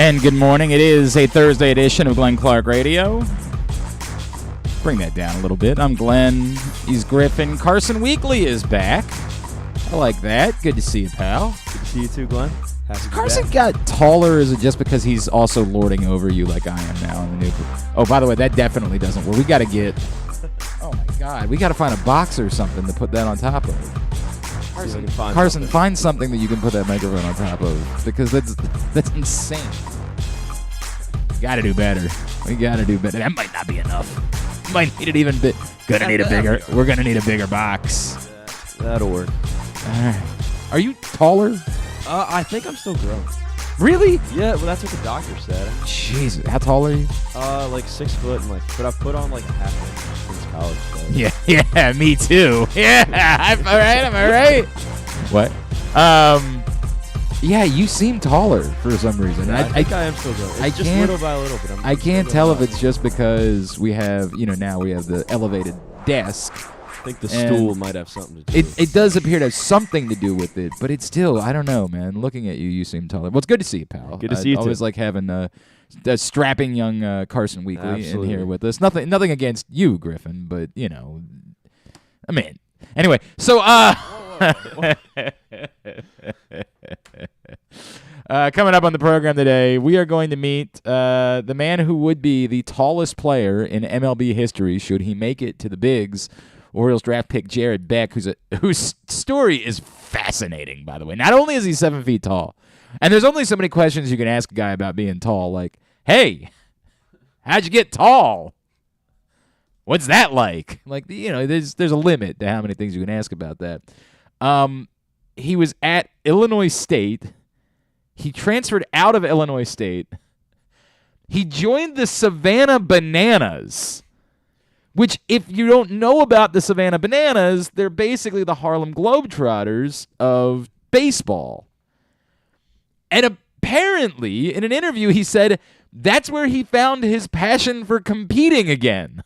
And good morning. It is a Thursday edition of Glenn Clark Radio. Bring that down a little bit. I'm Glenn. He's Griffin. Carson Weekly is back. I like that. Good to see you, pal. Good to see you too, Glenn. Carson got taller, or is it just because he's also lording over you like I am now in the new... Oh, by the way, that definitely doesn't work. We got to get... Oh, my God. We got to find a box or something to put that on top of. Carson, find something that you can put that microphone on top of, because that's insane. Got to do better. We got to do better. That might not be enough. Might need it even bit. We're gonna need a bigger box. That'll work. All right. Are you taller? I think I'm still growing. Really? Yeah, well, that's what the doctor said. Jesus, how tall are you? Like 6 foot, and but I've put on like a half inch since college. So. Yeah, me too. Yeah, am I right? What? Yeah, you seem taller for some reason. Yeah, I think I am still growing. It's just little by little, but I can't tell if it's just because we have, now we have the elevated desk. I think the stool might have something to do with it. It does appear to have something to do with it, but it's still, I don't know, man. Looking at you, you seem taller. Well, it's good to see you, pal. Good to see you, always too. like having a strapping young Carson Weekly Absolutely. in here with us. Nothing against you, Griffin, but, I mean, anyway, so, coming up on the program today, we are going to meet the man who would be the tallest player in MLB history should he make it to the bigs. Orioles draft pick Jared Beck, whose story is fascinating, by the way. Not only is he 7 feet tall, and there's only so many questions you can ask a guy about being tall, like, hey, how'd you get tall? What's that like? Like, there's a limit to how many things you can ask about that. He was at Illinois State. He transferred out of Illinois State. He joined the Savannah Bananas, which, if you don't know about the Savannah Bananas, they're basically the Harlem Globetrotters of baseball. And apparently, in an interview, he said that's where he found his passion for competing again,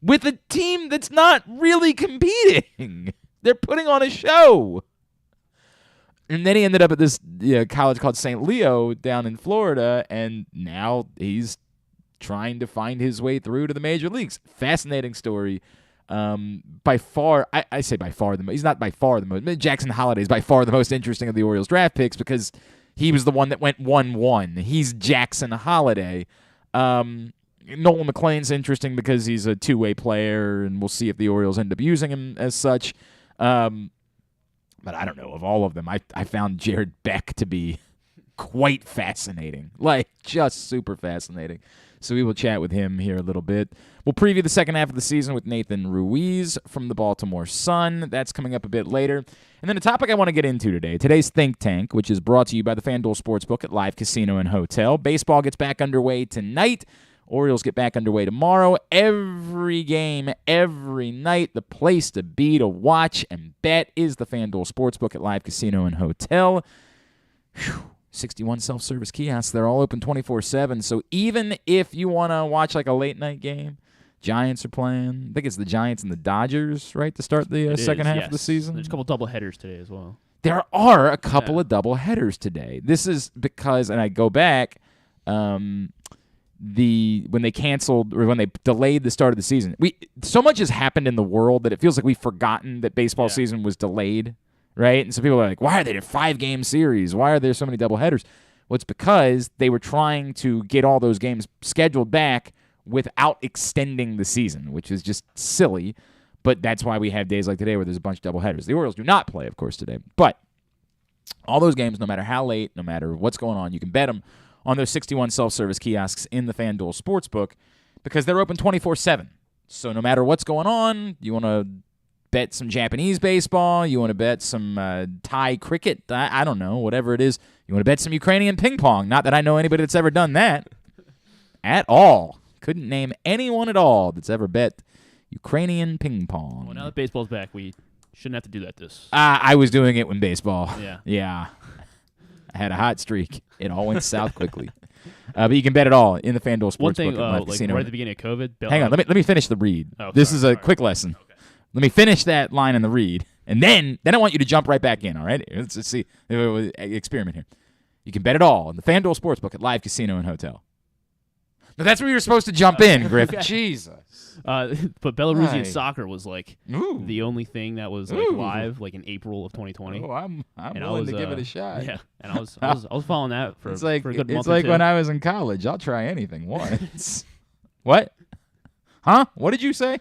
with a team that's not really competing. They're putting on a show. And then he ended up at this college called St. Leo down in Florida, and now he's trying to find his way through to the major leagues. Fascinating story. By far, I say by far he's not by far the most. Jackson Holliday is by far the most interesting of the Orioles draft picks because he was the one that went 1-1. He's Jackson Holliday. Nolan McLean's interesting because he's a two-way player, and we'll see if the Orioles end up using him as such. But I don't know. Of all of them, I found Jared Beck to be quite fascinating. Like, just super fascinating. So we will chat with him here a little bit. We'll preview the second half of the season with Nathan Ruiz from the Baltimore Sun. That's coming up a bit later. And then a topic I want to get into today, today's Think Tank, which is brought to you by the FanDuel Sportsbook at Live Casino and Hotel. Baseball gets back underway tonight. Orioles get back underway tomorrow. Every game, every night, the place to be, to watch and bet is the FanDuel Sportsbook at Live Casino and Hotel. Whew. 61 self-service kiosks. They're all open 24/7. So even if you want to watch like a late-night game, Giants are playing. I think it's the Giants and the Dodgers, right, to start the second half of the season. There's a couple double headers today as well. There are a couple of double headers today. This is because, and I go back, when they canceled or when they delayed the start of the season, so much has happened in the world that it feels like we've forgotten that baseball season was delayed. Right? And so people are like, why are there 5-game series? Why are there so many doubleheaders? Well, it's because they were trying to get all those games scheduled back without extending the season, which is just silly. But that's why we have days like today where there's a bunch of doubleheaders. The Orioles do not play, of course, today. But all those games, no matter how late, no matter what's going on, you can bet them on those 61 self-service kiosks in the FanDuel Sportsbook because they're open 24/7. So no matter what's going on, you want to bet some Japanese baseball, you want to bet some Thai cricket, I don't know, whatever it is. You want to bet some Ukrainian ping pong. Not that I know anybody that's ever done that at all. Couldn't name anyone at all that's ever bet Ukrainian ping pong. Well, now that baseball's back, we shouldn't have to do that I was doing it when baseball. Yeah. I had a hot streak. It all went south quickly. But you can bet it all in the FanDuel Sportsbook. One thing, at right at the beginning of COVID. Hang on, let me finish the read. This is a quick lesson. Okay. Let me finish that line in the read, and then I want you to jump right back in, all right? Let's see. Experiment here. You can bet it all in the FanDuel Sportsbook at Live Casino and Hotel. Now, that's where you're supposed to jump in, Griff. Okay. Jesus. But Belarusian Right. soccer was like Ooh. the only thing that was like Ooh. live like in April of 2020. Oh, I'm And I willing was, to give it a shot. Yeah, and I was following that for, It's like for a good it's month like or two. when I was in college. I'll try anything once. What? Huh? What did you say?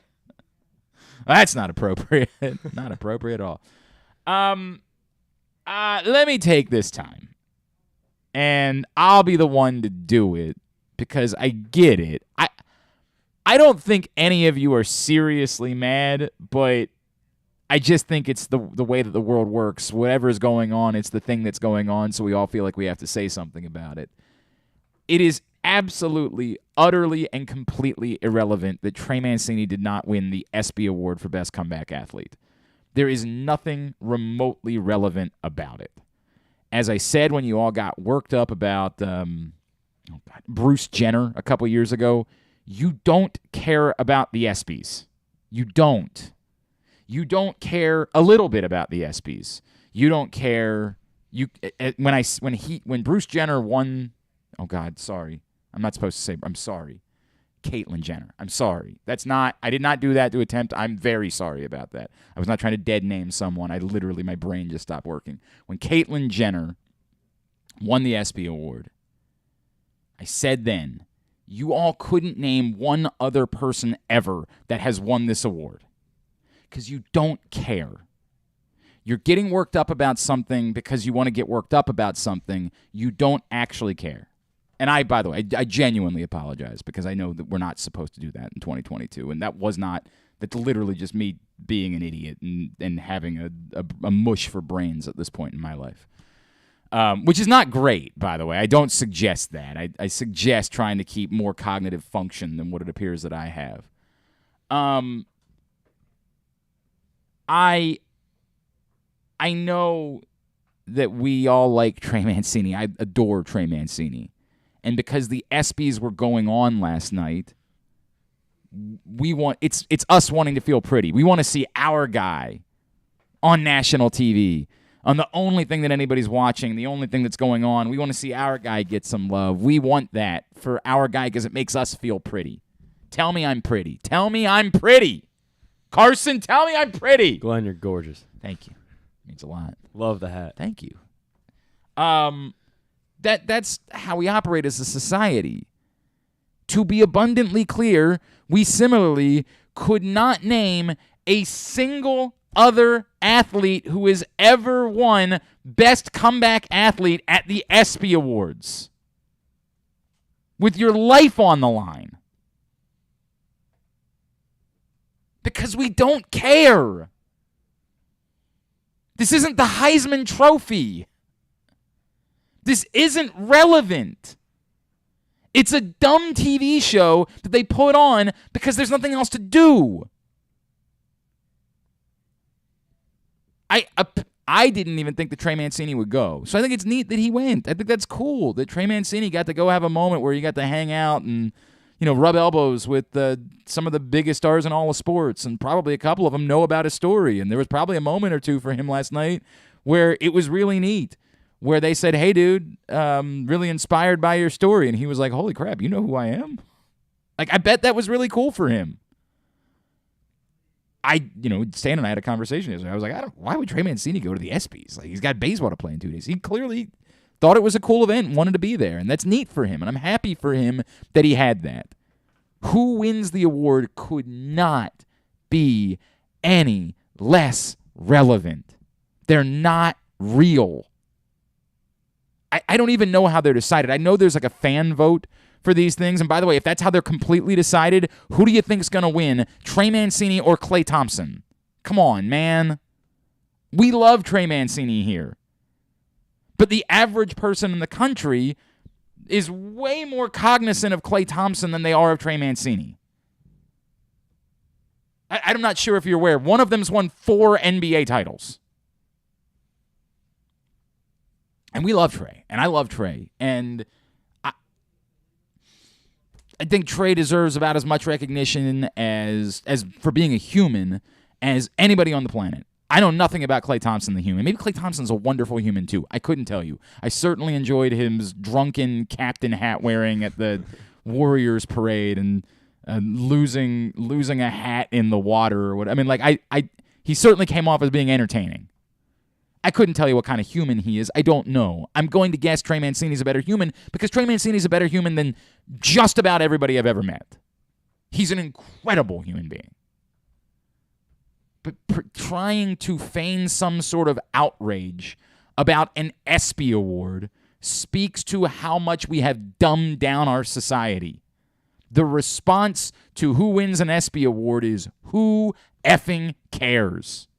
That's not appropriate. Not appropriate at all. Let me take this time, and I'll be the one to do it because I get it. I don't think any of you are seriously mad, but I just think it's the way that the world works. Whatever is going on, it's the thing that's going on, so we all feel like we have to say something about it. It is absolutely, utterly, and completely irrelevant that Trey Mancini did not win the ESPY Award for Best Comeback Athlete. There is nothing remotely relevant about it. As I said when you all got worked up about Bruce Jenner a couple years ago, you don't care about the ESPYs. You don't. You don't care a little bit about the ESPYs. You don't care. When Bruce Jenner won. Oh God, sorry. I'm not supposed to say. I'm sorry. Caitlyn Jenner. I'm sorry. I did not do that to attempt. I'm very sorry about that. I was not trying to dead name someone. My brain just stopped working. When Caitlyn Jenner won the ESPY Award, I said then, you all couldn't name one other person ever that has won this award. Because you don't care. You're getting worked up about something because you want to get worked up about something. You don't actually care. And by the way, I genuinely apologize because I know that we're not supposed to do that in 2022. And that's literally just me being an idiot and having a mush for brains at this point in my life. Which is not great, by the way. I don't suggest that. I suggest trying to keep more cognitive function than what it appears that I have. I know that we all like Trey Mancini. I adore Trey Mancini. And because the ESPYs were going on last night, it's us wanting to feel pretty. We want to see our guy on national TV, on the only thing that anybody's watching, the only thing that's going on. We want to see our guy get some love. We want that for our guy because it makes us feel pretty. Tell me I'm pretty. Tell me I'm pretty. Carson, tell me I'm pretty. Glenn, you're gorgeous. Thank you. Means a lot. Love the hat. Thank you. That's how we operate as a society. To be abundantly clear, we similarly could not name a single other athlete who has ever won Best Comeback Athlete at the ESPY Awards. With your life on the line. Because we don't care. This isn't the Heisman Trophy. This isn't relevant. It's a dumb TV show that they put on because there's nothing else to do. I didn't even think that Trey Mancini would go. So I think it's neat that he went. I think that's cool that Trey Mancini got to go have a moment where he got to hang out and, rub elbows with some of the biggest stars in all of sports, and probably a couple of them know about his story. And there was probably a moment or two for him last night where it was really neat, where they said, hey, dude, really inspired by your story. And he was like, holy crap, you know who I am? Like, I bet that was really cool for him. Stan and I had a conversation yesterday. I was like, why would Trey Mancini go to the ESPYs? Like, he's got baseball to play in 2 days. He clearly thought it was a cool event and wanted to be there, and that's neat for him, and I'm happy for him that he had that. Who wins the award could not be any less relevant. They're not real. I don't even know how they're decided. I know there's like a fan vote for these things, and by the way, if that's how they're completely decided, who do you think is going to win, Trey Mancini or Klay Thompson? Come on, man. We love Trey Mancini here. But the average person in the country is way more cognizant of Klay Thompson than they are of Trey Mancini. I'm not sure if you're aware. One of them's won 4 NBA titles. And we love Trey. And I love Trey. And I think Trey deserves about as much recognition as for being a human as anybody on the planet. I know nothing about Klay Thompson, the human. Maybe Klay Thompson's a wonderful human, too. I couldn't tell you. I certainly enjoyed his drunken captain hat wearing at the Warriors parade and losing a hat in the water or what. I mean, like, he certainly came off as being entertaining. I couldn't tell you what kind of human he is. I don't know. I'm going to guess Trey Mancini's a better human because Trey Mancini's a better human than just about everybody I've ever met. He's an incredible human being. But trying to feign some sort of outrage about an ESPY award speaks to how much we have dumbed down our society. The response to who wins an ESPY award is, who effing cares?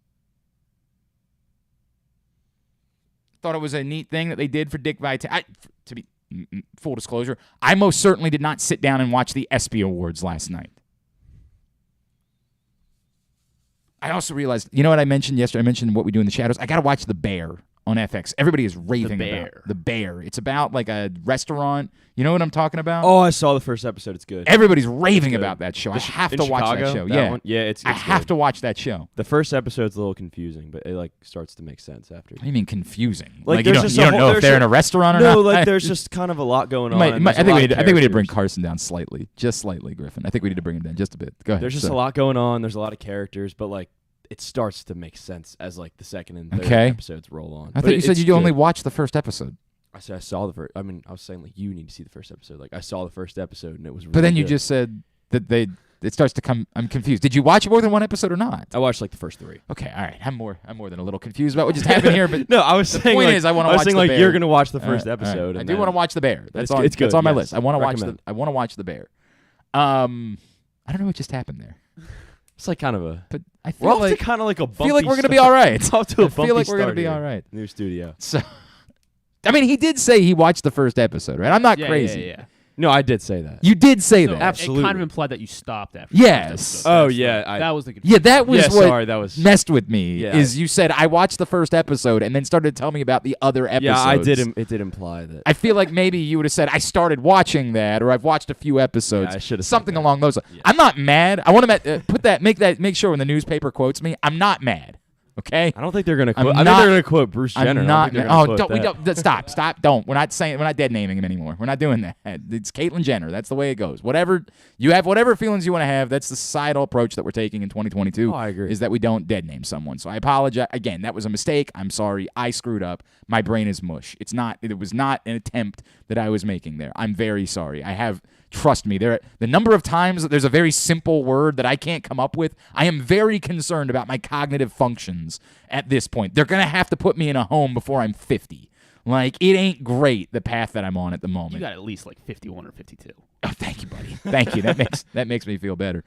Thought it was a neat thing that they did for Dick Vitale. To be full disclosure, I most certainly did not sit down and watch the ESPY awards last night. I also realized, you know what I mentioned yesterday? I mentioned What We Do in the Shadows. I got to watch The Bear on FX. Everybody is raving about The Bear. It's about like a restaurant. You know what I'm talking about? Oh, I saw the first episode. It's good. Everybody's raving about that show. I have to watch Chicago, that show. that Yeah, one? Yeah, it's I have good. to watch that show. The first episode's a little confusing, but it like starts to make sense after. What do you mean confusing? Like, you there's don't, just you a don't whole- know if there's they're a- in a restaurant or No, not? like there's just kind of a lot going on. and I there's a think lot we of need to bring characters. Carson down slightly, just slightly, Griffin. I think we need to bring him down just a bit. Go ahead. There's just a lot going on. There's a lot of characters, but like it starts to make sense as like the second and third Okay. episodes roll on. I But thought you said it's you only good. watched the first episode. I said I saw the first. I mean, I was saying like you need to see the first episode. Like I saw the first episode and it was. Really But then you good. just said that it starts to come. I'm confused. Did you watch more than one episode or not? I watched like the first 3. Okay, all right. I'm more than a little confused about what just happened here. But No, I was the saying point like, is I wanna was watch saying The like Bear. you're gonna watch the all right, first all right. episode. I and do then- want to watch The Bear. That's It's- on. it's good, That's on my yes. list. I want to watch Recommend. I want to watch The Bear. I don't know what just happened there, It's like kind of a. but I We're feel off to like kind of like a bumpy. feel like we're gonna be start. all right. It's off to a I bumpy feel like we're gonna start be here. all right. New studio. So, I mean, he did say he watched the first episode, right? I'm not Yeah, crazy. Yeah. No, I did say that. You did say So that. It Absolutely. kind of implied that you stopped after. Yes. The first episode. Oh, That's yeah, the- I- that was the. Yeah, that was Yeah, what sorry, that was. messed with me. Yeah. Is you said I watched the first episode and then started to tell me about the other episodes. Yeah, I did. It did imply that. I feel like maybe you would have said I started watching that, or I've watched a few episodes. Yeah, I should have said something that. along those lines. Yeah. I'm not mad. I want to make sure when the newspaper quotes me, I'm not mad. Okay. I don't think they're gonna I'm quote. I think not- they're gonna quote Bruce Jenner. I'm I not. don't think they're Oh, gonna quote that. stop. Don't. We're not dead naming him anymore. We're not doing that. It's Caitlyn Jenner. That's the way it goes. Whatever you have, whatever feelings you want to have, that's the societal approach that we're taking in 2022. Oh, I agree. Is that we don't dead name someone. So I apologize again. That was a mistake. I'm sorry. I screwed up. My brain is mush. It was not an attempt that I was making there. I'm very sorry. Trust me, the number of times that there's a very simple word that I can't come up with, I am very concerned about my cognitive functions at this point. They're going to have to put me in a home before I'm 50. Like, it ain't great, the path that I'm on at the moment. You got at least like 51 or 52. Oh, thank you, buddy. Thank you. That makes me feel better.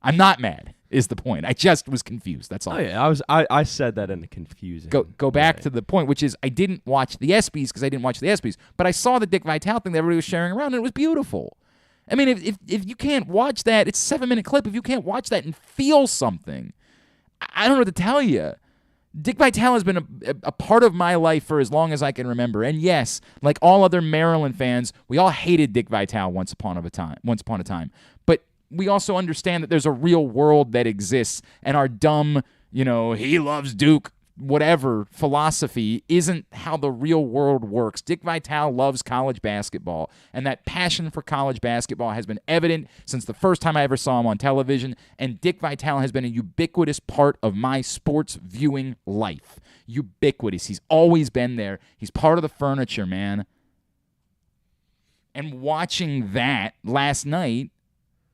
I'm not mad, is the point. I just was confused. That's all. Oh yeah, I said that in a confusing. Go back way. to the point, which is I didn't watch the ESPYs because I didn't watch the ESPYs, but I saw the Dick Vitale thing that everybody was sharing around, and it was beautiful. I mean, if you can't watch that, it's a 7-minute clip. If you can't watch that and feel something, I don't know what to tell you. Dick Vitale has been a part of my life for as long as I can remember. And yes, like all other Maryland fans, we all hated Dick Vitale once upon a time. But we also understand that there's a real world that exists, and our dumb, he loves Duke, whatever philosophy isn't how the real world works. Dick Vitale loves college basketball, and that passion for college basketball has been evident since the first time I ever saw him on television, and Dick Vitale has been a ubiquitous part of my sports viewing life. Ubiquitous. He's always been there. He's part of the furniture, man. And watching that last night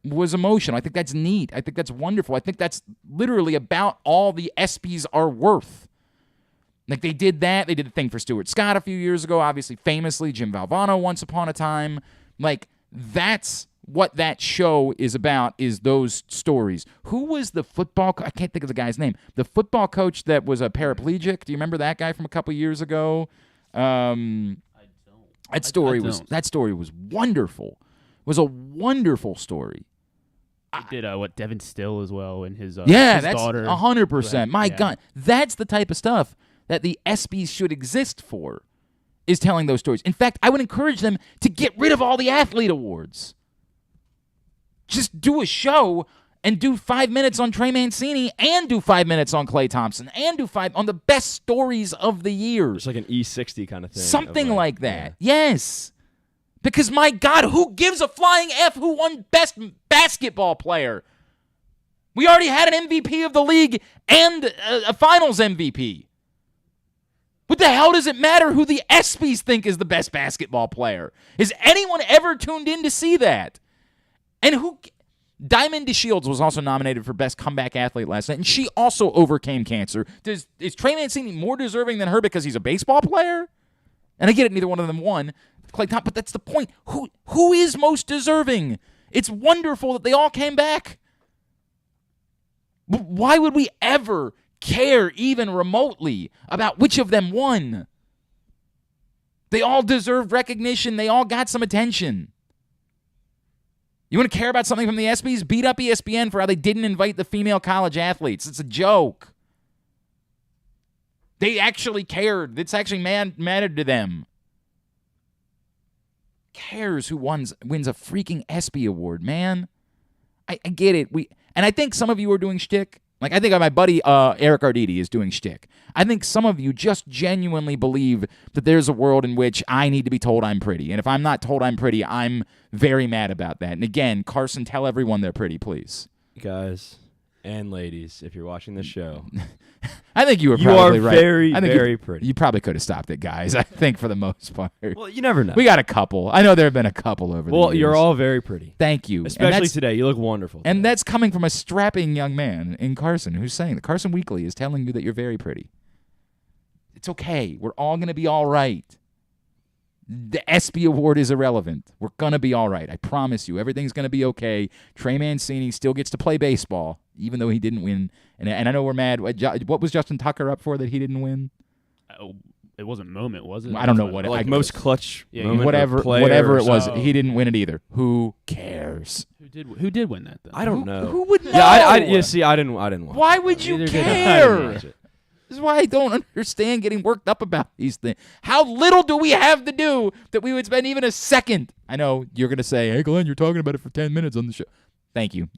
was emotional. I think that's neat. I think that's wonderful. I think that's literally about all the ESPYs are worth. Like, they did that. They did the thing for Stuart Scott a few years ago, obviously, famously, Jim Valvano once upon a time. Like, that's what that show is about, is those stories. Who was the football I can't think of the guy's name. The football coach that was a paraplegic. Do you remember that guy from a couple years ago? That story was wonderful. It was a wonderful story. He did Devin Still as well, and his That's daughter. 100%. My Yeah. God, that's the type of stuff that the ESPYs should exist for, is telling those stories. In fact, I would encourage them to get rid of all the athlete awards. Just do a show and do 5 minutes on Trey Mancini and do 5 minutes on Klay Thompson and do 5 on the best stories of the year. It's like an E60 kind of thing. Something like that. Yeah. Yes. Because, my God, who gives a flying F who won best basketball player? We already had an MVP of the league and a finals MVP. What the hell does it matter who the ESPYs think is the best basketball player? Has anyone ever tuned in to see that? And Diamond DeShields was also nominated for Best Comeback Athlete last night, and she also overcame cancer. Is Trey Mancini more deserving than her because he's a baseball player? And I get it, neither one of them won. Klay Thompson, but that's the point. Who is most deserving? It's wonderful that they all came back. Why would we ever care even remotely about which of them won? They all deserved recognition. They all got some attention. You want to care about something from the ESPYs? Beat up ESPN for how they didn't invite the female college athletes. It's a joke. They actually cared. It's actually mattered to them. Cares who wins a freaking ESPY award, man. I get it. And I think some of you are doing shtick. Like, I think my buddy Eric Arditi is doing shtick. I think some of you just genuinely believe that there's a world in which I need to be told I'm pretty. And if I'm not told I'm pretty, I'm very mad about that. And again, Carson, tell everyone they're pretty, please. Guys and ladies, if you're watching this show, I think you were probably right. Very, I think very pretty. You probably could have stopped it, guys, I think, for the most part. Well, you never know. We got a couple. I know there have been a couple over the years. Well, you're all very pretty. Thank you. Especially today. You look wonderful today. And that's coming from a strapping young man in Carson who's saying that Carson Weekly is telling you that you're very pretty. It's okay. We're all going to be all right. The ESPY award is irrelevant. We're going to be all right. I promise you. Everything's going to be okay. Trey Mancini still gets to play baseball, even though he didn't win. And I know we're mad. What was Justin Tucker up for that he didn't win? It wasn't moment, was it? I don't know what it like most clutch moment whatever it was. He didn't win it either. Who cares? Who did win that then? I don't know. Who would know? Yeah, I didn't watch. Why would you care? This is why I don't understand getting worked up about these things. How little do we have to do that we would spend even a second? I know you're going to say, "Hey, Glenn, you're talking about it for 10 minutes on the show." Thank you.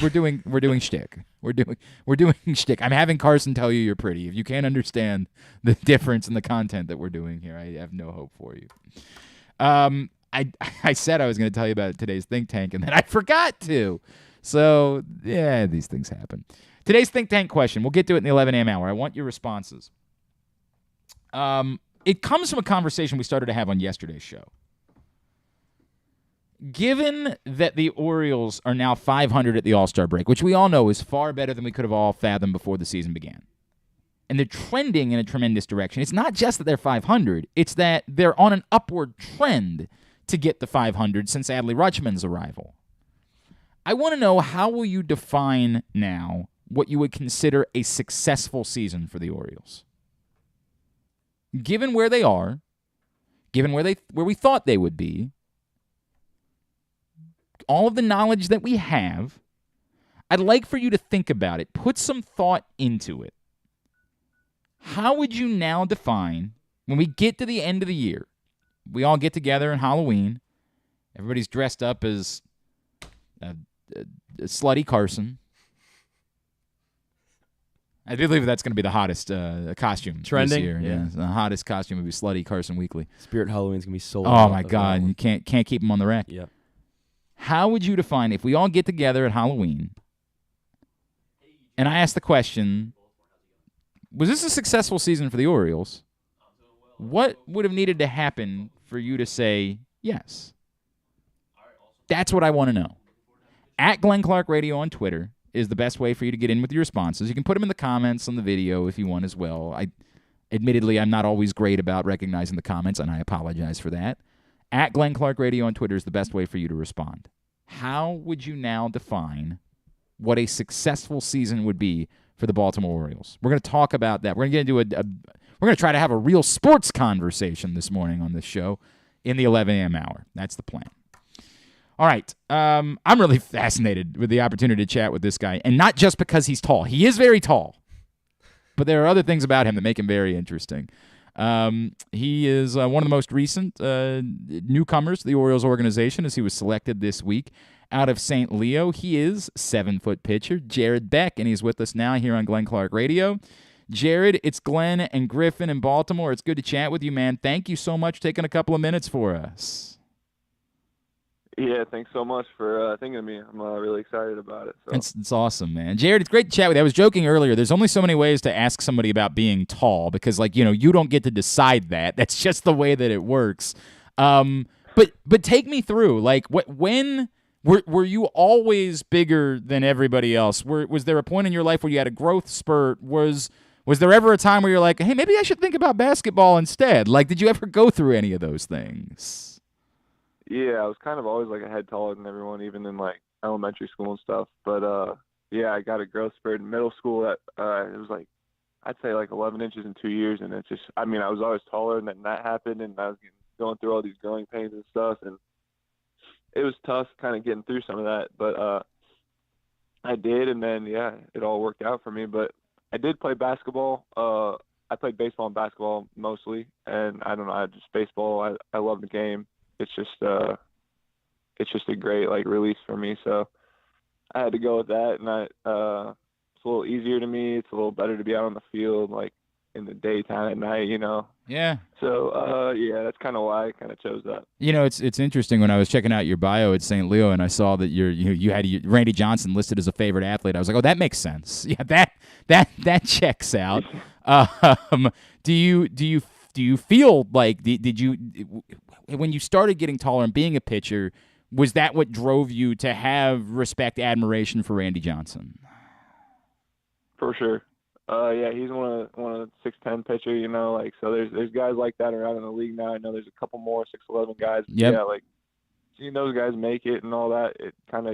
We're doing shtick. We're doing shtick. I'm having Carson tell you you're pretty. If you can't understand the difference in the content that we're doing here, I have no hope for you. I said I was going to tell you about today's think tank, and then I forgot to. So yeah, these things happen. Today's think tank question. We'll get to it in the 11 a.m. hour. I want your responses. It comes from a conversation we started to have on yesterday's show. Given that the Orioles are now 500 at the All-Star break, which we all know is far better than we could have all fathomed before the season began, and they're trending in a tremendous direction, it's not just that they're 500, it's that they're on an upward trend to get the 500 since Adley Rutschman's arrival. I want to know, how will you define now what you would consider a successful season for the Orioles? Given where they are, given where we thought they would be, all of the knowledge that we have, I'd like for you to think about it. Put some thought into it. How would you now define, when we get to the end of the year, we all get together on Halloween, everybody's dressed up as a slutty Carson. I do believe that's going to be the hottest costume trending this year. Yeah, the hottest costume would be Slutty Carson Weekly. Spirit Halloween's going to be sold. Oh my God, you can't keep them on the rack. Yep. How would you define, if we all get together at Halloween, and I ask the question, was this a successful season for the Orioles? What would have needed to happen for you to say yes? That's what I want to know. At Glenn Clark Radio on Twitter is the best way for you to get in with your responses. You can put them in the comments on the video if you want as well. Admittedly, I'm not always great about recognizing the comments, and I apologize for that. At Glenn Clark Radio on Twitter is the best way for you to respond. How would you now define what a successful season would be for the Baltimore Orioles? We're going to talk about that. We're going to get into we're going to try to have a real sports conversation this morning on this show in the 11 a.m. hour. That's the plan. All right. I'm really fascinated with the opportunity to chat with this guy, and not just because he's tall. He is very tall, but there are other things about him that make him very interesting. He is one of the most recent newcomers to the Orioles organization, as he was selected this week out of St. Leo. He is 7-foot pitcher, Jared Beck, and he's with us now here on Glenn Clark Radio. Jared, it's Glenn and Griffin in Baltimore. It's good to chat with you, man. Thank you so much for taking a couple of minutes for us. Yeah, thanks so much for thinking of me. I'm really excited about it. So. It's awesome, man. Jared, it's great to chat with you. I was joking earlier. There's only so many ways to ask somebody about being tall because, you don't get to decide that. That's just the way that it works. But take me through, when were you always bigger than everybody else? Was there a point in your life where you had a growth spurt? Was there ever a time where you're like, hey, maybe I should think about basketball instead? Did you ever go through any of those things? Yeah, I was kind of always a head taller than everyone, even in elementary school and stuff. But yeah, I got a growth spurt in middle school that it was I'd say 11 inches in 2 years, and it's just I was always taller, and then that happened, and I was going through all these growing pains and stuff, and it was tough kind of getting through some of that. But I did, and then yeah, it all worked out for me. But I did play basketball. I played baseball and basketball mostly, and I don't know, just baseball. I love the game. It's just a great release for me. So I had to go with that, and it's a little easier to me. It's a little better to be out on the field in the daytime at night, Yeah. So yeah, that's kind of why I kind of chose that. It's interesting when I was checking out your bio at St. Leo and I saw that you had Randy Johnson listed as a favorite athlete. I was like, oh, that makes sense. Yeah, that checks out. Do you feel did you when you started getting taller and being a pitcher, was that what drove you to have respect, admiration for Randy Johnson? For sure. Yeah, he's one of the 6'10" pitcher, so there's guys like that around in the league now. I know there's a couple more 6'11" guys. Yep. Yeah, seeing those guys make it and all that, it kind of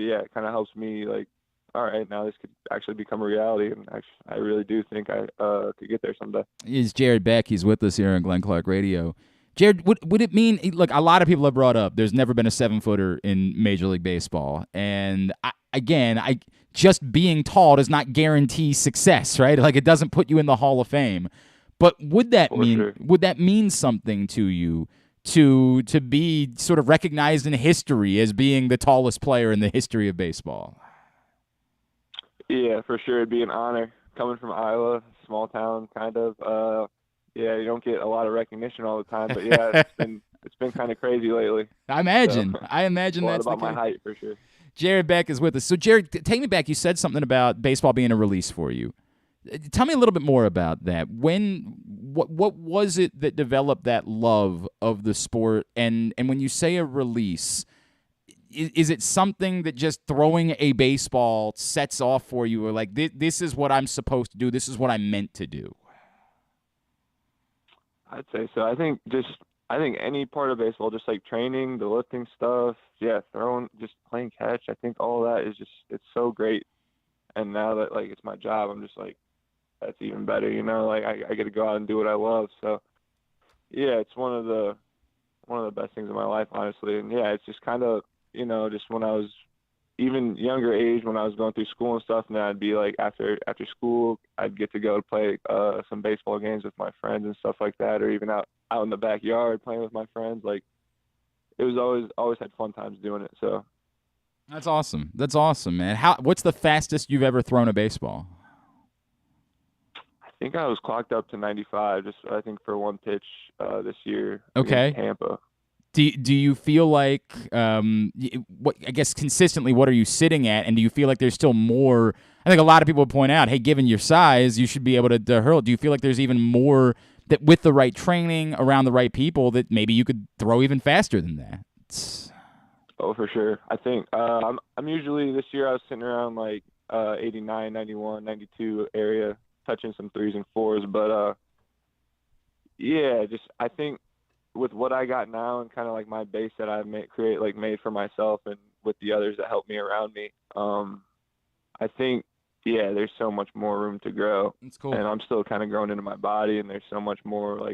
helps me all right, now this could actually become a reality, and I really do think I could get there someday. Is Jared Beck. He's with us here on Glenn Clark Radio. Jared, would it mean, look, a lot of people have brought up there's never been a 7-footer in Major League Baseball, and I just being tall does not guarantee success, right? It doesn't put you in the Hall of Fame. But would that mean something to you to be sort of recognized in history as being the tallest player in the history of baseball? Yeah, for sure. It'd be an honor coming from Iowa, small town kind of. Yeah, you don't get a lot of recognition all the time, but yeah, it's been kind of crazy lately. I imagine that's about my height for sure. Jared Beck is with us. So Jared, take me back. You said something about baseball being a release for you. Tell me a little bit more about that. What was it that developed that love of the sport? And when you say a release, is it something that just throwing a baseball sets off for you, or this is what I'm supposed to do, this is what I'm meant to do? I'd say so. I think any part of baseball, just training, the lifting stuff, yeah, throwing, just playing catch, I think all that is it's so great. And now that it's my job, I'm just that's even better, I get to go out and do what I love. So yeah, it's one of the best things in my life, honestly. And yeah, it's just kind of, just when I was even younger age, when I was going through school and stuff, and then I'd be after school, I'd get to go to play some baseball games with my friends and stuff like that, or even out in the backyard playing with my friends. It was always had fun times doing it. So that's awesome. That's awesome, man. What's the fastest you've ever thrown a baseball? I think I was clocked up to 95, just I think for one pitch this year. Okay. Against Tampa. Do you feel consistently, what are you sitting at, and do you feel like there's still more? I think a lot of people would point out, hey, given your size, you should be able to hurl. Do you feel like there's even more that with the right training around the right people that maybe you could throw even faster than that? Oh, for sure. I think I'm usually, this year I was sitting around 89, 91, 92 area, touching some 3s and 4s, but yeah, just I think with what I got now and kind of my base that I've made for myself and with the others that help me around me, I think, yeah, there's so much more room to grow. That's cool. And I'm still kind of growing into my body, and there's so much more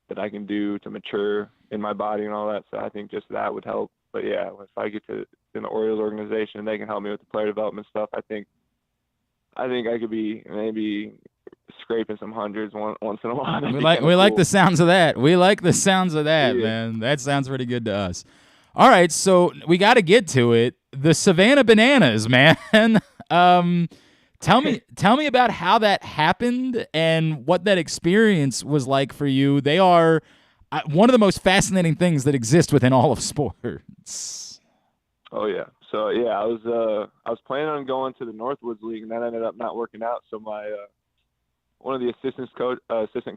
that I can do to mature in my body and all that. So I think just that would help. But yeah, if I get to in the Orioles organization and they can help me with the player development stuff, I think I could be maybe scraping some hundreds once in a while. We like the sounds of that. We like the sounds of that, yeah. Man. That sounds pretty good to us. All right, so we got to get to it. the Savannah Bananas, man. Tell me about how that happened and what that experience was like for you. They are one of the most fascinating things that exist within all of sports. Oh yeah. So yeah, I was planning on going to the Northwoods League, and that ended up not working out. So my one of the assistant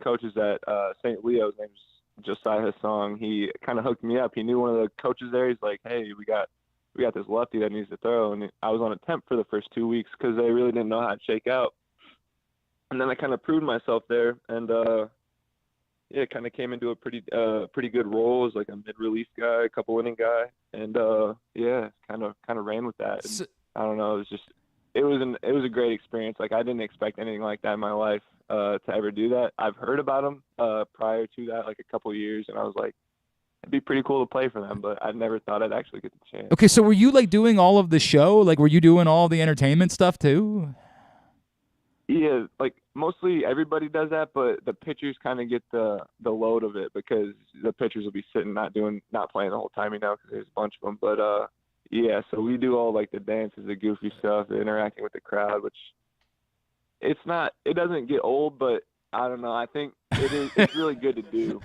coaches at St. Leo's, name's Josiah Hassong. He kind of hooked me up. He knew one of the coaches there. He's like, hey, we got this lefty that needs to throw. And I was on a temp for the first 2 weeks because they really didn't know how to shake out. And then I kind of proved myself there, and kind of came into a pretty good role as like a mid-relief guy, a couple inning guy, and kind of ran with that. And I don't know, it was a great experience. Like, I didn't expect anything like that in my life to ever do that. I've heard about them prior to that, like a couple years, and I was like, it'd be pretty cool to play for them, but I never thought I'd actually get the chance. Okay, so were you like doing all of the show? Like, were you doing all the entertainment stuff too? Yeah, like mostly everybody does that, but the pitchers kind of get the load of it because the pitchers will be sitting not playing the whole time, because there's a bunch of them. But so we do all like the dances, the goofy stuff, the interacting with the crowd, which it doesn't get old, but I don't know. I think it's really good to do.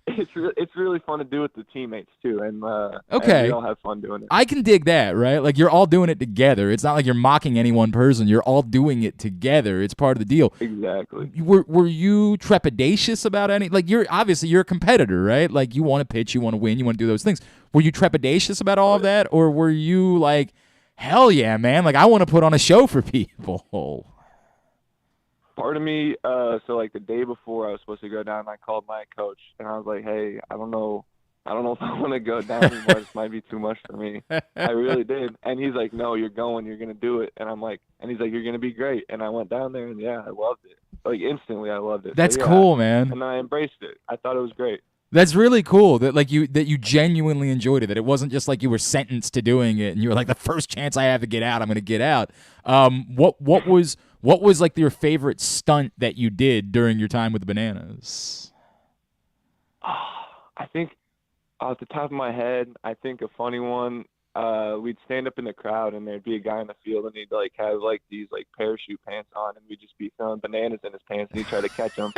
It's really fun to do with the teammates too, and we all have fun doing it. I can dig that, right? Like, you're all doing it together. It's not like you're mocking any one person. You're all doing it together. It's part of the deal. Exactly. Were you trepidatious about any? Like, you're a competitor, right? Like, you want to pitch, you want to win, you want to do those things. Were you trepidatious about all of that, or were you like, hell yeah, man! Like, I want to put on a show for people. Part of me, so like the day before I was supposed to go down, I called my coach and I was like, hey, I don't know if I want to go down anymore. This might be too much for me. I really did. And he's like, no, you're going, you're going to do it. And I'm like, and he's like, you're going to be great. And I went down there and I loved it. Like, instantly I loved it. That's cool, man. And I embraced it. I thought it was great. That's really cool that you genuinely enjoyed it, that it wasn't just like you were sentenced to doing it and you were like, the first chance I have to get out, I'm going to get out. What was like your favorite stunt that you did during your time with the Bananas? I think off the top of my head, I think a funny one, we'd stand up in the crowd and there'd be a guy in the field and he'd like have like these like parachute pants on and we'd just be throwing bananas in his pants and he'd try to catch them.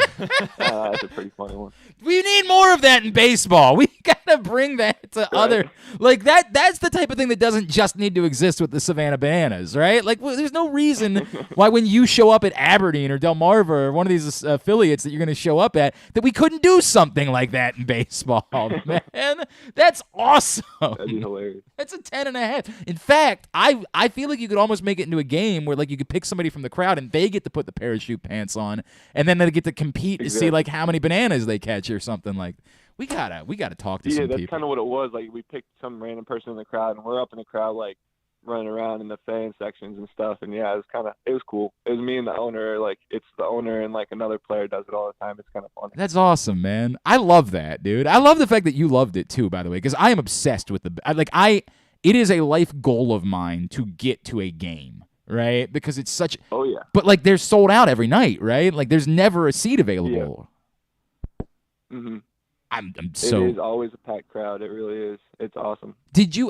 That's a pretty funny one. We need more of that in baseball. We gotta bring that to other, like that's the type of thing that doesn't just need to exist with the Savannah Bananas, right? Like, there's no reason why when you show up at Aberdeen or Delmarva or one of these affiliates that you're gonna show up at, that we couldn't do something like that in baseball. Man, that's awesome. That'd be hilarious. That's a 10.5. In fact, I feel like you could almost make it into a game where like you could pick somebody from the crowd and they get to put the parachute pants on, and then they get to compete to see like how many bananas they catch or something like. We gotta talk to some people. Yeah, that's kind of what it was. Like, we picked some random person in the crowd, and we're up in the crowd like running around in the fan sections and stuff. And it was cool. It was me and the owner. Like, it's the owner and like another player does it all the time. It's kind of fun. That's awesome, man. I love that, dude. I love the fact that you loved it too, by the way, because I am obsessed with it is a life goal of mine to get to a game, right? Because it's such. Oh yeah. But like, they're sold out every night, right? Like, there's never a seat available. Yeah. Mm-hmm. I'm so. It is always a packed crowd. It really is. It's awesome.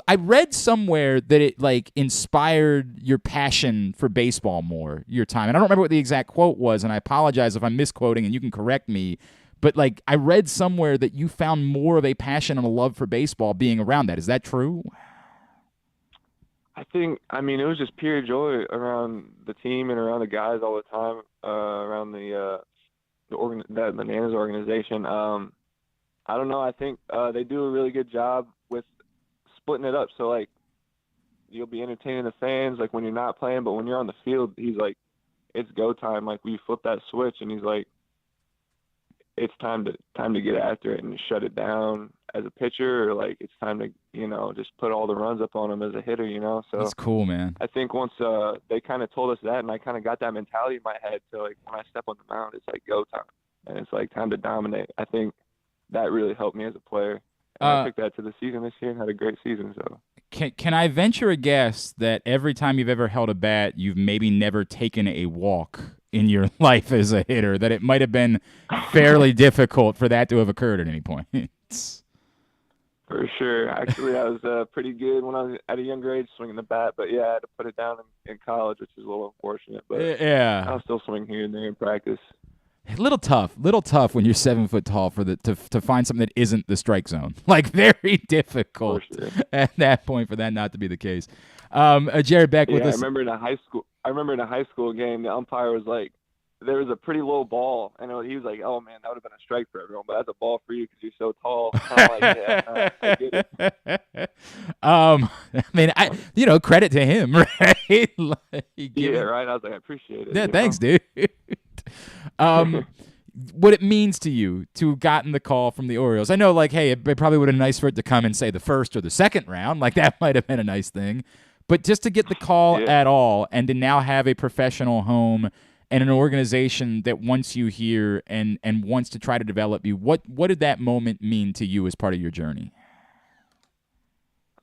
I read somewhere that it like inspired your passion for baseball more, your time. And I don't remember what the exact quote was, and I apologize if I'm misquoting and you can correct me. But like, I read somewhere that you found more of a passion and a love for baseball being around that. Is that true? It was just pure joy around the team and around the guys all the time, around the Bananas organization. I don't know. I think they do a really good job with splitting it up. So, like, you'll be entertaining the fans, like, when you're not playing. But when you're on the field, he's like, it's go time. Like, we flip that switch, and he's like, it's time to get after it and shut it down as a pitcher, or, like, it's time to, just put all the runs up on him as a hitter, So that's cool, man. I think once they kind of told us that, and I kind of got that mentality in my head, so, like, when I step on the mound, it's like go time. And it's, like, time to dominate. I think that really helped me as a player. And I took that to the season this year and had a great season. So can I venture a guess that every time you've ever held a bat, you've maybe never taken a walk in your life as a hitter, that it might have been fairly difficult for that to have occurred at any point? For sure. Actually, I was pretty good when I was at a younger age swinging the bat, but yeah, I had to put it down in college, which is a little unfortunate. But Yeah. I'll still swing here and there in practice. A little tough when you're 7 foot tall for to find something that isn't the strike zone. Like very difficult For sure. at that point for that not to be the case. Jared Beck with Yeah, us. I remember in a high school game, the umpire was like, there was a pretty low ball, and he was like, "Oh man, that would have been a strike for everyone, but that's a ball for you because you're so tall." I'm like, "Yeah, I get it." I mean, credit to him, right? Like, Yeah, right. I was like, I appreciate it. Yeah, you thanks, know? dude. What it means to you to have gotten the call from the Orioles. I know, like, hey, it probably would have been nice for it to come in, say, the first or the second round. Like, that might have been a nice thing. But just to get the call at all and to now have a professional home and an organization that wants you here and wants to try to develop you, what did that moment mean to you as part of your journey?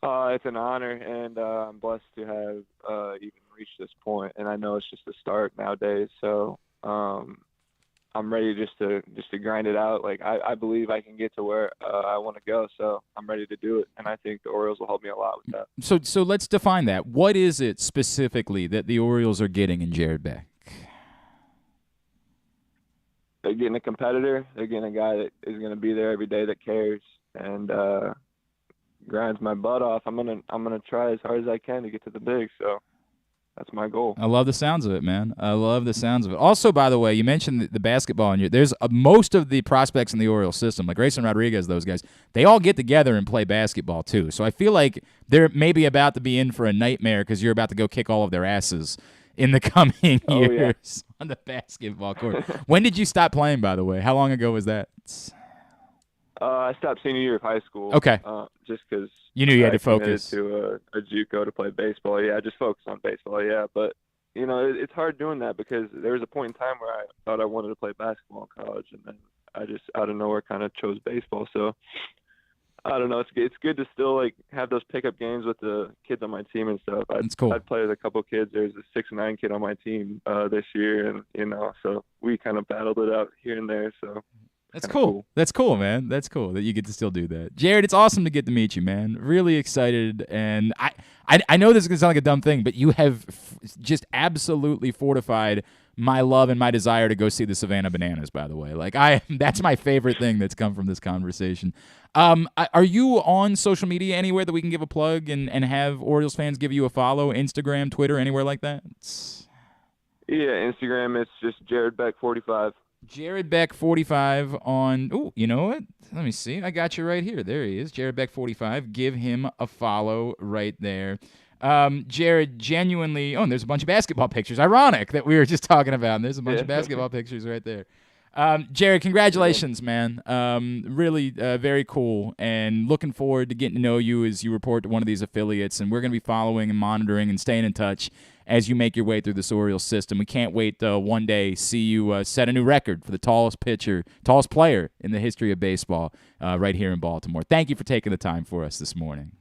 It's an honor, and I'm blessed to have even reached this point. And I know it's just the start nowadays. So I'm ready just to grind it out. Like I believe I can get to where I want to go. So I'm ready to do it, and I think the Orioles will help me a lot with that. So let's define that. What is it specifically that the Orioles are getting in Jared Beck? They're getting a competitor. They're getting a guy that is going to be there every day, that cares, and grinds my butt off. I'm gonna try as hard as I can to get to the big. So that's my goal. I love the sounds of it, man. I love the sounds of it. Also, by the way, you mentioned the basketball, and there's most of the prospects in the Orioles system, like Grayson Rodriguez, those guys, they all get together and play basketball too. So I feel like they're maybe about to be in for a nightmare because you're about to go kick all of their asses in the coming years on the basketball court. When did you stop playing, by the way? How long ago was that? I stopped senior year of high school. Okay. Just because you knew you had to focus. To a JUCO to play baseball. Yeah, I just focused on baseball. Yeah, but it's hard doing that because there was a point in time where I thought I wanted to play basketball in college, and then I just out of nowhere kind of chose baseball. So I don't know. It's good to still like have those pickup games with the kids on my team and stuff. That's cool. I'd play with a couple kids. There's a 6'9" kid on my team this year, and so we kind of battled it out here and there. So. That's cool. That's cool, man. That's cool that you get to still do that. Jared, it's awesome to get to meet you, man. Really excited. And I know this is going to sound like a dumb thing, but you have just absolutely fortified my love and my desire to go see the Savannah Bananas, by the way. Like, that's my favorite thing that's come from this conversation. Are you on social media anywhere that we can give a plug and have Orioles fans give you a follow? Instagram, Twitter, anywhere like that? Yeah, Instagram, it's just Jared Beck 45. Jared Beck 45 on. Oh, you know what? Let me see. I got you right here. There he is. Jared Beck 45. Give him a follow right there. Jared, genuinely. Oh, and there's a bunch of basketball pictures. Ironic that we were just talking about. And there's a bunch of basketball pictures right there. Jared, congratulations, man. Really very cool. And looking forward to getting to know you as you report to one of these affiliates. And we're going to be following and monitoring and staying in touch as you make your way through this Orioles system. We can't wait to one day see you set a new record for the tallest player in the history of baseball right here in Baltimore. Thank you for taking the time for us this morning.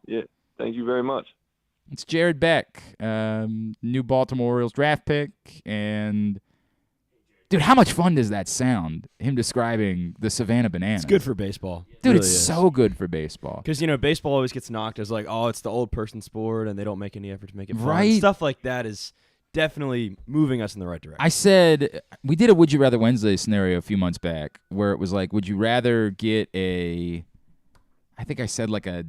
Yeah, thank you very much. It's Jared Beck, new Baltimore Orioles draft pick. And, dude, how much fun does that sound, him describing the Savannah Bananas? It's good for baseball. Dude, really it's is. so good for baseball. Because, baseball always gets knocked as like, oh, it's the old person sport, and they don't make any effort to make it fun. Right. Stuff like that is definitely moving us in the right direction. I said, we did a Would You Rather Wednesday scenario a few months back where it was like, would you rather get I think I said like a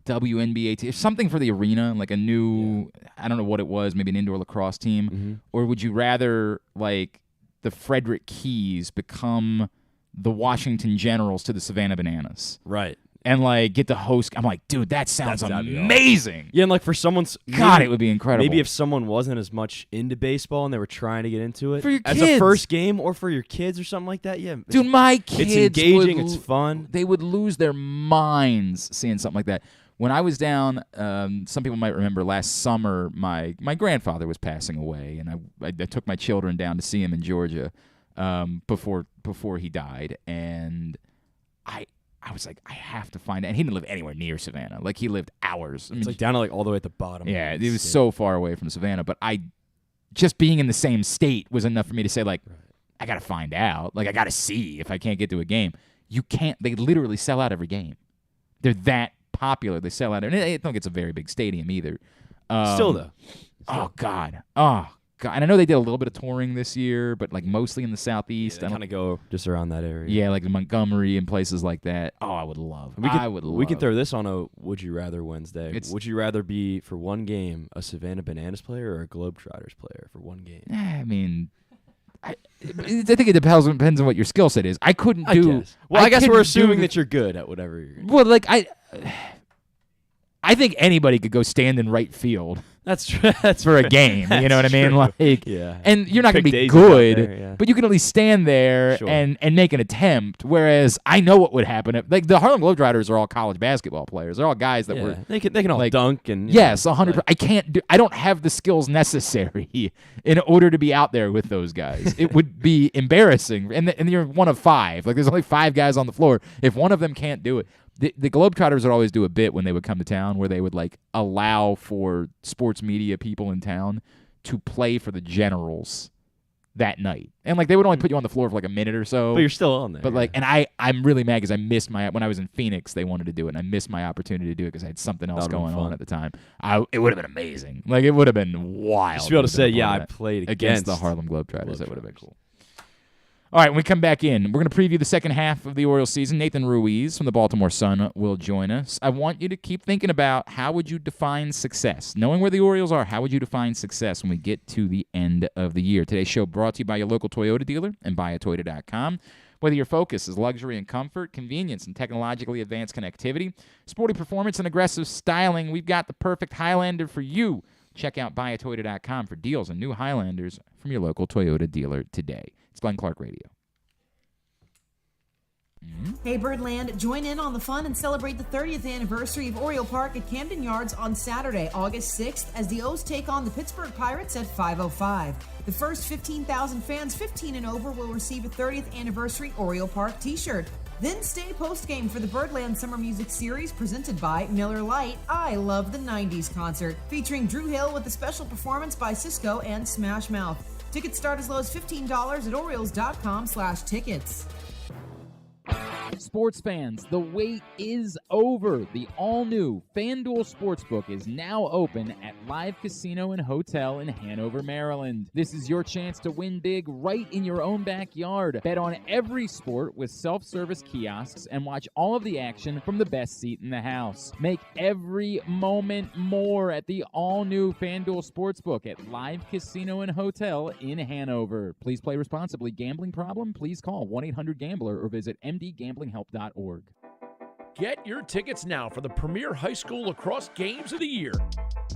WNBA team, something for the arena, like a new, I don't know what it was, maybe an indoor lacrosse team, or would you rather like the Frederick Keys become the Washington Generals to the Savannah Bananas? Right. And like get to host. I'm like, dude, that sounds that'd be amazing. Yeah, and like for someone's God, it would be incredible. Maybe if someone wasn't as much into baseball and they were trying to get into it for your as kids. a first game or for your kids or something like that. Yeah, dude, my kids. It's engaging. It's fun. They would lose their minds seeing something like that. When I was down, some people might remember last summer, my grandfather was passing away, and I took my children down to see him in Georgia before he died, and I was like, I have to find it. And he didn't live anywhere near Savannah. Like, he lived hours. It's like down to like all the way at the bottom. Yeah, it was so far away from Savannah. But just being in the same state was enough for me to say, like, I got to find out. Like, I got to see if I can't get to a game. You can't. They literally sell out every game. they're that popular. They sell out. And I don't think it's a very big stadium either. Still though. Oh God. And I know they did a little bit of touring this year, but like mostly in the southeast. They kind of go just around that area. Yeah, like Montgomery and places like that. Oh, I would love. We can throw this on a Would You Rather Wednesday. Would you rather be for one game a Savannah Bananas player or a Globetrotters player for one game? I mean, I think it depends on what your skill set is. I couldn't do. I guess we're assuming that you're good at whatever you're good at. Well, like I think anybody could go stand in right field. That's true. That's for a game. You know what I mean? Like, yeah. And you're not going to be good, but you can at least stand there and make an attempt. Whereas I know what would happen. Like the Harlem Globetrotters are all college basketball players. They're all guys that were they can all like, dunk and yes, 100%. I don't have the skills necessary in order to be out there with those guys. It would be embarrassing. And you're one of 5. Like there's only 5 guys on the floor. If one of them can't do it. The Globetrotters would always do a bit when they would come to town where they would like allow for sports media people in town to play for the Generals that night. And like they would only put you on the floor for like a minute or so. But you're still on there. But like, and I'm really mad because I missed when I was in Phoenix, they wanted to do it, and I missed my opportunity to do it because I had something else going on at the time. It would have been amazing. Like it would have been wild. Just to be able to say, I played against the Harlem Globetrotters. That would have been cool. All right, when we come back in, we're going to preview the second half of the Orioles season. Nathan Ruiz from the Baltimore Sun will join us. I want you to keep thinking about how would you define success. Knowing where the Orioles are, how would you define success when we get to the end of the year? Today's show brought to you by your local Toyota dealer and buyatoyota.com. Whether your focus is luxury and comfort, convenience and technologically advanced connectivity, sporty performance and aggressive styling, we've got the perfect Highlander for you. Check out buyatoyota.com for deals on new Highlanders from your local Toyota dealer today. It's Glenn Clark Radio. Hey Birdland, join in on the fun and celebrate the 30th anniversary of Oriole Park at Camden Yards on Saturday, August 6th, as the O's take on the Pittsburgh Pirates at 5:05. The first 15,000 fans 15 and over will receive a 30th anniversary Oriole Park t-shirt. Then stay post-game for the Birdland Summer Music Series presented by Miller Lite I Love the 90s concert, featuring Drew Hill with a special performance by Cisco and Smash Mouth. Tickets start as low as $15 at Orioles.com/tickets. Sports fans, the wait is over. The all-new FanDuel Sportsbook is now open at Live Casino and Hotel in Hanover, Maryland. This is your chance to win big right in your own backyard. Bet on every sport with self-service kiosks and watch all of the action from the best seat in the house. Make every moment more at the all-new FanDuel Sportsbook at Live Casino and Hotel in Hanover. Please play responsibly. Gambling problem? Please call 1-800-GAMBLER or visit mdgamblinghelp.org. Get your tickets now for the premier high school lacrosse games of the year.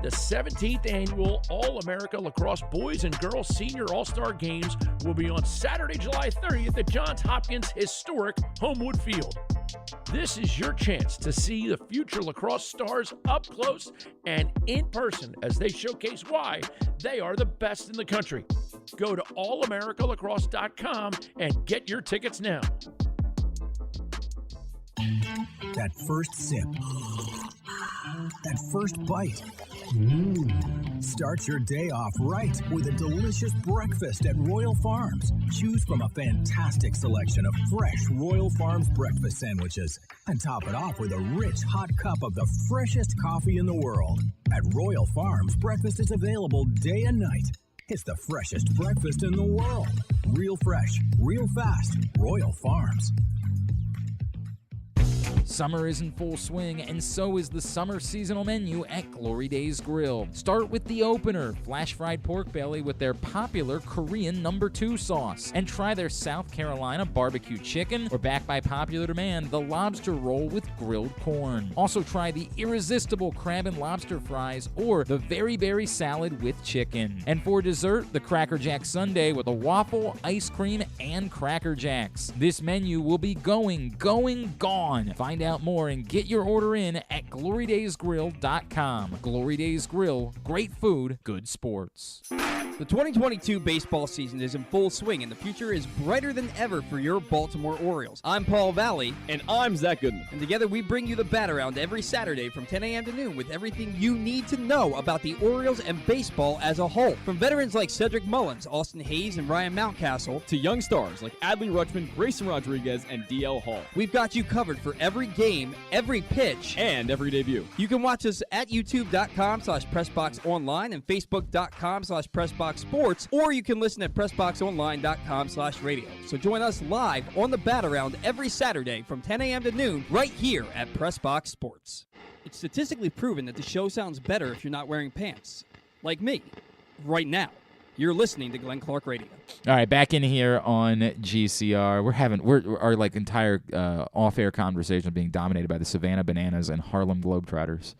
The 17th annual All-America Lacrosse Boys and Girls Senior All-Star Games will be on Saturday, July 30th at Johns Hopkins' historic Homewood Field. This is your chance to see the future lacrosse stars up close and in person as they showcase why they are the best in the country. Go to allamericalacrosse.com and get your tickets now. That first sip. That first bite. Start your day off right with a delicious breakfast at Royal Farms. Choose from a fantastic selection of fresh Royal Farms breakfast sandwiches and top it off with a rich hot cup of the freshest coffee in the world. At Royal Farms, breakfast is available day and night. It's the freshest breakfast in the world. Real fresh, real fast. Royal Farms. Summer is in full swing, and so is the summer seasonal menu at Glory Days Grill. Start with the opener, flash fried pork belly with their popular Korean No. 2 sauce. And try their South Carolina barbecue chicken, or back by popular demand, the lobster roll with grilled corn. Also try the irresistible crab and lobster fries, or the very berry salad with chicken. And for dessert, the Cracker Jack sundae with a waffle, ice cream, and Cracker Jacks. This menu will be gone. Find out more and get your order in at glorydaysgrill.com. Glory Days Grill, great food, good sports. The 2022 baseball season is in full swing, and the future is brighter than ever for your Baltimore Orioles. I'm Paul Valley. And I'm Zach Goodman. And together we bring you the Bat Around every Saturday from 10 a.m. to noon with everything you need to know about the Orioles and baseball as a whole. From veterans like Cedric Mullins, Austin Hayes, and Ryan Mountcastle, to young stars like Adley Rutschman, Grayson Rodriguez, and DL Hall. We've got you covered for every game, every pitch, and every debut. You can watch us at youtube.com/PressBoxOnline and Facebook.com/PressBoxSports, or you can listen at PressBoxOnline.com/radio. So join us live on the Bat Around every Saturday from 10 a.m. to noon right here at PressBox Sports. It's statistically proven that the show sounds better if you're not wearing pants. Like me, right now. You're listening to Glenn Clark Radio. All right, back in here on GCR. Our like entire off-air conversation being dominated by the Savannah Bananas and Harlem Globetrotters.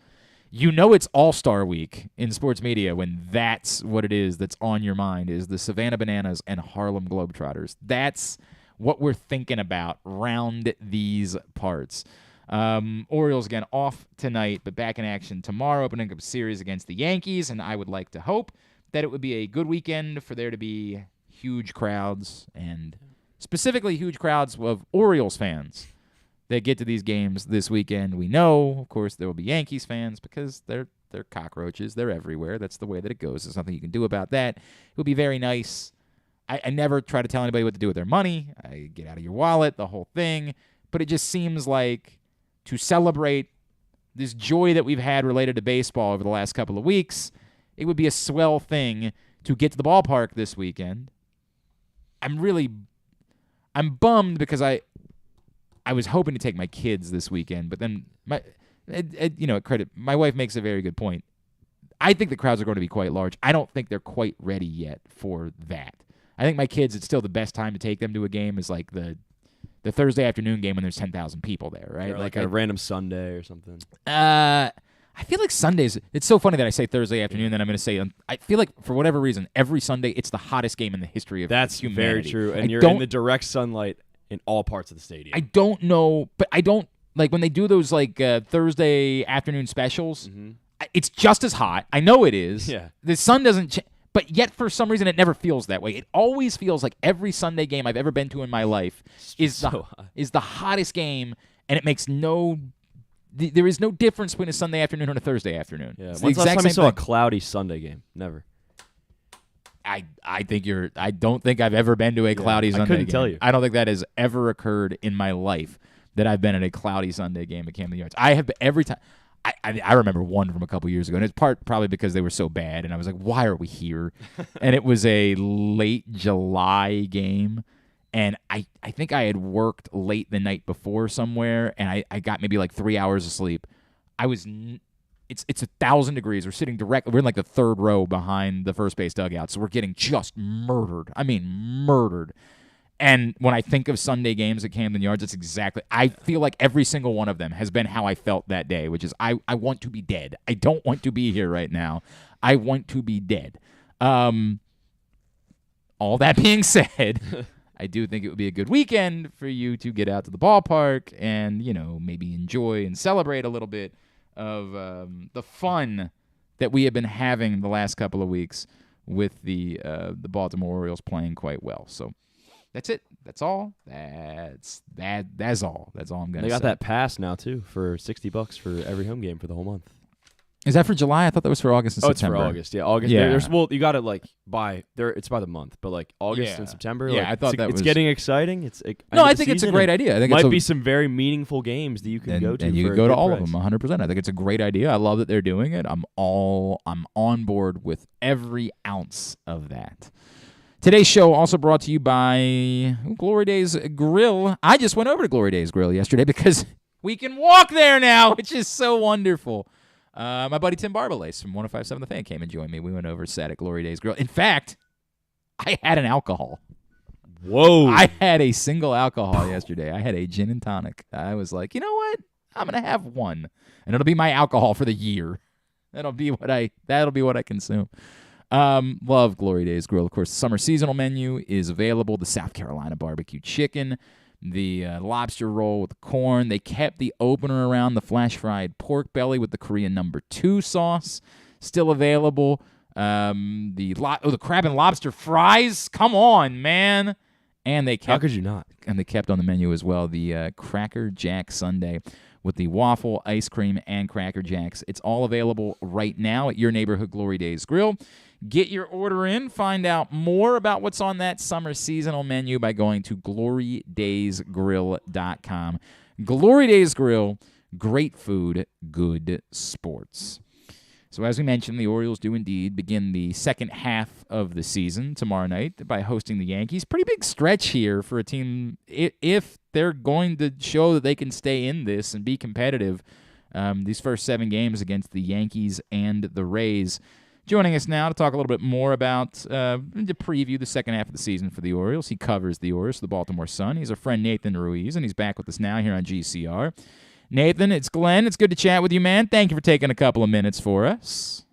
You know it's All-Star Week in sports media when that's what it is that's on your mind, is the Savannah Bananas and Harlem Globetrotters. That's what we're thinking about round these parts. Orioles again off tonight, but back in action tomorrow, opening up a series against the Yankees, and I would like to hope that it would be a good weekend for there to be huge crowds, and specifically huge crowds of Orioles fans that get to these games this weekend. We know, of course, there will be Yankees fans because they're cockroaches. They're everywhere. That's the way that it goes. There's nothing you can do about that. It would be very nice. I never try to tell anybody what to do with their money. I get out of your wallet, the whole thing. But it just seems like to celebrate this joy that we've had related to baseball over the last couple of weeks, it would be a swell thing to get to the ballpark this weekend. I'm bummed because I was hoping to take my kids this weekend, but then my wife makes a very good point. I think the crowds are going to be quite large. I don't think they're quite ready yet for that. I think my kids, it's still the best time to take them to a game is like the Thursday afternoon game when there's 10,000 people there, right? Or like a random Sunday or something. I feel like Sundays, it's so funny that I say Thursday afternoon, then I'm going to say, I feel like for whatever reason, every Sunday, it's the hottest game in the history of humanity. That's very true. And you're in the direct sunlight in all parts of the stadium. I don't know, but I don't, like when they do those like Thursday afternoon specials, it's just as hot. I know it is. Yeah. The sun doesn't but yet for some reason it never feels that way. It always feels like every Sunday game I've ever been to in my life is the hottest game, and it makes there is no difference between a Sunday afternoon and a Thursday afternoon. Yeah. It's When's the last time you saw thing. a cloudy Sunday game? Never. I don't think I've ever been to a cloudy Sunday game. I couldn't tell you. I don't think that has ever occurred in my life that I've been at a cloudy Sunday game at Camden Yards. I have every time. I remember one from a couple years ago, and it's probably because they were so bad, and I was like, why are we here? And it was a late July game, and I think I had worked late the night before somewhere, and I got maybe like 3 hours of sleep. It's 1,000 degrees. We're sitting we're in like the third row behind the first base dugout, so we're getting just murdered. I mean, murdered. And when I think of Sunday games at Camden Yards, I feel like every single one of them has been how I felt that day, which is I want to be dead. I don't want to be here right now. I want to be dead. All that being said, I do think it would be a good weekend for you to get out to the ballpark and, maybe enjoy and celebrate a little bit of the fun that we have been having the last couple of weeks with the Baltimore Orioles playing quite well. So that's it. That's all. That's all. That's all I'm gonna say. They got that pass now too for $60 for every home game for the whole month. Is that for July? I thought that was for August and September. It's for August. Yeah, August. Yeah. You got it like it's by the month, but like August and September. Yeah, I thought it's getting exciting. I think it's a great idea. I think might be some very meaningful games that you can go to. And you can go to all of them 100%. I think it's a great idea. I love that they're doing it. I'm on board with every ounce of that. Today's show also brought to you by Glory Days Grill. I just went over to Glory Days Grill yesterday because we can walk there now, which is so wonderful. My buddy Tim Barbalace from 105.7 The Fan came and joined me. We went over, sat at Glory Days Grill. In fact, I had an alcohol. Whoa. I had a single alcohol yesterday. I had a gin and tonic. I was like, you know what? I'm going to have one, and it'll be my alcohol for the year. That'll be what I consume. Love Glory Days Grill. Of course, the summer seasonal menu is available. The South Carolina barbecue chicken, the lobster roll with corn. They kept the opener around, the flash fried pork belly with the Korean No. 2 sauce, still available. The crab and lobster fries. Come on, man. And they kept, how could you not? And they kept on the menu as well the Cracker Jack Sundae with the waffle, ice cream, and Cracker Jacks. It's all available right now at your neighborhood Glory Days Grill. Get your order in. Find out more about what's on that summer seasonal menu by going to glorydaysgrill.com. Glory Days Grill, great food, good sports. So as we mentioned, the Orioles do indeed begin the second half of the season tomorrow night by hosting the Yankees. Pretty big stretch here for a team if they're going to show that they can stay in this and be competitive. These first 7 games against the Yankees and the Rays. Joining us now to talk a little bit more about, to preview the second half of the season for the Orioles. He covers the Orioles, the Baltimore Sun. He's our friend Nathan Ruiz, and he's back with us now here on GCR. Nathan, it's Glenn. It's good to chat with you, man. Thank you for taking a couple of minutes for us.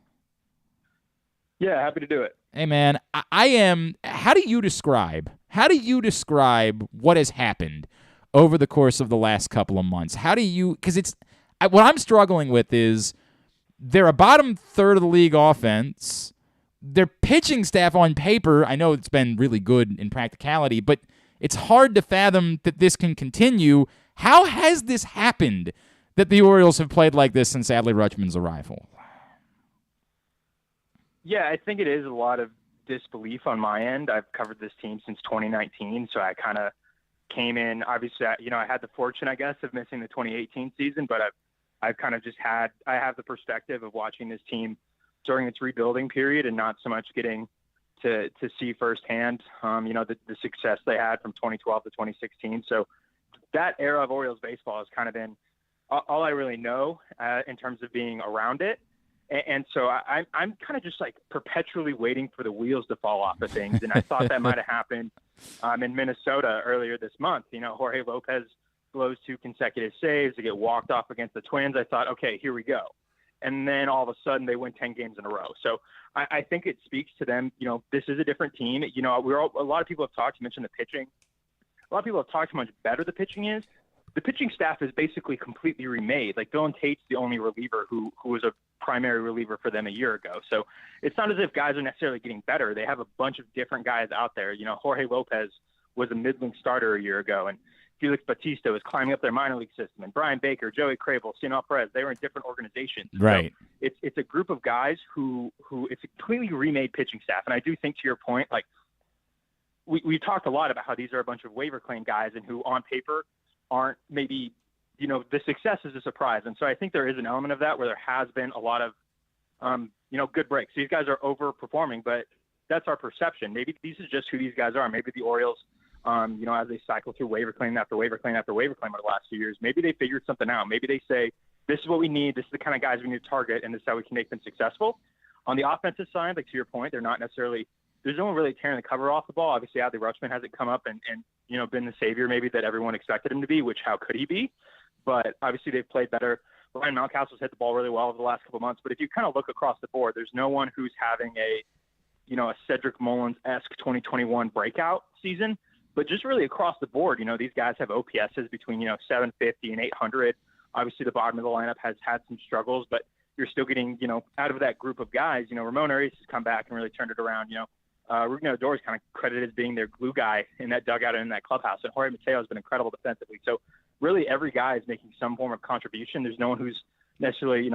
Yeah, happy to do it. Hey, man, I am – how do you describe what has happened over the course of the last couple of months? How do you – because it's – what I'm struggling with is they're a bottom third of the league offense. Their pitching staff on paper, I know it's been really good in practicality, but it's hard to fathom that this can continue. How has this happened that the Orioles have played like this since Adley Rutschman's arrival? Yeah, I think it is a lot of disbelief on my end. I've covered this team since 2019, so I kind of came in. Obviously, I had the fortune, I guess, of missing the 2018 season, but I've kind of I have the perspective of watching this team during its rebuilding period and not so much getting to see firsthand, the success they had from 2012 to 2016. So that era of Orioles baseball has kind of been all I really know in terms of being around it. And so I'm kind of just like perpetually waiting for the wheels to fall off of things. And I thought that might have happened in Minnesota earlier this month. Jorge Lopez blows 2 consecutive saves. They get walked off against the Twins. I thought, okay, here we go. And then all of a sudden they win 10 games in a row. So I think it speaks to them. This is a different team. A lot of people have talked, you mentioned the pitching. A lot of people have talked how much better the pitching is. The pitching staff is basically completely remade. Like Dylan Tate's the only reliever who was a primary reliever for them a year ago. So it's not as if guys are necessarily getting better. They have a bunch of different guys out there. Jorge Lopez was a middling starter a year ago, and Felix Bautista was climbing up their minor league system, and Brian Baker, Joey Crable, Cionel Perez, they were in different organizations. Right. So it's a group of guys who it's a completely remade pitching staff. And I do think, to your point, like we talked a lot about how these are a bunch of waiver claim guys and who on paper aren't maybe, the success is a surprise. And so I think there is an element of that where there has been a lot of, good breaks. These guys are overperforming, but that's our perception. Maybe this is just who these guys are. Maybe the Orioles, as they cycle through waiver claim after waiver claim after waiver claim over the last few years, maybe they figured something out. Maybe they say, this is what we need. This is the kind of guys we need to target, and this is how we can make them successful. On the offensive side, like to your point, they're not necessarily – there's no one really tearing the cover off the ball. Obviously, Adley Rutschman hasn't come up and been the savior maybe that everyone expected him to be, which how could he be? But obviously they've played better. Ryan Mountcastle's hit the ball really well over the last couple of months. But if you kind of look across the board, there's no one who's having a Cedric Mullins-esque 2021 breakout season. But just really across the board, these guys have OPSs between, 750 and 800. Obviously, the bottom of the lineup has had some struggles, but you're still getting, out of that group of guys, Ramon Arias has come back and really turned it around. Rougned Odor is kind of credited as being their glue guy in that dugout and in that clubhouse. And Jorge Mateo has been incredible defensively. So really every guy is making some form of contribution. There's no one who's necessarily,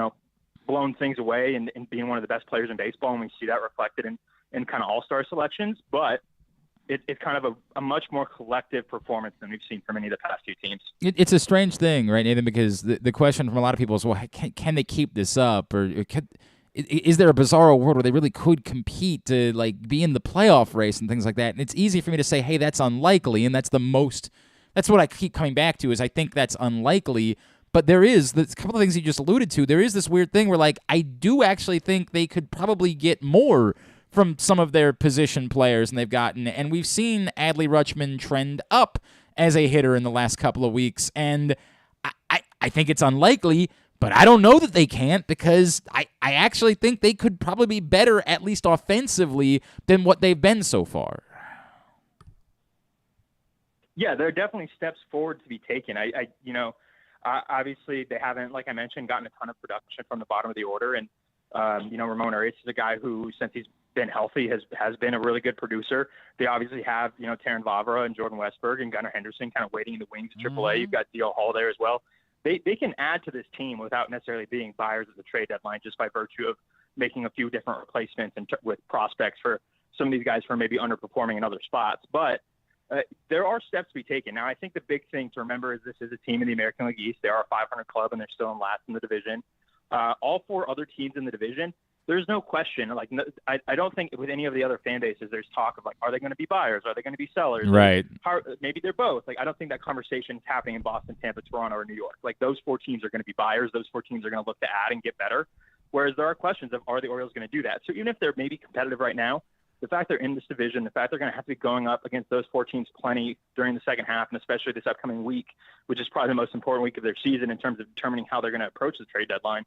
blown things away and being one of the best players in baseball. And we see that reflected in kind of all-star selections. But it's kind of a much more collective performance than we've seen from any of the past 2 teams. It's a strange thing, right, Nathan, because the question from a lot of people is, well, can they keep this up? Or is there a bizarro world where they really could compete to be in the playoff race and things like that? And it's easy for me to say, hey, that's unlikely, and that's what I keep coming back to is I think that's unlikely. But there is a couple of things you just alluded to. There is this weird thing where I do actually think they could probably get more from some of their position players than they've gotten. And we've seen Adley Rutschman trend up as a hitter in the last couple of weeks. And I think it's unlikely, but I don't know that they can't because I actually think they could probably be better, at least offensively, than what they've been so far. Yeah, there are definitely steps forward to be taken. Obviously they haven't, like I mentioned, gotten a ton of production from the bottom of the order. And, Ramon Arias is a guy who, since he's been healthy, has been a really good producer. They obviously have, Taron Vavra and Jordan Westberg and Gunnar Henderson kind of waiting in the wings of AAA. You've got D.L. Hall there as well. They can add to this team without necessarily being buyers at the trade deadline just by virtue of making a few different replacements with prospects for some of these guys who are maybe underperforming in other spots. But there are steps to be taken. Now, I think the big thing to remember is this is a team in the American League East. They are a 500 club, and they're still in last in the division. All 4 other teams in the division, there's no question. Like, I don't think with any of the other fan bases, there's talk of, like, are they going to be buyers? Are they going to be sellers? Right. Maybe they're both. Like, I don't think that conversation is happening in Boston, Tampa, Toronto, or New York. Like, those 4 teams are going to be buyers. Those 4 teams are going to look to add and get better. Whereas there are questions of, are the Orioles going to do that? So even if they're maybe competitive right now, the fact they're in this division, the fact they're going to have to be going up against those 4 teams plenty during the second half, and especially this upcoming week, which is probably the most important week of their season in terms of determining how they're going to approach the trade deadline.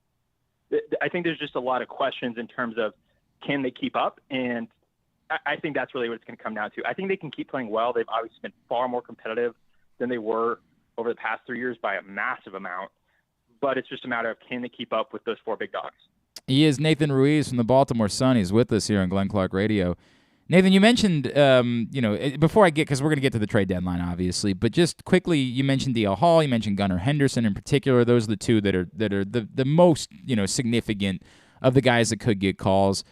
I think there's just a lot of questions in terms of, can they keep up? And I think that's really what it's going to come down to. I think they can keep playing well. They've obviously been far more competitive than they were over the past 3 years by a massive amount. But it's just a matter of, can they keep up with those 4 big dogs? He is Nathan Ruiz from the Baltimore Sun. He's with us here on Glenn Clark Radio. Nathan, you mentioned, before I get, because we're going to get to the trade deadline, obviously, but just quickly, you mentioned D.L. Hall, you mentioned Gunnar Henderson in particular. Those are the 2 that are the most, significant of the guys that could get calls.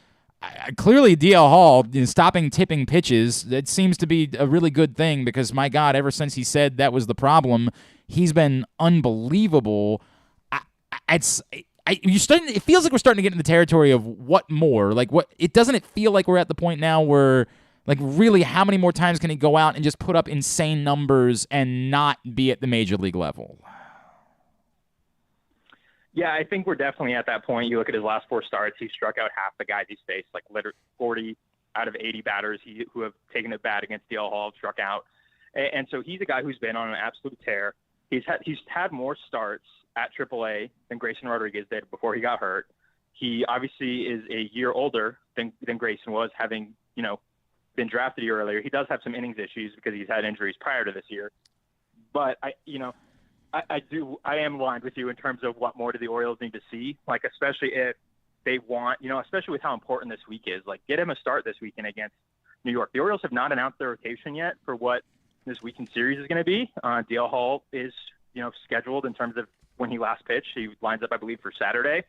Clearly, D.L. Hall, stopping tipping pitches, it seems to be a really good thing because, my God, ever since he said that was the problem, he's been unbelievable. It feels like we're starting to get in the territory of what more. Like, what? It doesn't it feel like we're at the point now where, like, really, how many more times can he go out and just put up insane numbers and not be at the major league level? Yeah, I think we're definitely at that point. You look at his last 4 starts, he struck out half the guys he's faced, like literally 40 out of 80 batters who have taken a bat against D.L. Hall struck out. And so he's a guy who's been on an absolute tear. He's had more starts at AAA than Grayson Rodriguez did before he got hurt. He obviously is a year older than Grayson was, having, been drafted a year earlier. He does have some innings issues because he's had injuries prior to this year. But I am aligned with you in terms of what more do the Orioles need to see, like, especially if they want, especially with how important this week is, like, get him a start this weekend against New York. The Orioles have not announced their rotation yet for what this weekend series is going to be. D.L. Hall is, scheduled in terms of when he last pitched. He lines up, I believe, for Saturday.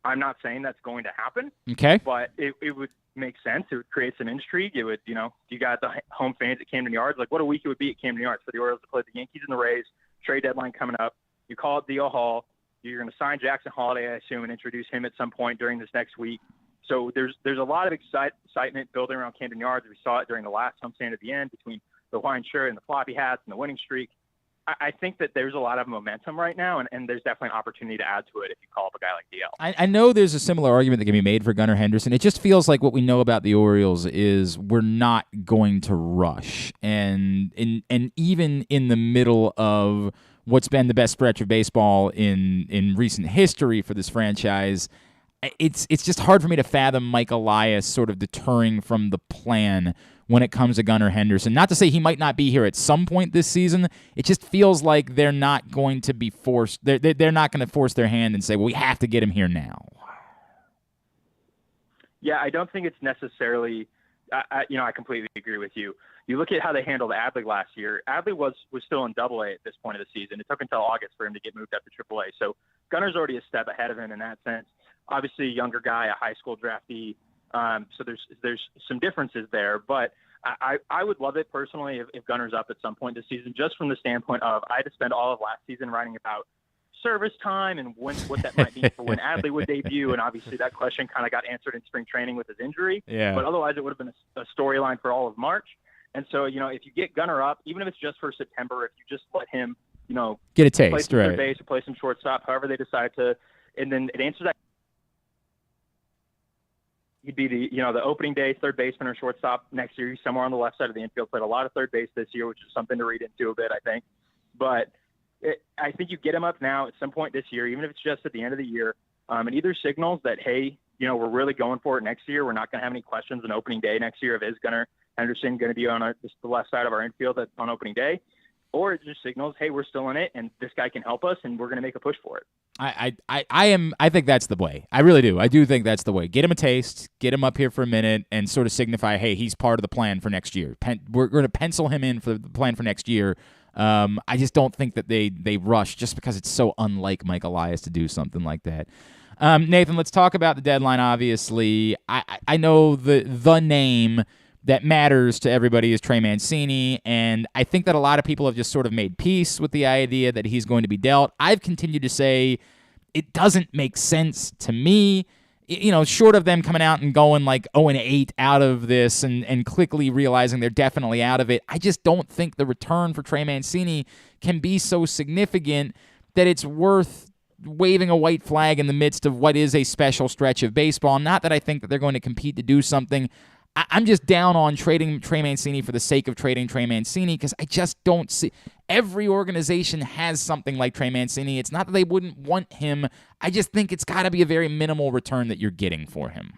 I'm not saying that's going to happen. Okay. But it would make sense. It would create some intrigue. It would, you got the home fans at Camden Yards. Like, what a week it would be at Camden Yards for the Orioles to play the Yankees and the Rays. Trade deadline coming up. You call it D.L. Hall. You're going to sign Jackson Holiday, I assume, and introduce him at some point during this next week. So there's a lot of excitement building around Camden Yards. We saw it during the last homestand at the end between the Hawaiian shirt and the floppy hats and the winning streak. I think that there's a lot of momentum right now, and there's definitely an opportunity to add to it if you call up a guy like DL. I know there's a similar argument that can be made for Gunnar Henderson. It just feels like what we know about the Orioles is we're not going to rush. And even in the middle of what's been the best stretch of baseball in recent history for this franchise, it's just hard for me to fathom Mike Elias sort of deterring from the plan when it comes to Gunnar Henderson. Not to say he might not be here at some point this season. It just feels like they're not going to be forced. They're not going to force their hand and say, well, we have to get him here now. Yeah, I don't think it's necessarily I completely agree with you. You look at how they handled Adley last year. Adley was still in Double-A at this point of the season. It took until August for him to get moved up to Triple-A. So Gunnar's already a step ahead of him in that sense. Obviously, a younger guy, a high school draftee. So there's some differences there, but I would love it personally if Gunnar's up at some point this season, just from the standpoint of I had to spend all of last season writing about service time and what that might mean for when Adley would debut, and obviously that question kind of got answered in spring training with his injury. Yeah. But otherwise, it would have been a storyline for all of March. And so, if you get Gunnar up, even if it's just for September, if you just let him, get a taste, play some right? third base or play some shortstop, however they decide to, and then it answers that. He'd be the opening day third baseman or shortstop next year. He's somewhere on the left side of the infield. Played a lot of third base this year, which is something to read into a bit, I think. But I think you get him up now at some point this year, even if it's just at the end of the year, and either signals that, hey, we're really going for it next year. We're not going to have any questions on opening day next year. Is Gunnar Henderson going to be on the left side of our infield on opening day? Or it just signals, hey, we're still in it, and this guy can help us, and we're going to make a push for it. I think that's the way. I really do. I do think that's the way. Get him a taste, get him up here for a minute, and sort of signify, hey, he's part of the plan for next year. We're going to pencil him in for the plan for next year. I just don't think that they rush just because it's so unlike Mike Elias to do something like that. Nathan, let's talk about the deadline, obviously. I know the name that matters to everybody is Trey Mancini, and I think that a lot of people have just sort of made peace with the idea that he's going to be dealt. I've continued to say it doesn't make sense to me. Short of them coming out and going like 0-8 out of this and quickly realizing they're definitely out of it, I just don't think the return for Trey Mancini can be so significant that it's worth waving a white flag in the midst of what is a special stretch of baseball. Not that I think that they're going to compete to do something. I'm just down on trading Trey Mancini for the sake of trading Trey Mancini because I just don't see. Every organization has something like Trey Mancini. It's not that they wouldn't want him. I just think it's got to be a very minimal return that you're getting for him.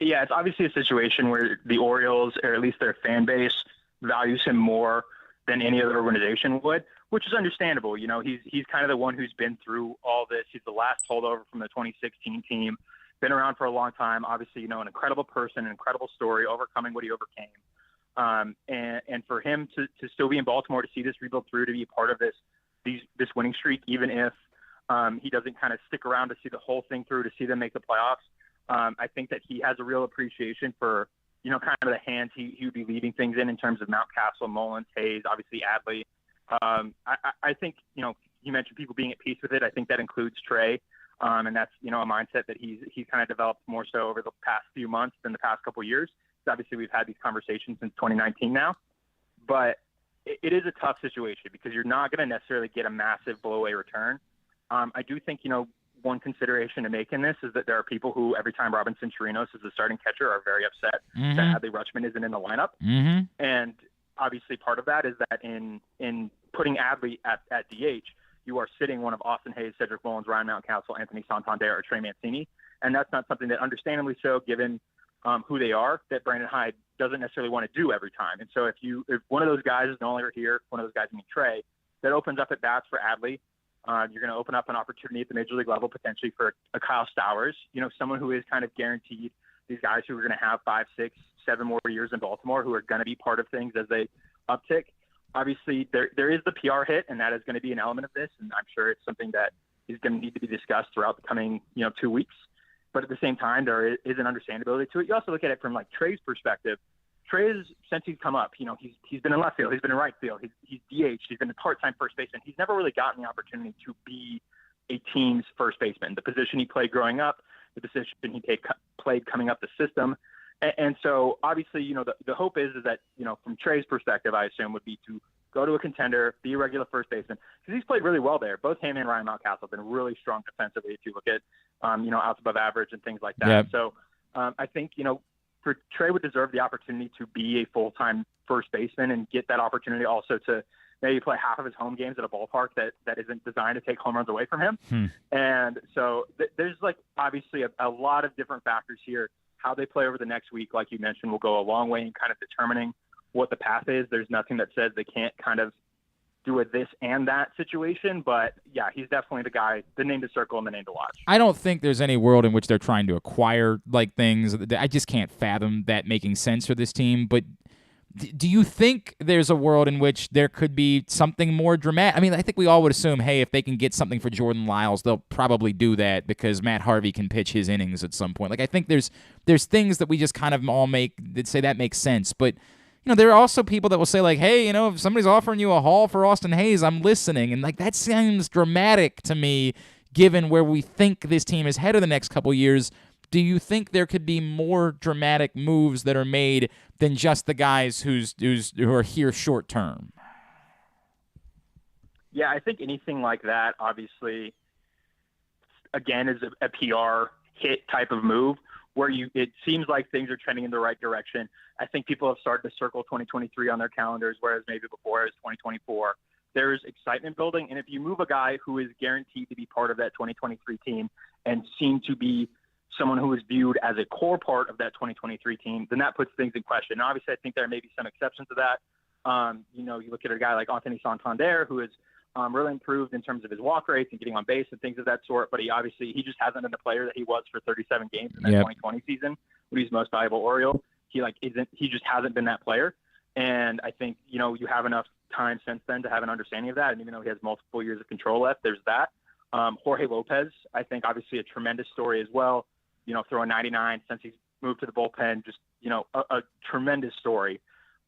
Yeah, it's obviously a situation where the Orioles, or at least their fan base, values him more than any other organization would, which is understandable. He's kind of the one who's been through all this. He's the last holdover from the 2016 team. Been around for a long time, obviously, an incredible person, an incredible story, overcoming what he overcame. And for him to still be in Baltimore, to see this rebuild through, to be a part of this winning streak, even if he doesn't kind of stick around to see the whole thing through, to see them make the playoffs. I think that he has a real appreciation for, kind of the hands he would be leaving things in terms of Mountcastle, Mullins, Hayes, obviously Adley. I think, you mentioned people being at peace with it. I think that includes Trey. And that's, a mindset that he's kind of developed more so over the past few months than the past couple of years. So obviously, we've had these conversations since 2019 now. But it is a tough situation because you're not going to necessarily get a massive blow-away return. I do think, one consideration to make in this is that there are people who, every time Robinson Chirinos is the starting catcher, are very upset that Adley Rutschman isn't in the lineup. And obviously, part of that is that in putting Adley at DH, you are sitting one of Austin Hayes, Cedric Mullins, Ryan Mountcastle, Anthony Santander, or Trey Mancini. And that's not something that, understandably so, given who they are, that Brandon Hyde doesn't necessarily want to do every time. And so if one of those guys is no longer here, one of those guys being Trey, that opens up at bats for Adley. You're going to open up an opportunity at the major league level potentially for a Kyle Stowers, someone who is kind of guaranteed, these guys who are going to have 5, 6, 7 more years in Baltimore, who are going to be part of things as they uptick. Obviously, there is the PR hit, and that is going to be an element of this, and I'm sure it's something that is going to need to be discussed throughout the coming 2 weeks. But at the same time, there is an understandability to it. You also look at it from Trey's perspective. Trey is, since he's come up, he's been in left field, he's been in right field, he's DH, he's been a part-time first baseman. He's never really gotten the opportunity to be a team's first baseman. The position he played growing up, the position he played coming up the system. And so, obviously, the hope is that, from Trey's perspective, I assume, would be to go to a contender, be a regular first baseman, because he's played really well there. Both him and Ryan Mountcastle have been really strong defensively if you look at, outs above average and things like that. Yep. So, I think, for Trey would deserve the opportunity to be a full-time first baseman and get that opportunity also to maybe play half of his home games at a ballpark that isn't designed to take home runs away from him. And so there's obviously a lot of different factors here. How they play over the next week, like you mentioned, will go a long way in kind of determining what the path is. There's nothing that says they can't kind of do a this and that situation, but yeah, he's definitely the guy, the name to circle and the name to watch. I don't think there's any world in which they're trying to acquire things. I just can't fathom that making sense for this team. But do you think there's a world in which there could be something more dramatic? I mean, I think we all would assume, hey, if they can get something for Jordan Lyles, they'll probably do that because Matt Harvey can pitch his innings at some point. I think there's things that we just kind of all say that makes sense. But there are also people that will say, hey, if somebody's offering you a haul for Austin Hayes, I'm listening. And, that seems dramatic to me, given where we think this team is headed the next couple years. Do you think there could be more dramatic moves that are made than just the guys who are here short term? Yeah, I think anything like that, obviously, again, is a PR hit type of move where it seems like things are trending in the right direction. I think people have started to circle 2023 on their calendars, whereas maybe before it was 2024. There's excitement building, and if you move a guy who is guaranteed to be part of that 2023 team and seem to be someone who is viewed as a core part of that 2023 team, then that puts things in question. Now, obviously, I think there may be some exceptions to that. You look at a guy like Anthony Santander, who is really improved in terms of his walk rates and getting on base and things of that sort, but he just hasn't been the player that he was for 37 games in that 2020 season when he's most valuable Oriole. He just hasn't been that player. And I think, you have enough time since then to have an understanding of that. And even though he has multiple years of control left, there's that. Jorge Lopez, I think, obviously a tremendous story as well. Throwing 99 since he's move to the bullpen, just, a tremendous story.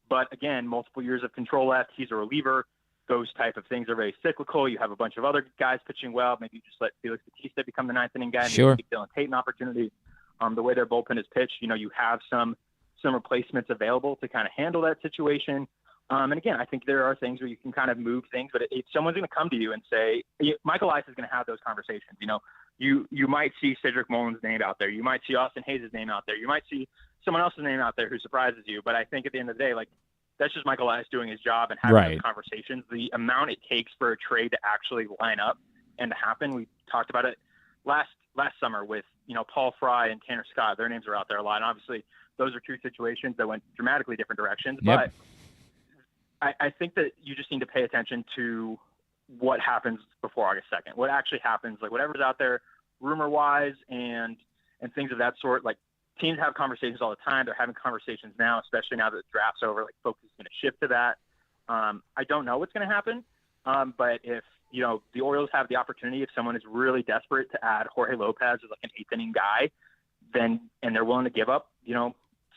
But again, multiple years of control left. He's a reliever. Those type of things are very cyclical. You have a bunch of other guys pitching well. Maybe you just let Felix Bautista become the ninth inning guy. Sure. Maybe give Dylan Tate an opportunity. The way their bullpen is pitched, you have some replacements available to kind of handle that situation. And again, I think there are things where you can kind of move things, but if someone's going to come to you and say, Michael Elias is going to have those conversations. You might see Cedric Mullins' name out there. You might see Austin Hayes' name out there. You might see someone else's name out there who surprises you. But I think at the end of the day, that's just Michael Elias doing his job and having those conversations. The amount it takes for a trade to actually line up and to happen, we talked about it last summer with, Paul Fry and Tanner Scott. Their names are out there a lot. And obviously, those are two situations that went dramatically different directions. Yep. But I think that you just need to pay attention to what happens before August 2nd. What actually happens, whatever's out there rumor-wise and things of that sort. Teams have conversations all the time. They're having conversations now, especially now that the draft's over. Focus is going to shift to that. I don't know what's going to happen, but if the Orioles have the opportunity, if someone is really desperate to add Jorge Lopez as an eighth inning guy, and they're willing to give up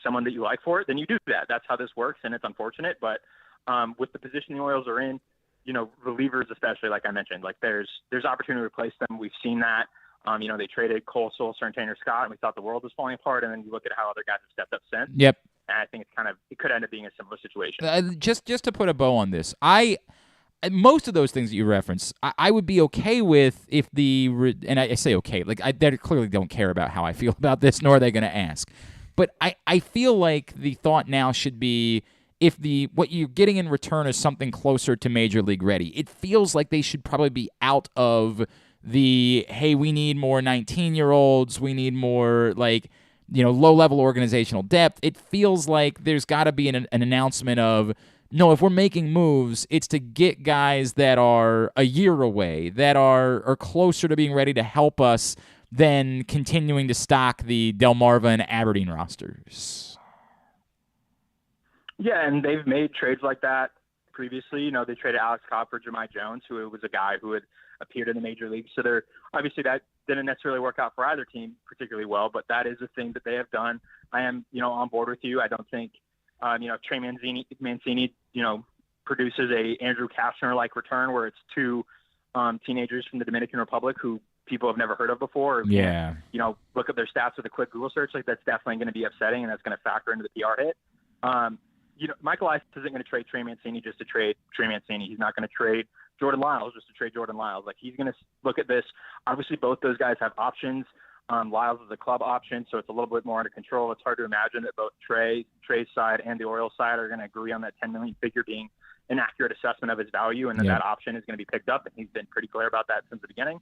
someone that you like for it, then you do that. That's how this works, and it's unfortunate, but with the position the Orioles are in, relievers especially, like I mentioned, there's opportunity to replace them. We've seen that. They traded Cole Sulser and Tanner Scott, and we thought the world was falling apart. And then you look at how other guys have stepped up since. Yep. And I think it could end up being a similar situation. Just to put a bow on this, most of those things that you reference, I would be okay with if and I say okay, they clearly don't care about how I feel about this, nor are they going to ask. But I feel like the thought now should be, if what you're getting in return is something closer to Major League ready, it feels like they should probably be out of hey, we need more 19-year-olds, we need more low-level organizational depth. It feels like there's got to be an announcement of, no, if we're making moves, it's to get guys that are a year away, that are closer to being ready to help us than continuing to stock the Delmarva and Aberdeen rosters. Yeah, and they've made trades like that previously. They traded Alex Cobb for Jahmai Jones, who was a guy who had appeared in the major leagues. So obviously that didn't necessarily work out for either team particularly well, but that is a thing that they have done. I am, on board with you. I don't think, Trey Mancini, produces a Andrew Kastner-like return where it's two teenagers from the Dominican Republic who people have never heard of before. Yeah. Look at their stats with a quick Google search. That's definitely going to be upsetting, and that's going to factor into the PR hit. Michael Elias isn't going to trade Trey Mancini just to trade Trey Mancini. He's not going to trade Jordan Lyles just to trade Jordan Lyles. He's going to look at this. Obviously, both those guys have options. Lyles is a club option, so it's a little bit more under control. It's hard to imagine that both Trey's side and the Orioles side are going to agree on that $10 million figure being an accurate assessment of his value, and then that option is going to be picked up, and he's been pretty clear about that since the beginning.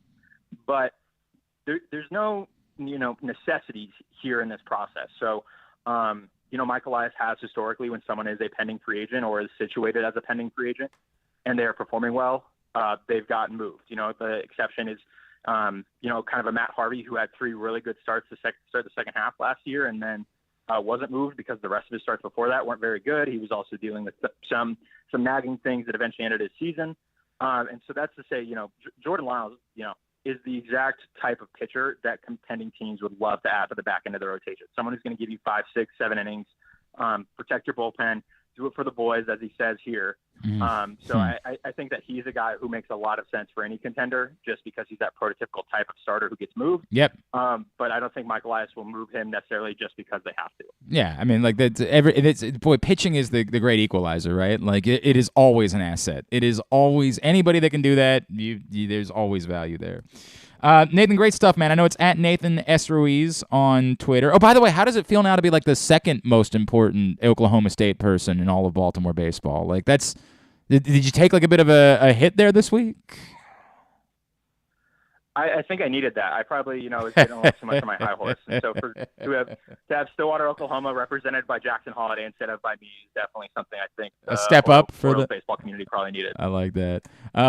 But there's no, necessities here in this process. So, Michael Elias has historically, when someone is a pending free agent or is situated as a pending free agent and they are performing well, they've gotten moved. The exception is, kind of a Matt Harvey who had 3 really good starts to start the second half last year and then wasn't moved because the rest of his starts before that weren't very good. He was also dealing with some nagging things that eventually ended his season. And so that's to say, Jordan Lyles, is the exact type of pitcher that contending teams would love to add to the back end of their rotation. Someone who's going to give you 5, 6, 7 innings, protect your bullpen, do it for the boys, as he says here. So I think that he's a guy who makes a lot of sense for any contender just because he's that prototypical type of starter who gets moved. Yep. But I don't think Michael Elias will move him necessarily just because they have to. Yeah, I mean, pitching is the great equalizer, right? It is always an asset. It is always anybody that can do that. There's always value there. Nathan, great stuff, man. I know it's at Nathan S. Ruiz on Twitter. Oh, by the way, how does it feel now to be the second most important Oklahoma State person in all of Baltimore baseball? Did you take a bit of a hit there this week? I think I needed that. I probably, was getting a little too much on my high horse. And so to have Stillwater, Oklahoma represented by Jackson Holiday instead of by me is definitely something I think a step up for the baseball community probably needed. I like that.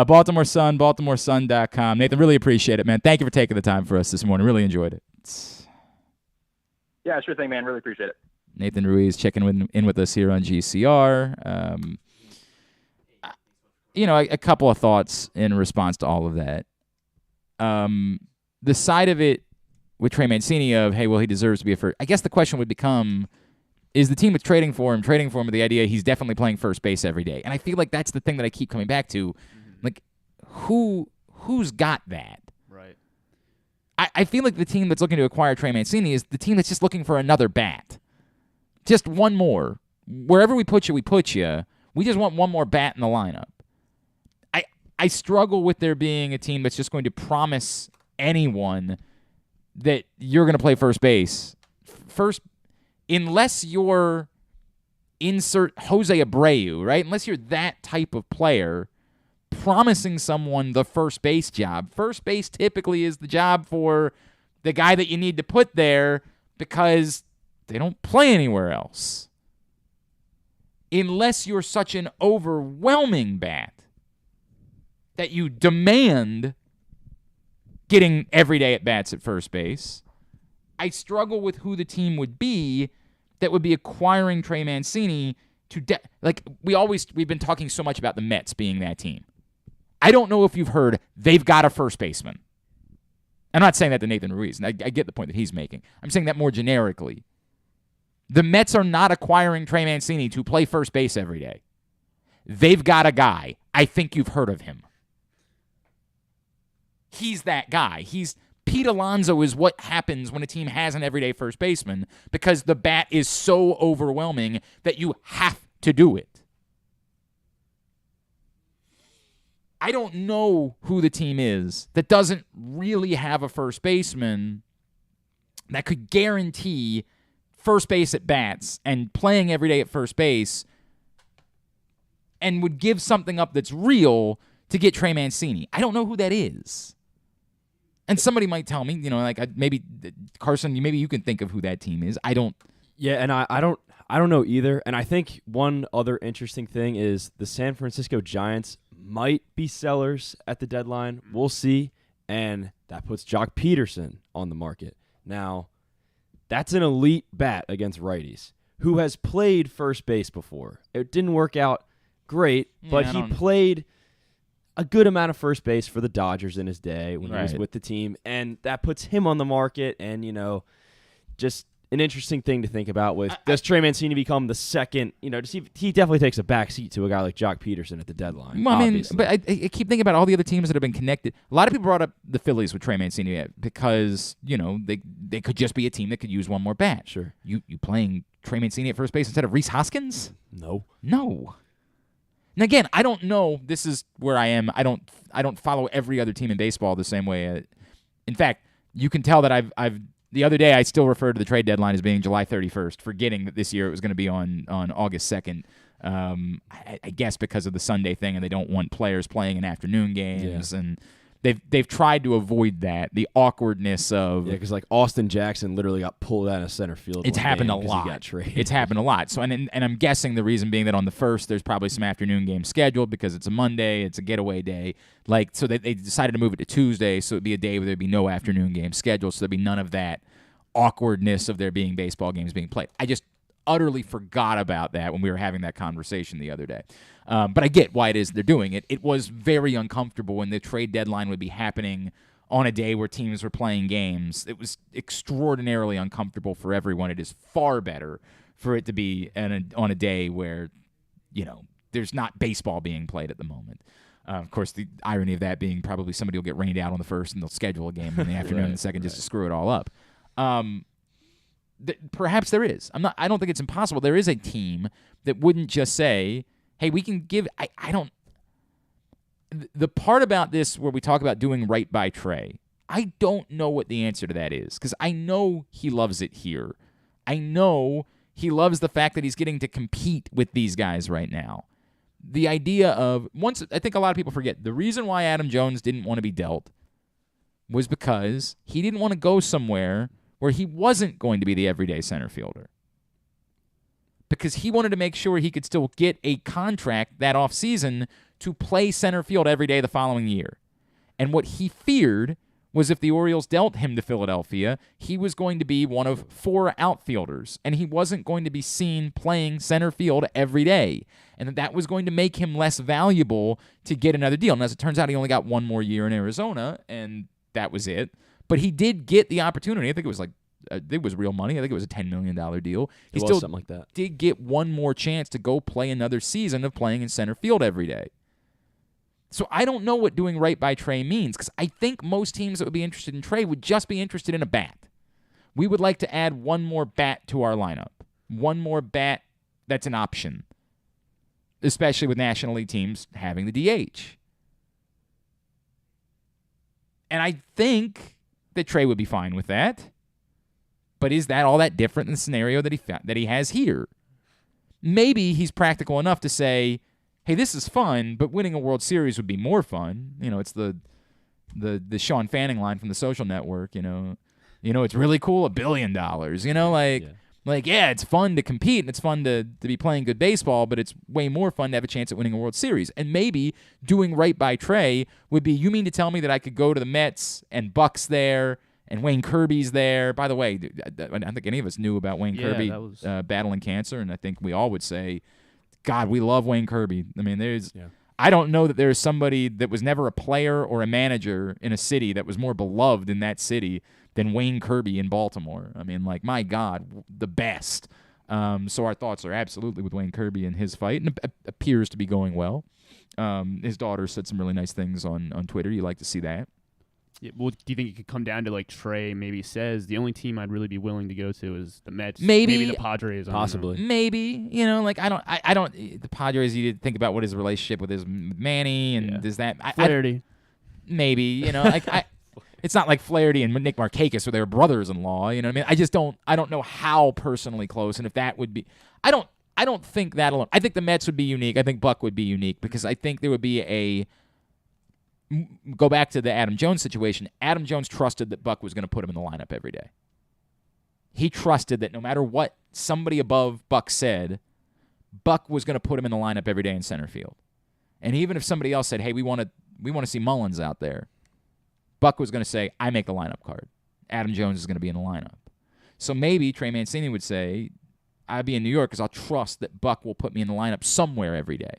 Baltimore Sun, BaltimoreSun.com. Nathan, really appreciate it, man. Thank you for taking the time for us this morning. Really enjoyed it. Yeah, sure thing, man. Really appreciate it. Nathan Ruiz checking in with us here on GCR. A couple of thoughts in response to all of that. The side of it with Trey Mancini of, hey, well, he deserves to be a first. I guess the question would become, is the team that's trading for him with the idea he's definitely playing first base every day? And I feel like that's the thing that I keep coming back to. Like, who's got that? Right. I feel like the team that's looking to acquire Trey Mancini is the team that's just looking for another bat. Just one more. Wherever we put you, we put you. We just want one more bat in the lineup. I struggle with there being a team that's just going to promise anyone that you're going to play first base. Unless you're insert Jose Abreu, right? Unless you're that type of player, promising someone the first base job. First base typically is the job for the guy that you need to put there because they don't play anywhere else. Unless you're such an overwhelming bat that you demand getting everyday at-bats at first base, I struggle with who the team would be that would be acquiring Trey Mancini to we've been talking so much about the Mets being that team. I don't know if you've heard they've got a first baseman. I'm not saying that to Nathan Ruiz, and I get the point that he's making. I'm saying that more generically. The Mets are not acquiring Trey Mancini to play first base every day. They've got a guy. I think you've heard of him. He's that guy. Pete Alonso is what happens when a team has an everyday first baseman because the bat is so overwhelming that you have to do it. I don't know who the team is that doesn't really have a first baseman that could guarantee first base at bats and playing every day at first base and would give something up that's real to get Trey Mancini. I don't know who that is. And somebody might tell me, maybe Carson, maybe you can think of who that team is. I don't. Yeah, and I don't know either. And I think one other interesting thing is the San Francisco Giants might be sellers at the deadline. We'll see. And that puts Jock Peterson on the market. Now, that's an elite bat against righties who has played first base before. It didn't work out great, but he played a good amount of first base for the Dodgers in his day when he was with the team, and that puts him on the market. And just an interesting thing to think about with does Trey Mancini become the second? He definitely takes a back seat to a guy like Jock Peterson at the deadline. Well, but I keep thinking about all the other teams that have been connected. A lot of people brought up the Phillies with Trey Mancini because they could just be a team that could use one more bat. Sure, you playing Trey Mancini at first base instead of Rhys Hoskins? No. And again, I don't know. This is where I am. I don't follow every other team in baseball the same way. In fact, you can tell that I've the other day I still referred to the trade deadline as being July 31st, forgetting that this year it was going to be on August 2nd. I guess because of the Sunday thing, and they don't want players playing in afternoon games, and they've tried to avoid that, the awkwardness of because like Austin Jackson literally got pulled out of center field. It's happened a lot. He got traded. It's happened a lot. So and I'm guessing the reason being that on the 1st there's probably some afternoon games scheduled because it's a Monday, it's a getaway day. So they decided to move it to Tuesday, so it'd be a day where there'd be no afternoon games scheduled. So there'd be none of that awkwardness of there being baseball games being played. I just utterly forgot about that when we were having that conversation the other day. But I get why it is they're doing it. It was very uncomfortable when the trade deadline would be happening on a day where teams were playing games. It was extraordinarily uncomfortable for everyone. It is far better for it to be on a day where, there's not baseball being played at the moment. Of course, the irony of that being probably somebody will get rained out on the 1st and they'll schedule a game in the afternoon and the 2nd just to screw it all up. Perhaps there is. I don't think it's impossible. There is a team that wouldn't just say, hey, we can give – I don't – the part about this where we talk about doing right by Trey, I don't know what the answer to that is because I know he loves it here. I know he loves the fact that he's getting to compete with these guys right now. The idea of – I think a lot of people forget, the reason why Adam Jones didn't want to be dealt was because he didn't want to go somewhere where he wasn't going to be the everyday center fielder. Because he wanted to make sure he could still get a contract that offseason to play center field every day the following year. And what he feared was if the Orioles dealt him to Philadelphia, he was going to be one of 4 outfielders, and he wasn't going to be seen playing center field every day. And that was going to make him less valuable to get another deal. And as it turns out, he only got 1 more year in Arizona, and that was it. But he did get the opportunity. I think it was real money. I think it was a $10 million deal. He It was still something like that. did get one more chance to go play another season of playing in center field every day. So I don't know what doing right by Trey means, because I think most teams that would be interested in Trey would just be interested in a bat. We would like to add one more bat to our lineup. One more bat that's an option, especially with National League teams having the DH. And I think that Trey would be fine with that. But is that all that different than the scenario that he has here? Maybe he's practical enough to say, hey, this is fun, but winning a World Series would be more fun. It's the Sean Fanning line from The Social Network, it's really cool, $1 billion. It's fun to compete and it's fun to be playing good baseball, but it's way more fun to have a chance at winning a World Series. And maybe doing right by Trey would be, you mean to tell me that I could go to the Mets and Buck's there and Wayne Kirby's there? By the way, I don't think any of us knew about Wayne Kirby battling cancer, and I think we all would say, God, we love Wayne Kirby. I mean, I don't know that there's somebody that was never a player or a manager in a city that was more beloved in that city than Wayne Kirby in Baltimore. I mean, my God, the best. So our thoughts are absolutely with Wayne Kirby and his fight, and it appears to be going well. His daughter said some really nice things on Twitter. You like to see that. Yeah, well, do you think it could come down to Trey maybe says the only team I'd really be willing to go to is the Mets, maybe the Padres, possibly, maybe I don't the Padres. You think about what his relationship with his Manny and does that Flaherty, maybe it's not like Flaherty and Nick Markakis where they were brothers-in-law. You know what I mean? I don't know how personally close, and if that would be, I don't think that alone. I think the Mets would be unique. I think Buck would be unique because I think there would be go back to the Adam Jones situation. Adam Jones trusted that Buck was going to put him in the lineup every day. He trusted that no matter what somebody above Buck said, Buck was going to put him in the lineup every day in center field. And even if somebody else said, hey, we want to see Mullins out there, Buck was going to say, I make the lineup card. Adam Jones is going to be in the lineup. So maybe Trey Mancini would say, I'll be in New York because I'll trust that Buck will put me in the lineup somewhere every day.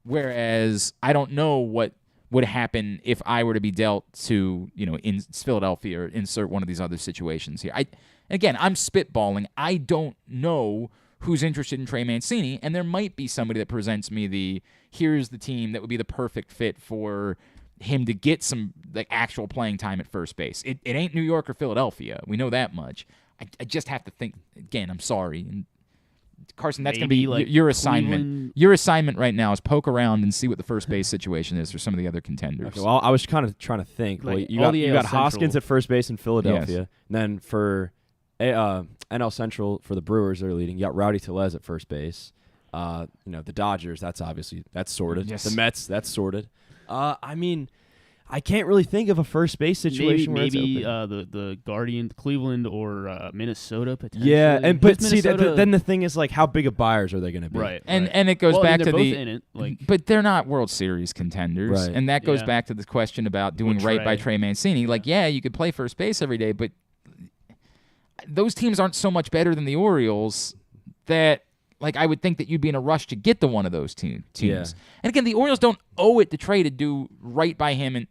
Whereas I don't know what would happen if I were to be dealt to, in Philadelphia or insert one of these other situations here. I'm spitballing. I don't know who's interested in Trey Mancini, and there might be somebody that presents me here's the team that would be the perfect fit for him to get some actual playing time at first base. It ain't New York or Philadelphia. We know that much. I just have to think, again, I'm sorry. And Carson, that's going to be your assignment. Cleveland. Your assignment right now is poke around and see what the first base situation is for some of the other contenders. Okay, well, I was kind of trying to think. You got Hoskins at first base in Philadelphia. Yes. And then for NL Central, for the Brewers, they're leading. You got Rowdy Tellez at first base. The Dodgers, that's sorted. Yes. The Mets, that's sorted. I can't really think of a first base situation maybe where it's open. the Guardian, Cleveland, or Minnesota potentially. Yeah, Who's Minnesota? then the thing is how big of buyers are they going to be? Right, and it goes back they're to both in it, but they're not World Series contenders, right. And that goes back to the question about doing right by Trey Mancini. You could play first base every day, but those teams aren't so much better than the Orioles that. I would think that you'd be in a rush to get to one of those teams. Yeah. And again, the Orioles don't owe it to Trey to do right by him.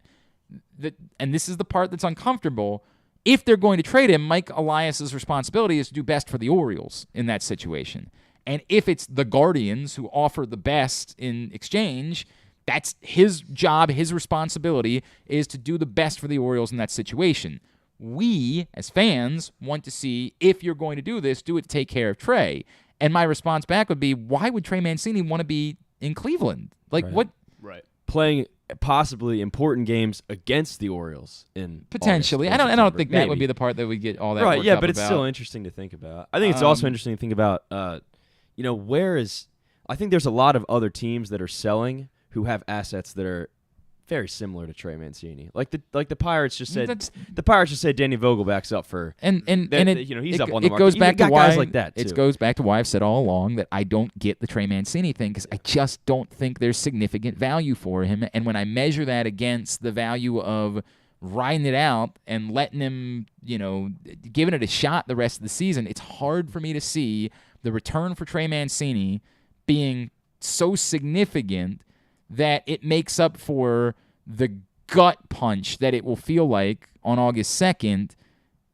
And this is the part that's uncomfortable. If they're going to trade him, Mike Elias's responsibility is to do best for the Orioles in that situation. And if it's the Guardians who offer the best in exchange, that's his job, his responsibility is to do the best for the Orioles in that situation. We, as fans, want to see if you're going to do this, do it to take care of Trey. And my response back would be, why would Trey Mancini want to be in Cleveland? What? Right. Playing possibly important games against the Orioles in potentially. August, I don't think maybe. that would be the part that would get all that right. worked Yeah, up but it's about. still interesting to think about. I think it's also interesting to think about. Where is? I think there's a lot of other teams that are selling who have assets that are very similar to Trey Mancini. Like the Pirates just said. The Pirates just said Danny Vogelback's up for. And he's up on the market. It goes back to why guys like that too. It goes back to why I've said all along that I don't get the Trey Mancini thing because I just don't think there's significant value for him. And when I measure that against the value of riding it out and letting him, giving it a shot the rest of the season, it's hard for me to see the return for Trey Mancini being so significant that it makes up for the gut punch that it will feel like on August 2nd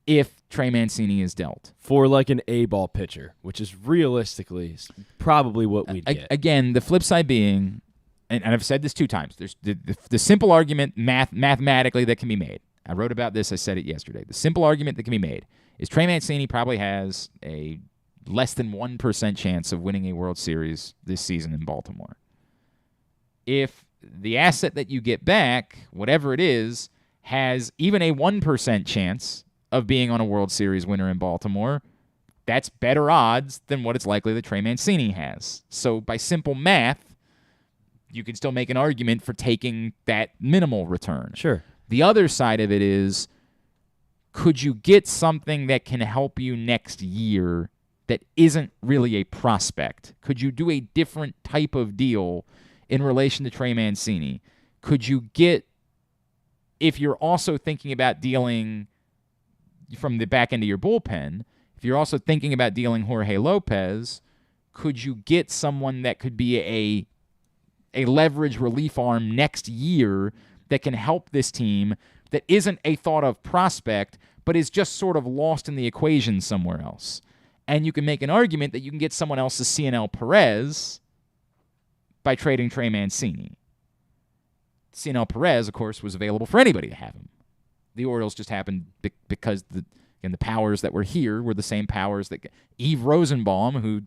if Trey Mancini is dealt. For like an A-ball pitcher, which is realistically probably what we'd get. Again, the flip side being, and I've said this 2 times, there's the simple argument mathematically that can be made. I wrote about this. I said it yesterday. The simple argument that can be made is Trey Mancini probably has a less than 1% chance of winning a World Series this season in Baltimore. If the asset that you get back, whatever it is, has even a 1% chance of being on a World Series winner in Baltimore, that's better odds than what it's likely that Trey Mancini has. So by simple math, you can still make an argument for taking that minimal return. Sure. The other side of it is, could you get something that can help you next year that isn't really a prospect? Could you do a different type of deal in relation to Trey Mancini? Could you get, if you're also thinking about dealing from the back end of your bullpen, if you're also thinking about dealing Jorge Lopez, could you get someone that could be a leverage relief arm next year that can help this team that isn't a thought of prospect, but is just sort of lost in the equation somewhere else? And you can make an argument that you can get someone else's Cionel Perez by trading Trey Mancini. Cionel Perez, of course, was available for anybody to have him. The Orioles just happened because the powers that were here were the same powers that Eve Rosenbaum,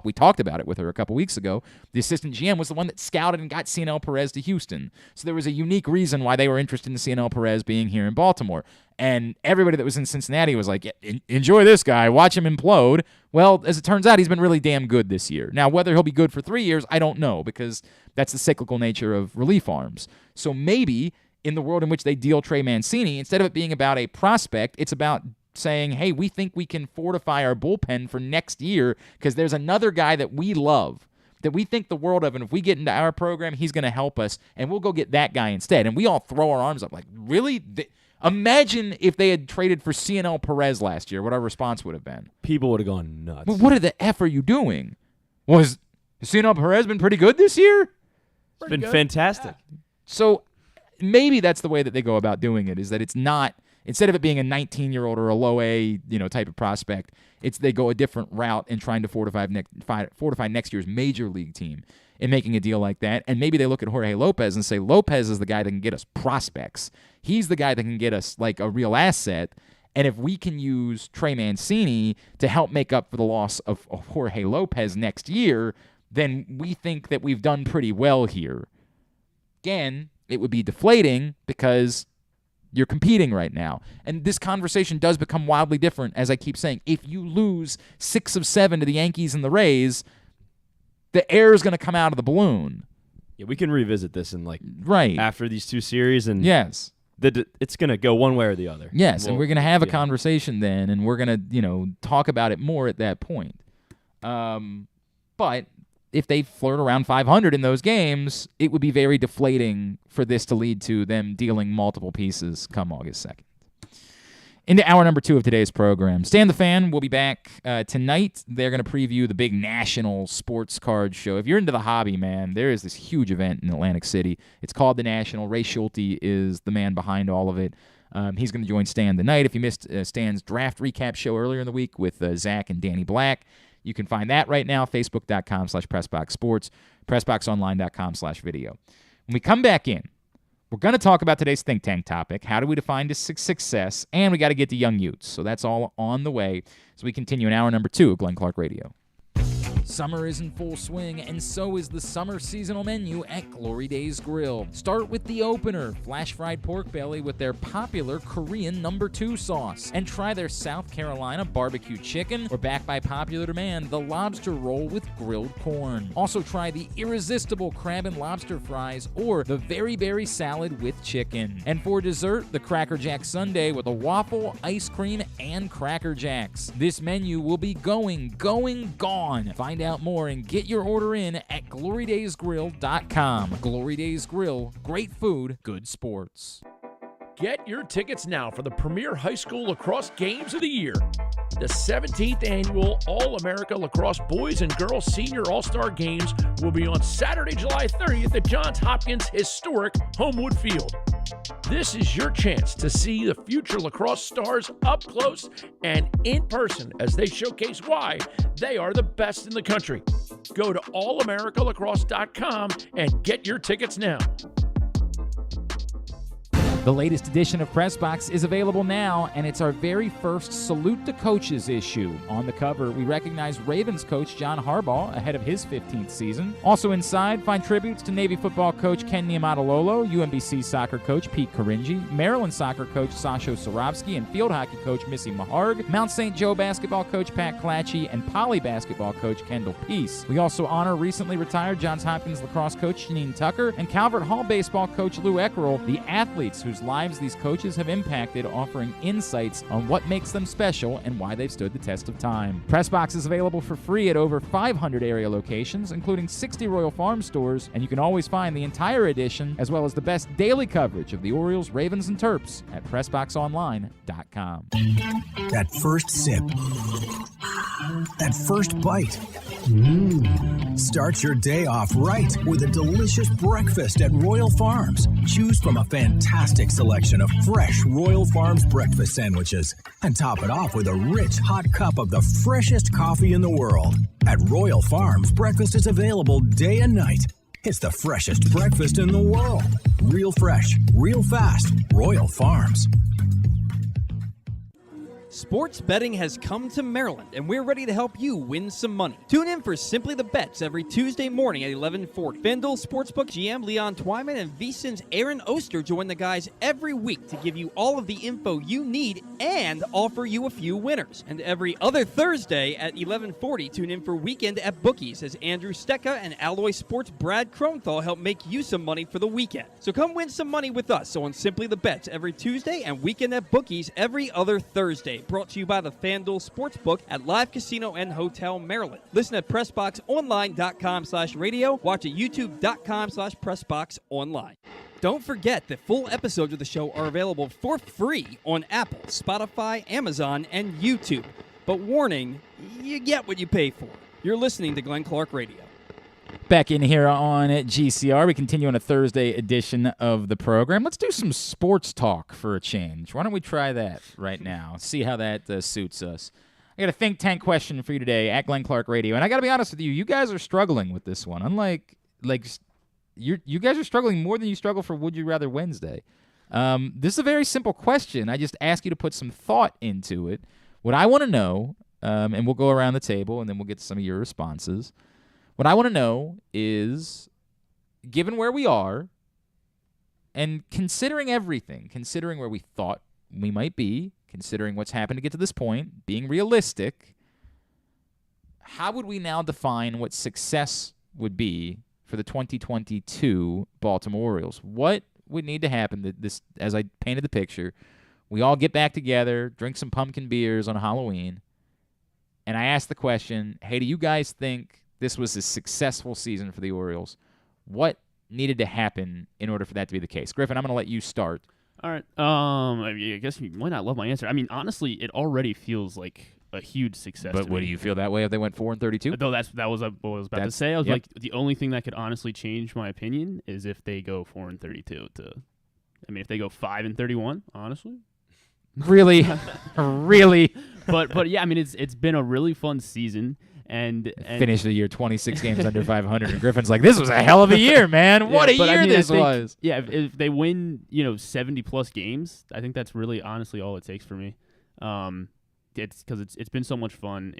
we talked about it with her a couple weeks ago, the assistant GM, was the one that scouted and got Cionel Perez to Houston. So there was a unique reason why they were interested in Cionel Perez being here in Baltimore. And everybody that was in Cincinnati was like, enjoy this guy, watch him implode. Well, as it turns out, he's been really damn good this year. Now, whether he'll be good for 3 years, I don't know, because that's the cyclical nature of relief arms. So maybe in the world in which they deal Trey Mancini, instead of it being about a prospect, it's about saying, hey, we think we can fortify our bullpen for next year because there's another guy that we love, that we think the world of, and if we get into our program, he's going to help us, and we'll go get that guy instead. And we all throw our arms up like, really? Imagine if they had traded for Cionel Perez last year, what our response would have been. People would have gone nuts. Well, what the F are you doing? Has Cionel Perez been pretty good this year? It's been fantastic. Yeah. So maybe that's the way that they go about doing it, is that it's not, instead of it being a 19-year-old or a low A, type of prospect, they go a different route in trying to fortify next year's major league team in making a deal like that. And maybe they look at Jorge Lopez and say, Lopez is the guy that can get us prospects. He's the guy that can get us like a real asset. And if we can use Trey Mancini to help make up for the loss of Jorge Lopez next year, then we think that we've done pretty well here. Again, it would be deflating because you're competing right now. And this conversation does become wildly different, as I keep saying. If you lose 6 of 7 to the Yankees and the Rays, the air is going to come out of the balloon. Yeah, we can revisit this in right after these 2 series, and yes, it's going to go one way or the other. Yes, and we're going to have a conversation then, and we're going to talk about it more at that point. But if they flirt around 500 in those games, it would be very deflating for this to lead to them dealing multiple pieces come August 2nd. Into hour number 2 of today's program. Stan the Fan will be back tonight. They're going to preview the big national sports card show. If you're into the hobby, man, there is this huge event in Atlantic City. It's called the National. Ray Schulte is the man behind all of it. He's going to join Stan tonight. If you missed Stan's draft recap show earlier in the week with Zach and Danny Black, you can find that right now, facebook.com/PressBoxSports, PressBoxOnline.com/video. When we come back in, we're going to talk about today's think tank topic. How do we define success? And we got to get to young youths. So that's all on the way as we continue in hour number 2 of Glenn Clark Radio. Summer is in full swing, and so is the summer seasonal menu at Glory Days Grill. Start with the opener, flash-fried pork belly with their popular Korean No. 2 sauce. And try their South Carolina barbecue chicken, or back by popular demand, the lobster roll with grilled corn. Also try the irresistible crab and lobster fries, or the very berry salad with chicken. And for dessert, the Cracker Jack sundae with a waffle, ice cream, and Cracker Jacks. This menu will be gone. Find out more and get your order in at glorydaysgrill.com. Glory Days Grill, great food, good sports. Get your tickets now for the premier high school lacrosse games of the year. The 17th annual All-America Lacrosse Boys and Girls Senior All-Star Games will be on Saturday, July 30th at Johns Hopkins historic Homewood Field. This is your chance to see the future lacrosse stars up close and in person as they showcase why they are the best in the country. Go to allamericalacrosse.com and get your tickets now. The latest edition of Press Box is available now, and it's our very first Salute the Coaches issue. On the cover, we recognize Ravens coach John Harbaugh ahead of his 15th season. Also inside, find tributes to Navy football coach Ken Niumatalolo, UMBC soccer coach Pete Caringi, Maryland soccer coach Sasho Sorovsky, and field hockey coach Missy Maharg, Mount St. Joe basketball coach Pat Clatchy, and Poly basketball coach Kendall Peace. We also honor recently retired Johns Hopkins lacrosse coach Janine Tucker and Calvert Hall baseball coach Lou Eckerl, the athletes whose lives these coaches have impacted, offering insights on what makes them special and why they've stood the test of time. Pressbox is available for free at over 500 area locations, including 60 Royal Farm stores, and you can always find the entire edition as well as the best daily coverage of the Orioles, Ravens, and Terps at PressBoxOnline.com. That first sip. That first bite. Start your day off right with a delicious breakfast at Royal Farms. Choose from a fantastic selection of fresh Royal Farms breakfast sandwiches and top it off with a rich hot cup of the freshest coffee in the world. At Royal Farms, breakfast is available day and night. It's the freshest breakfast in the world. Real fresh, real fast. Royal Farms. Sports betting has come to Maryland, and we're ready to help you win some money. Tune in for Simply the Bets every Tuesday morning at 11:40. FanDuel Sportsbook GM Leon Twyman and VSiN's Aaron Oster join the guys every week to give you all of the info you need and offer you a few winners. And every other Thursday at 11:40, tune in for Weekend at Bookies as Andrew Stecca and Alloy Sports' Brad Kronthal help make you some money for the weekend. So come win some money with us on Simply the Bets every Tuesday and Weekend at Bookies every other Thursday. Brought to you by the FanDuel Sportsbook at Live Casino and Hotel Maryland. Listen at PressBoxOnline.com/radio. Watch at YouTube.com/PressBoxOnline. Don't forget that full episodes of the show are available for free on Apple, Spotify, Amazon, and YouTube. But warning, you get what you pay for. You're listening to Glenn Clark Radio. Back in here on GCR. We continue on a Thursday edition of the program. Let's do some sports talk for a change. Why don't we try that right now? See how that suits us. I got a think tank question for you today at Glenn Clark Radio. And I got to be honest with you, you guys are struggling with this one. Unlike, you guys are struggling more than you struggle for Would You Rather Wednesday. This is a very simple question. I just ask you to put some thought into it. What I want to know, and we'll go around the table and then we'll get to some of your responses. What I want to know is, given where we are, and considering everything, considering where we thought we might be, considering what's happened to get to this point, being realistic, how would we now define what success would be for the 2022 Baltimore Orioles? What would need to happen that this, as I painted the picture, we all get back together, drink some pumpkin beers on Halloween, and I ask the question, hey, do you guys think this was a successful season for the Orioles? What needed to happen in order for that to be the case? Griffin, I'm going to let you start. All right. I guess you might not love my answer. I mean, honestly, it already feels like a huge success. But would you feel that way if they went 4-32? Though that was what I was about to say. I was like, the only thing that could honestly change my opinion is if they go 4-32. If they go 5-31, honestly. Really, really. But yeah, I mean, it's been a really fun season. And finish the year 26 games under 500, and Griffin's like, this was a hell of a year, man. What a year this was. Yeah, if they win, 70-plus games, I think that's really honestly all it takes for me. It's because it's been so much fun.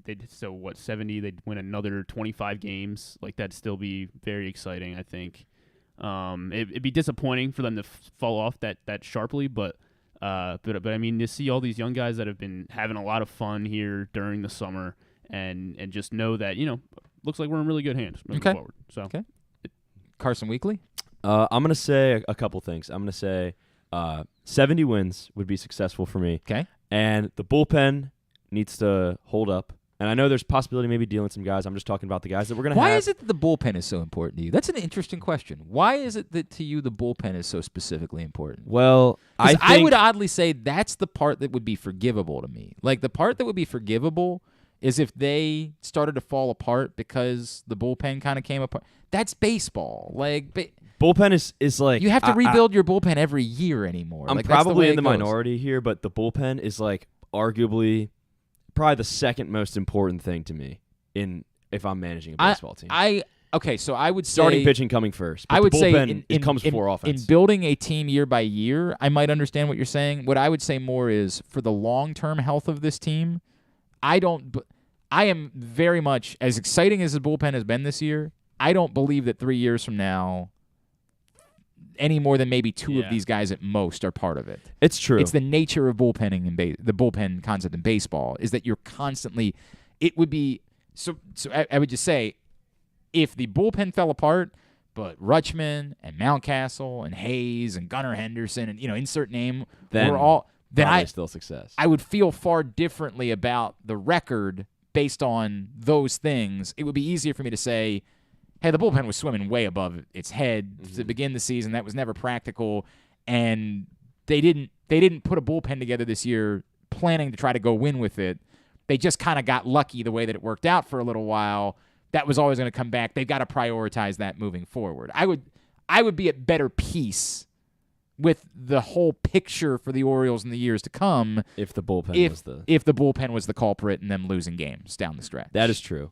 70, they'd win another 25 games. Like, that'd still be very exciting, I think. It'd be disappointing for them to fall off that sharply, but I mean, to see all these young guys that have been having a lot of fun here during the summer, and just know that, looks like we're in really good hands moving forward. So, okay. Carson Weekly? I'm going to say a couple things. I'm going to say 70 wins would be successful for me. Okay. And the bullpen needs to hold up. And I know there's a possibility maybe dealing some guys. I'm just talking about the guys that we're going to have. Why is it that the bullpen is so important to you? That's an interesting question. Why is it that to you the bullpen is so specifically important? Well, I would oddly say that's the part that would be forgivable to me. Like, the part that would be forgivable is if they started to fall apart because the bullpen kind of came apart. That's baseball. Like, bullpen is like you have to rebuild your bullpen every year anymore. I'm Like, that's probably way in the it goes. minority here, but the bullpen is like arguably probably the second most important thing to me if I'm managing a baseball team. Okay, so I would say starting pitching coming first. But I would the say bullpen, it comes before offense. In building a team year by year, I might understand what you're saying. What I would say more is for the long-term health of this team, I am very much, as exciting as the bullpen has been this year, I don't believe that 3 years from now, any more than maybe two of these guys at most are part of it. It's true. It's the nature of bullpenning in the bullpen concept in baseball is that you're constantly. It would be so. I would just say, if the bullpen fell apart, but Rutschman and Mountcastle and Hayes and Gunnar Henderson and insert name were all, then I still success. I would feel far differently about the record based on those things. It would be easier for me to say, hey, the bullpen was swimming way above its head to begin the season. That was never practical, and they didn't put a bullpen together this year planning to try to go win with it. They just kind of got lucky the way that it worked out for a little while. That was always going to come back. They've got to prioritize that moving forward. I would be at better peace with the whole picture for the Orioles in the years to come if the bullpen was the culprit and them losing games down the stretch. That is true.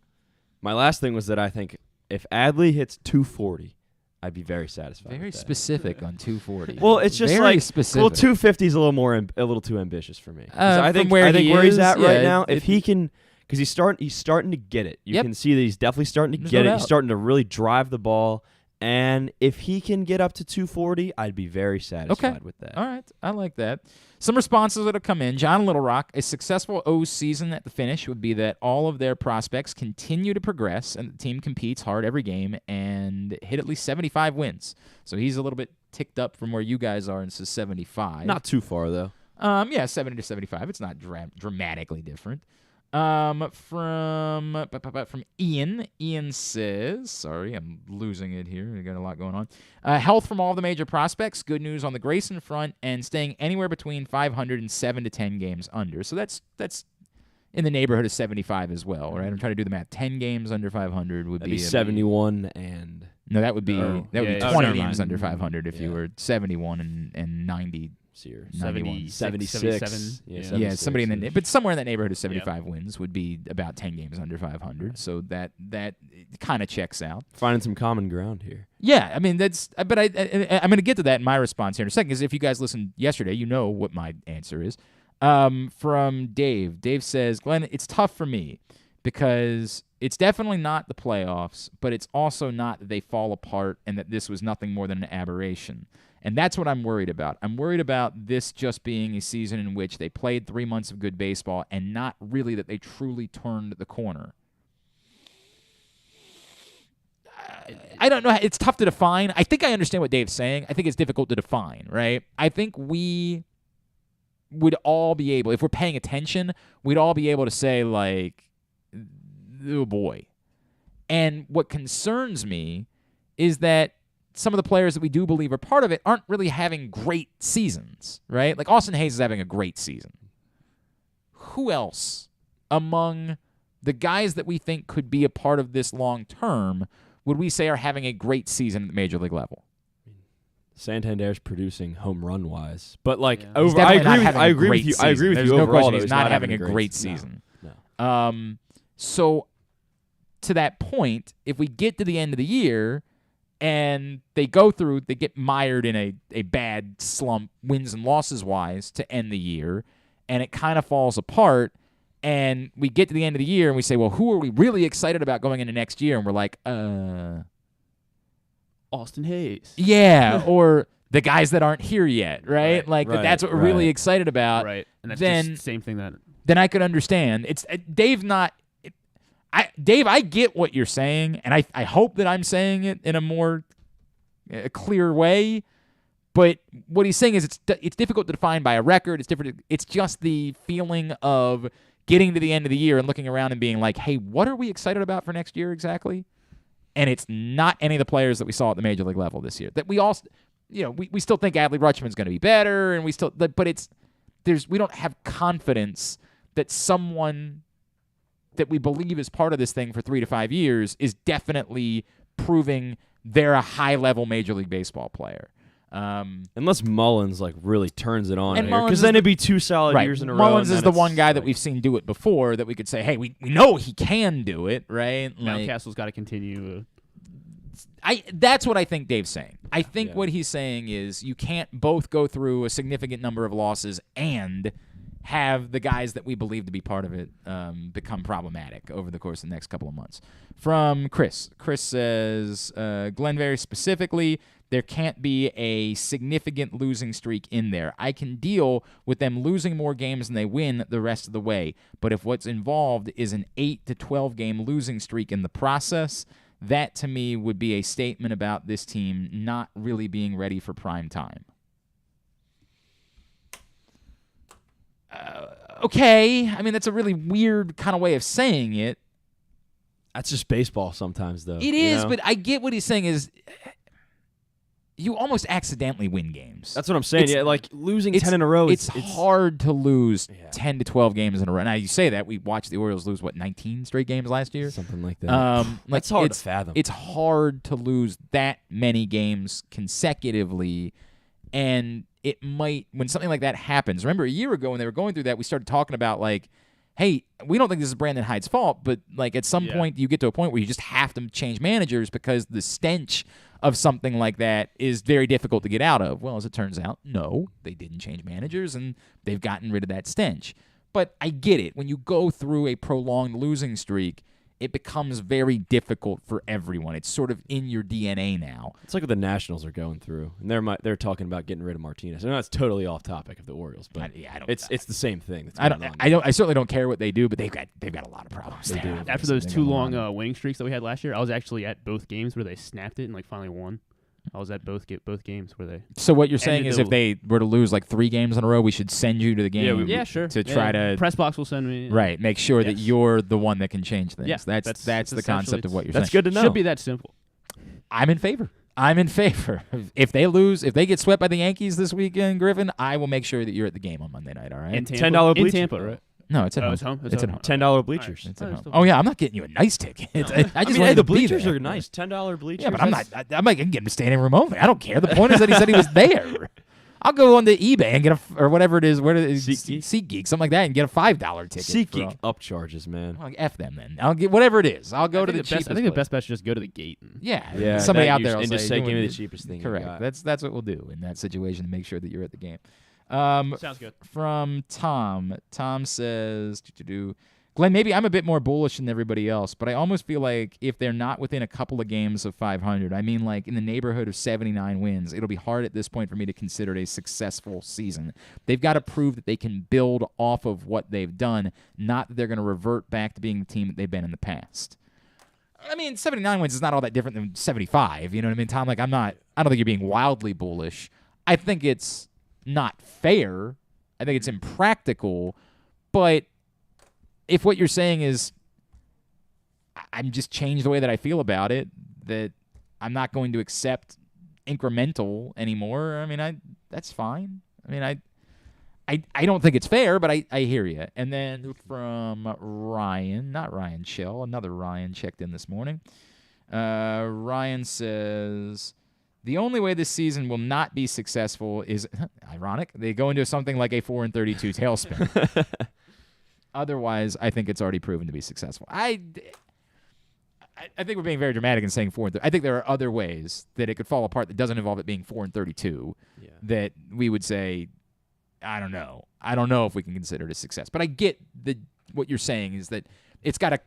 My last thing was that I think if Adley hits 240, I'd be very satisfied. Very with that. specific on 240. Well, it's just very specific. Well, 250 is a little too ambitious for me. I think where he's at right now, if he can. Because he's starting to get it. You can see that he's definitely starting to get it. doubt. He's starting to really drive the ball. And if he can get up to 240, I'd be very satisfied with that. All right. I like that. Some responses that have come in. John Little Rock, a successful O's season at the finish would be that all of their prospects continue to progress and the team competes hard every game and hit at least 75 wins. So he's a little bit ticked up from where you guys are and says 75. Not too far, though. 70 to 75. It's not dramatically different. From Ian says, sorry, I'm losing it here. We got a lot going on. Health from all the major prospects. Good news on the Grayson front and staying anywhere between 500 and 7 to 10 games under. So that's in the neighborhood of 75 as well, right? I'm trying to do the math. 10 games under 500 would be 71 and no, that would be 20 never games mind. under 500 if you were 71 and 90. 76. 77. Yeah, somebody in the but somewhere in that neighborhood of 75 wins would be about 10 games under 500. So that kind of checks out. Finding some common ground here. Yeah, I mean that's. But I'm going to get to that in my response here in a second. Because if you guys listened yesterday, you know what my answer is. From Dave. Dave says, Glenn, it's tough for me because it's definitely not the playoffs, but it's also not that they fall apart and that this was nothing more than an aberration. And that's what I'm worried about. I'm worried about this just being a season in which they played 3 months of good baseball and not really that they truly turned the corner. I don't know. It's tough to define. I think I understand what Dave's saying. I think it's difficult to define, right? I think we would all be able, if we're paying attention, we'd all be able to say, like, oh boy. And what concerns me is that some of the players that we do believe are part of it aren't really having great seasons, right? Like Austin Hayes is having a great season. Who else among the guys that we think could be a part of this long term would we say are having a great season at the major league level? Santander's producing home run wise, but like He's I definitely agree with you. season. I agree with There's you no overall. question he's not having a great season. No. So to that point, if we get to the end of the year and they get mired in a bad slump, wins and losses wise, to end the year, and it kind of falls apart, and we get to the end of the year and we say, well, who are we really excited about going into next year? And we're like, Austin Hayes. Yeah, or the guys that aren't here yet, right? That's what we're really right. excited about. Right. And that's then, just the same thing that... Then I could understand. It's Dave not... Dave, I get what you're saying, and I hope that I'm saying it in a more clear way, but what he's saying is it's difficult to define by a record. It's different. It's just the feeling of getting to the end of the year and looking around and being like, hey, what are we excited about for next year exactly? And it's not any of the players that we saw at the major league level this year. That we all, we still think Adley Rutschman's going to be better, and we don't have confidence that someone that we believe is part of this thing for 3 to 5 years is definitely proving they're a high-level Major League Baseball player. Unless Mullins really turns it on, And because then it'd be 2 solid right. years in a row. Mullins is the it's one guy that we've seen do it before that we could say, hey, we know he can do it, right? Mountcastle's got to continue. That's what I think Dave's saying. I think what he's saying is you can't both go through a significant number of losses and have the guys that we believe to be part of it become problematic over the course of the next couple of months. From Chris. Chris says, Glenn, very specifically, there can't be a significant losing streak in there. I can deal with them losing more games than they win the rest of the way. But if what's involved is an 8 to 12 game losing streak in the process, that to me would be a statement about this team not really being ready for prime time. Okay. I mean, that's a really weird kind of way of saying it. That's just baseball sometimes, though. It is, but I get what he's saying is you almost accidentally win games. That's what I'm saying. Losing 10 in a row, it's hard to lose 10 to 12 games in a row. Now, you say that. We watched the Orioles lose, 19 straight games last year? Something like that. That's hard to fathom. It's hard to lose that many games consecutively, and it might, when something like that happens. Remember, a year ago when they were going through that, we started talking about, hey, we don't think this is Brandon Hyde's fault, but, at some point you get to a point where you just have to change managers because the stench of something like that is very difficult to get out of. Well, as it turns out, no, they didn't change managers, and they've gotten rid of that stench. But I get it. When you go through a prolonged losing streak, it becomes very difficult for everyone. It's sort of in your DNA now. It's like what the Nationals are going through, and they're talking about getting rid of Martinez. I know that's totally off topic of the Orioles, but it's the same thing. I certainly don't care what they do, but they've got a lot of problems. They do. After those 2 long winning streaks that we had last year, I was actually at both games where they snapped it and finally won. I was at both games where they. So what you're saying is, if they were to lose 3 games in a row, we should send you to the game. Yeah, sure. To try to press box will send me. Right, make sure that you're the one that can change things. Yeah, that's the concept of what you're saying. That's good to know. Should be that simple. I'm in favor. If they lose, if they get swept by the Yankees this weekend, Griffin, I will make sure that you're at the game on Monday night. All right. In Tampa, $10 bleachers. In Tampa, right? No, it's at home. It's home. It's at home. $10 bleachers. It's at home. Oh yeah, I'm not getting you a nice ticket. I just the bleachers are nice. $10 bleachers. Yeah, but I'm not getting him standing room only. I don't care. The point is that he said he was there. I'll go on to eBay and get or whatever it is. Where is SeatGeek, something like that, and get a $5 ticket. SeatGeek upcharges, man. Well, F them then. I'll get whatever it is. I'll go to the cheapest. I think the best bet is just go to the gate. Yeah. Somebody out there will just say, give me the cheapest thing. Correct. That's what we'll do in that situation to make sure that you're at the game. Sounds good. From Tom. Tom says, Glenn, maybe I'm a bit more bullish than everybody else, but I almost feel like if they're not within a couple of games of 500, I mean in the neighborhood of 79 wins, it'll be hard at this point for me to consider it a successful season. They've got to prove that they can build off of what they've done, not that they're going to revert back to being the team that they've been in the past. I mean, 79 wins is not all that different than 75. You know what I mean, Tom? I don't think you're being wildly bullish. I think it's not fair. I think it's impractical. But if what you're saying is I'm just changed the way that I feel about it, that I'm not going to accept incremental anymore, I mean, that's fine. I mean, I don't think it's fair, but I hear you. And then from Ryan, not Ryan Shell, another Ryan checked in this morning. Ryan says, the only way this season will not be successful is, ironic, they go into something like a 4-32 tailspin. Otherwise, I think it's already proven to be successful. I think we're being very dramatic in saying 4-32. I think there are other ways that it could fall apart that doesn't involve it being 4-32 that we would say, I don't know. I don't know if we can consider it a success. But I get what you're saying is that it's got to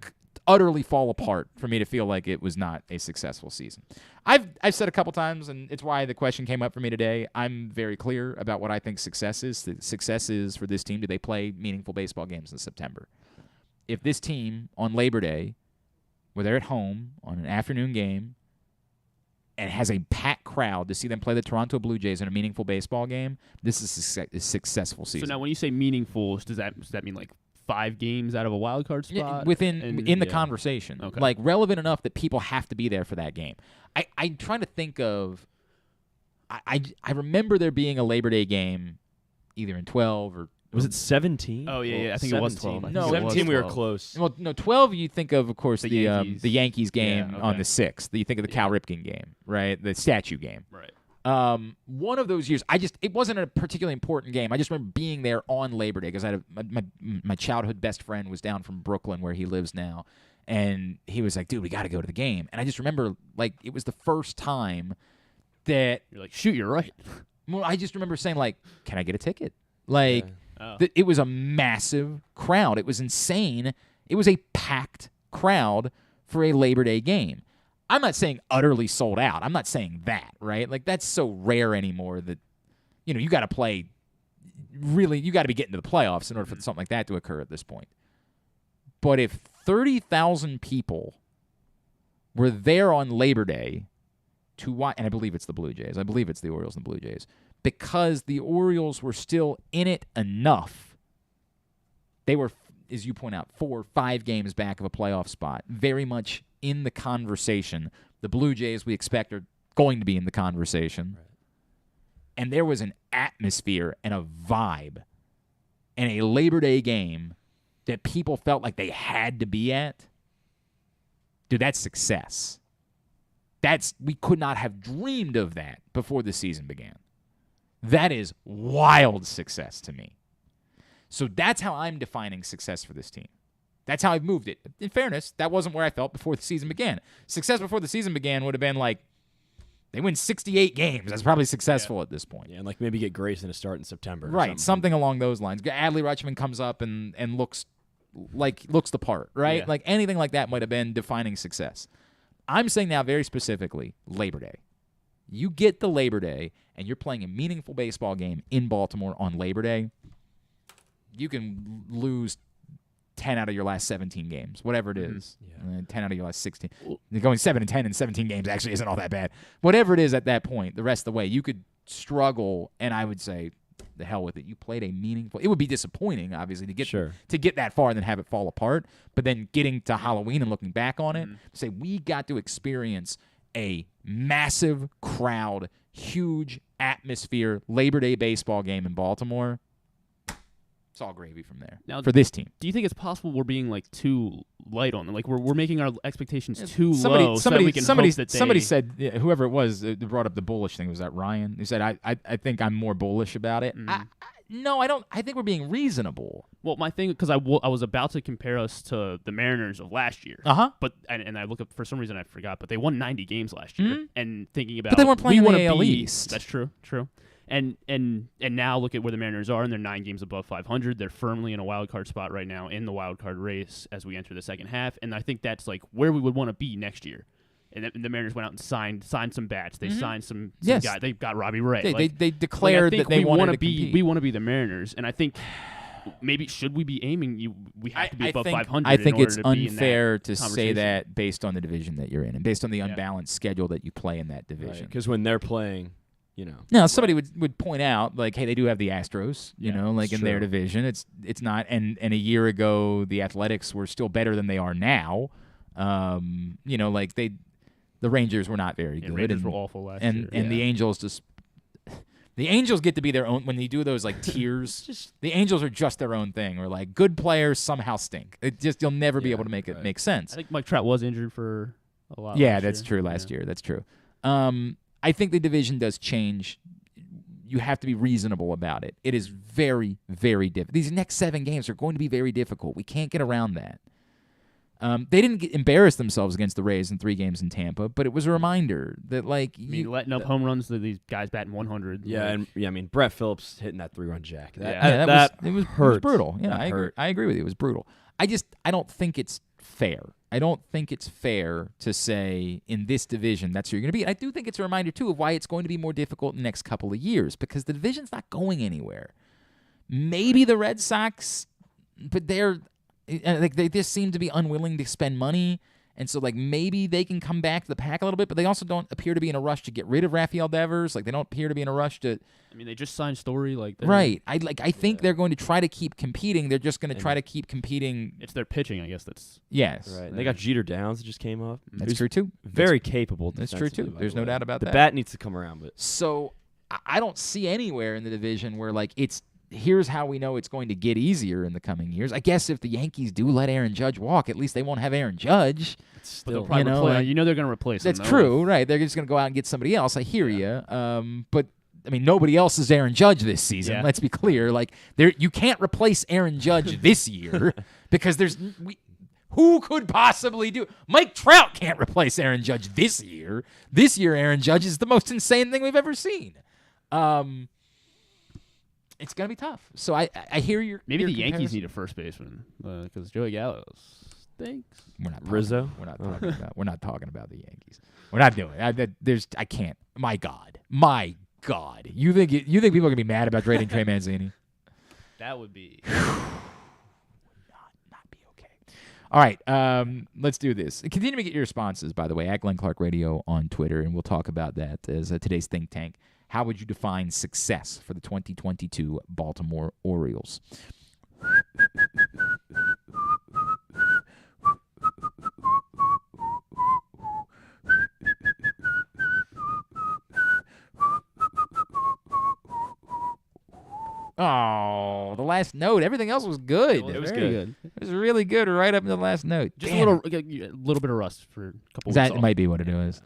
utterly fall apart for me to feel like it was not a successful season. I've said a couple times, and it's why the question came up for me today, I'm very clear about what I think success is. The success is for this team, do they play meaningful baseball games in September? If this team on Labor Day, where they're at home on an afternoon game, and has a packed crowd to see them play the Toronto Blue Jays in a meaningful baseball game, this is a successful season. So now when you say meaningful, does that mean 5 games out of a wild card spot? In the conversation. Okay. Relevant enough that people have to be there for that game. I'm trying to think of I remember there being a Labor Day game either in 12 or Was it 17? Oh yeah, I think it was 12. I think No, it was 17 we were 12. close. Well, no, 12 you think of course, The the Yankees game Yeah, on okay. the 6th. You think of the Cal Ripken game, right? The statue game. Right. One of those years, it wasn't a particularly important game. I just remember being there on Labor Day because I had my childhood best friend was down from Brooklyn where he lives now, and he was like, "Dude, we got to go to the game." And I just remember like it was the first time that You're like, shoot, you're right. well, I just remember saying like, "Can I get a ticket?" Like Oh. it was a massive crowd. It was insane. It was a packed crowd for a Labor Day game. I'm not saying utterly sold out. I'm not saying that, right? Like that's so rare anymore that you got to play really you got to be getting to the playoffs in order for something like that to occur at this point. But if 30,000 people were there on Labor Day to watch, and I believe it's the Blue Jays. I believe it's the Orioles and the Blue Jays because the Orioles were still in it enough. They were, as you point out, 4 or 5 games back of a playoff spot, very much in the conversation. The Blue Jays, we expect, are going to be in the conversation. Right. And there was an atmosphere and a vibe in a Labor Day game that people felt like they had to be at. Dude, that's success. We could not have dreamed of that before the season began. That is wild success to me. So that's how I'm defining success for this team. That's how I've moved it. In fairness, that wasn't where I felt before the season began. Success before the season began would have been like, they win 68 games. That's probably successful at this point. Yeah, and like maybe get Grayson to start in September. Right, something along those lines. Adley Rutschman comes up and looks the part, right? Yeah. Like anything like that might have been defining success. I'm saying now very specifically Labor Day. You get the Labor Day and you're playing a meaningful baseball game in Baltimore on Labor Day, you can lose 10 out of your last 17 games, whatever it is. 10 out of your last 16. Going 7-10 in 17 games actually isn't all that bad. Whatever it is at that point, the rest of the way, you could struggle, and I would say, the hell with it. You played a meaningful. It would be disappointing, obviously, to get that far and then have it fall apart. But then getting to Halloween and looking back on it, say we got to experience a massive crowd, huge atmosphere, Labor Day baseball game in Baltimore. It's all gravy from there now, for this team. Do you think it's possible we're being like too light on them? Like we're making our expectations too low so that we can hope that they... Somebody said, whoever it was that brought up the bullish thing, was that Ryan? He said, I think I'm more bullish about it. No, I don't. I think we're being reasonable. Well, my thing, because I was about to compare us to the Mariners of last year. But and I look up, for some reason I forgot, but they won 90 games last year. And thinking about, but they weren't playing in the AL East. That's true. And now look at where the Mariners are, and they're 9 games above 500. They're firmly in a wild card spot right now in the wild card race as we enter the second half. And I think that's like where we would want to be next year. And the Mariners went out and signed some bats. They signed some guys. They got Robbie Ray. They declared that they wanted to compete. We want to be the Mariners, and I think maybe should we be aiming? We have to be above 500. I think it's in order to unfair be in that to say that based on the division that you're in and based on the unbalanced schedule that you play in that division. Because when they're playing, Now, somebody would point out, like, hey, they do have the Astros, like in their division. It's not, and a year ago, the Athletics were still better than they are now. Like the Rangers were not very good. Rangers were awful last year. And the Angels the Angels get to be their own, when they do those like tiers, the Angels are just their own thing, or like good players somehow stink. You'll never be able to make it make sense. I think Mike Trout was injured for a while. Yeah, that's true last year. That's true. I think the division does change. You have to be reasonable about it. It is very, very difficult. These next 7 games are going to be very difficult. We can't get around that. They didn't embarrass themselves against the Rays in 3 games in Tampa, but it was a reminder that, like, letting up home runs to these guys batting 100. I mean, Brett Phillips hitting that 3-run jack. That was hurt. Brutal. Yeah, I agree with you. It was brutal. I don't think it's fair. I don't think it's fair to say in this division that's who you're going to be. And I do think it's a reminder, too, of why it's going to be more difficult in the next couple of years, because the division's not going anywhere. Maybe the Red Sox, but they just seem to be unwilling to spend money. And so, like, maybe they can come back to the pack a little bit, but they also don't appear to be in a rush to get rid of Rafael Devers. Like, they don't appear to be in a rush to... I mean, they just signed Story. Right. I think they're going to try to keep competing. They're just going to try to keep competing. It's their pitching, I guess. That's... Yes. Right. And they got Jeter Downs that just came up. That's true, too. Very capable. That's true, too. There's no doubt about that. The bat needs to come around. But So, I don't see anywhere in the division where, like, it's here's how we know it's going to get easier in the coming years. I guess if the Yankees do let Aaron Judge walk, at least they won't have Aaron Judge. But they'll probably they're going to replace him. That's true, right? They're just going to go out and get somebody else. I hear you. But I mean, nobody else is Aaron Judge this season. Yeah. Let's be clear. Like, you can't replace Aaron Judge this year because who could possibly do? Mike Trout can't replace Aaron Judge this year. This year, Aaron Judge is the most insane thing we've ever seen. It's gonna be tough. So I hear your maybe your the Yankees comparison. need a first baseman because Joey Gallo stinks. We're not talking, Rizzo? We're not talking about the Yankees. We're not doing it. I can't. My God. You think people are gonna be mad about trading Trey Mancini? That would be not be okay. All right, let's do this. Continue to get your responses, by the way, at Glenn Clark Radio on Twitter, and we'll talk about that as today's Think Tank. How would you define success for the 2022 Baltimore Orioles? Oh, the last note. Everything else was good. It was very good. It was really good right up to the last note. Just Damn. a little bit of rust for a couple weeks. That might be what it was.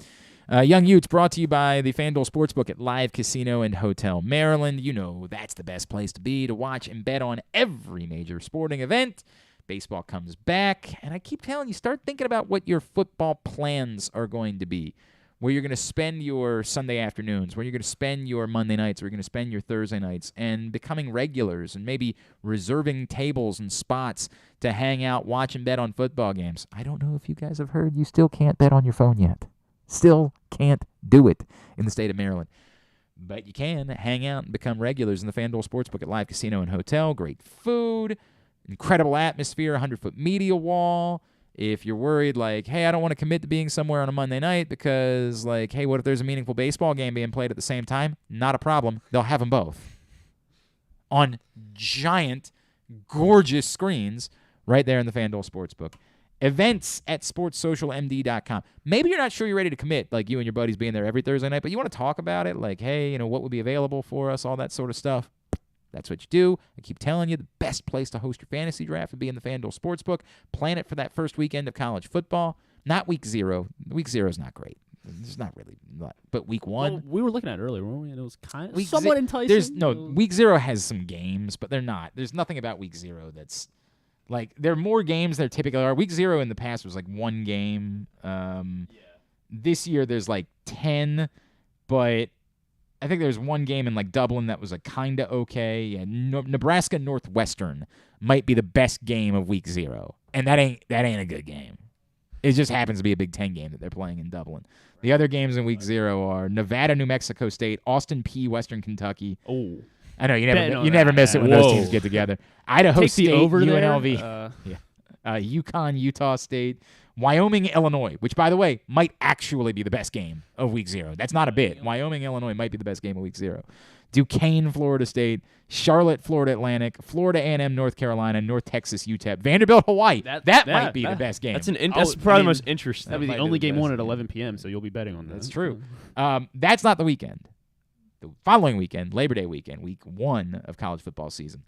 Young Utes brought to you by the FanDuel Sportsbook at Live Casino and Hotel Maryland. You know that's the best place to be to watch and bet on every major sporting event. Baseball comes back, and I keep telling you, start thinking about what your football plans are going to be, where you're going to spend your Sunday afternoons, where you're going to spend your Monday nights, where you're going to spend your Thursday nights, and becoming regulars and maybe reserving tables and spots to hang out, watch, and bet on football games. I don't know if you guys have heard, you still can't bet on your phone yet. Still can't do it in the state of Maryland. But you can hang out and become regulars in the FanDuel Sportsbook at Live Casino and Hotel. Great food, incredible atmosphere, 100-foot media wall. If you're worried, like, hey, I don't want to commit to being somewhere on a Monday night because, like, hey, what if there's a meaningful baseball game being played at the same time? Not a problem. They'll have them both on giant, gorgeous screens right there in the FanDuel Sportsbook. Events at sportssocialmd.com. Maybe you're not sure you're ready to commit, like you and your buddies being there every Thursday night, but you want to talk about it, like, hey, what would be available for us, all that sort of stuff. That's what you do. I keep telling you, the best place to host your fantasy draft would be in the FanDuel Sportsbook. Plan it for that first weekend of college football. Not week 0. Week 0 is not great. It's not really, but week 1. Well, we were looking at it earlier, weren't we? And it was kind of somewhat enticing. Week 0 has some games, but they're not. There's nothing about week 0 that's like, there are more games than typically are. Week 0 in the past was like one game. This year there's like 10, but I think there's one game in like Dublin that was like kind of okay. And Nebraska Northwestern might be the best game of week 0, and that ain't a good game. It just happens to be a Big Ten game that they're playing in Dublin. The other games in week 0 are Nevada, New Mexico State, Austin P, Western Kentucky. Oh, I know you never miss it when those teams get together. Idaho Take State, the over UNLV, UConn, Utah State, Wyoming, Illinois, which, by the way, might actually be the best game of week 0. That's not a bit. Wyoming, Illinois might be the best game of week 0. Duquesne, Florida State, Charlotte, Florida Atlantic, Florida A&M, North Carolina, North Texas, UTEP, Vanderbilt, Hawaii. That might be the best game. That's probably the most interesting. That'd be the only game on at 11 p.m., so you'll be betting on that. That's true. That's not the weekend. The following weekend, Labor Day weekend, week 1 of college football season,